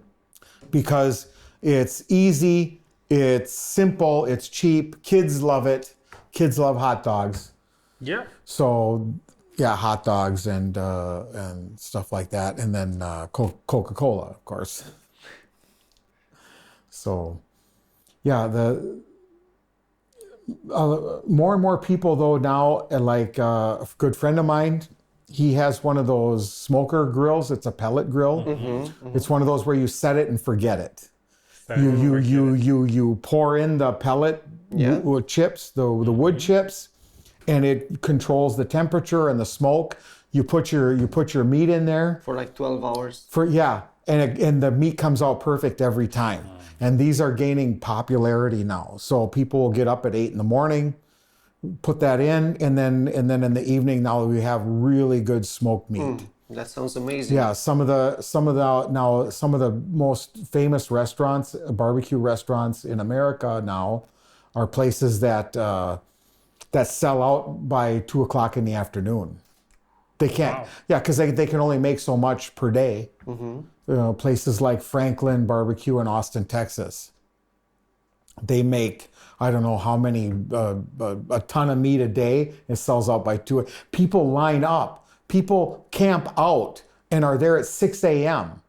Because it's easy, it's simple, it's cheap. Kids love it. Kids love hot dogs. Yeah. So, yeah, hot dogs and stuff like that, and then Coca-Cola, of course. So, yeah, the more and more people though now, like a good friend of mine, he has one of those smoker grills. It's a pellet grill. It's one of those where you set it and forget it. You pour in the pellet chips, the wood chips, and it controls the temperature and the smoke. You put your meat in there For like 12 hours. and the meat comes out perfect every time. And these are gaining popularity now. So people will get up at 8 in the morning, put that in, and then in the evening now we have really good smoked meat. That sounds amazing. Yeah, some of the most famous restaurants, barbecue restaurants in America now, are places that sell out by 2 o'clock in the afternoon. They can't, because they can only make so much per day. Places like Franklin Barbecue in Austin, Texas, they make I don't know how many a ton of meat a day. It sells out by 2. People line up. People camp out and are there at 6 a.m.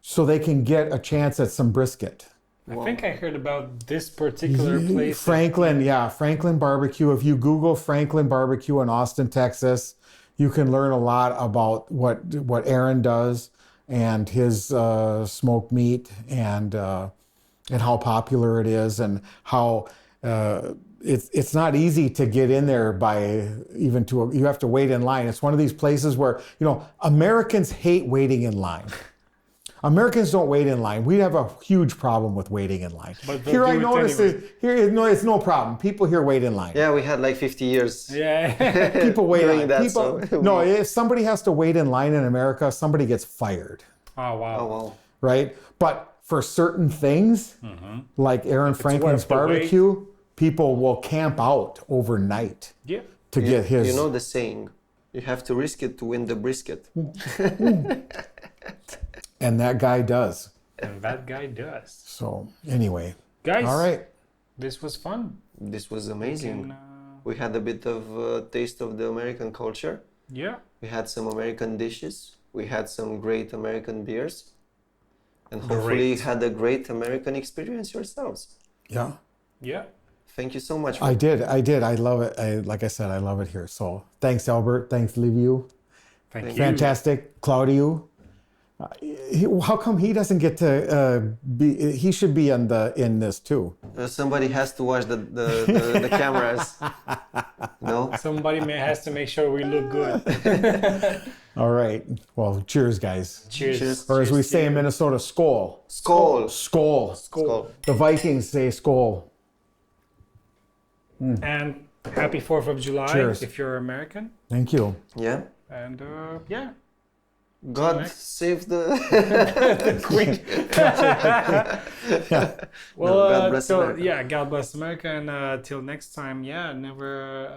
so they can get a chance at some brisket. I think I heard about this particular place. Franklin Barbecue. If you Google Franklin Barbecue in Austin, Texas, you can learn a lot about what Aaron does and his smoked meat and how popular it is and how it's not easy to get in there you have to wait in line. It's one of these places where, Americans hate waiting in line. Americans don't wait in line. We have a huge problem with waiting in line. But here I notice it's no problem. People here wait in line. Yeah, we had like 50 years. Yeah. People wait in line. That, no, if somebody has to wait in line in America, somebody gets fired. Oh, wow. Oh, wow. Right? But for certain things, like Aaron Franklin's barbecue, people will camp out overnight to get his... You know the saying, you have to risk it to win the brisket. And that guy does. And that guy does. So, anyway. Guys, all right. This was fun. This was amazing. We had a bit of a taste of the American culture. Yeah. We had some American dishes. We had some great American beers. And hopefully you had a great American experience yourselves. Yeah. Yeah. Thank you so much. I did. I love it. Like I said, I love it here. So thanks, Albert. Thanks, Liviu. Thank you. Fantastic. Claudio. How come he doesn't get to be? He should be in this too. Somebody has to watch the cameras. No. Somebody has to make sure we look good. All right. Well, cheers, guys. Cheers. Or as we say in Minnesota, skål. Skål. Skål. Skål. The Vikings say skål. And happy 4th of July. Cheers. If you're American. Thank you. Yeah. And yeah. God save the Queen. Well, No, God bless America. Yeah, God bless America, and till next time, never.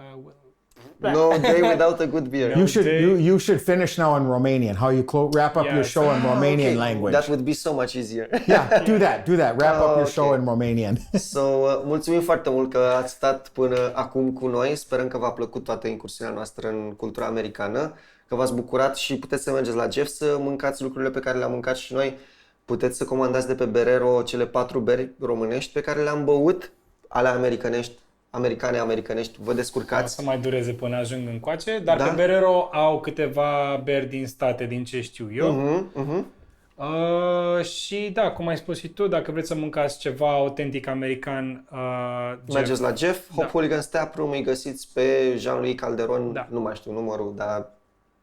No day without a good beer. You should finish now in Romanian. How you wrap up your show in Romanian language. That would be so much easier. Yeah, do that. Wrap up your show in Romanian. So, mulțumim foarte mult că ați stat până acum cu noi. Sperăm că v-a plăcut toată incursiunea noastră în cultura americană, că v-ați bucurat și puteți să mergeți la Jeff să mâncați lucrurile pe care le-am mâncat și noi. Puteți să comandați de pe Berero cele 4 beri românești pe care le-am băut, ale americanești, vă descurcați. O să mai dureze până ajung încoace, dar pe Berero au câteva beri din state, din ce știu eu. Și da, cum ai spus și tu, dacă vreți să mâncați ceva autentic american, mergeți la Jeff, Hop Hooligans Tap Room, îi găsiți pe Jean-Louis Calderon, nu mai știu numărul, dar...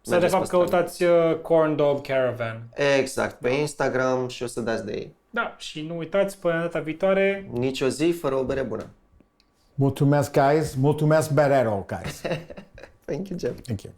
Sau de fapt căutați Corndog Caravan. Exact, pe Instagram și o să dați de ei. Da, și nu uitați, până data viitoare... Nici o zi fără o bere bună. Mulțumesc, guys. Mulțumesc, Berero, guys. Thank you, Jeff. Thank you.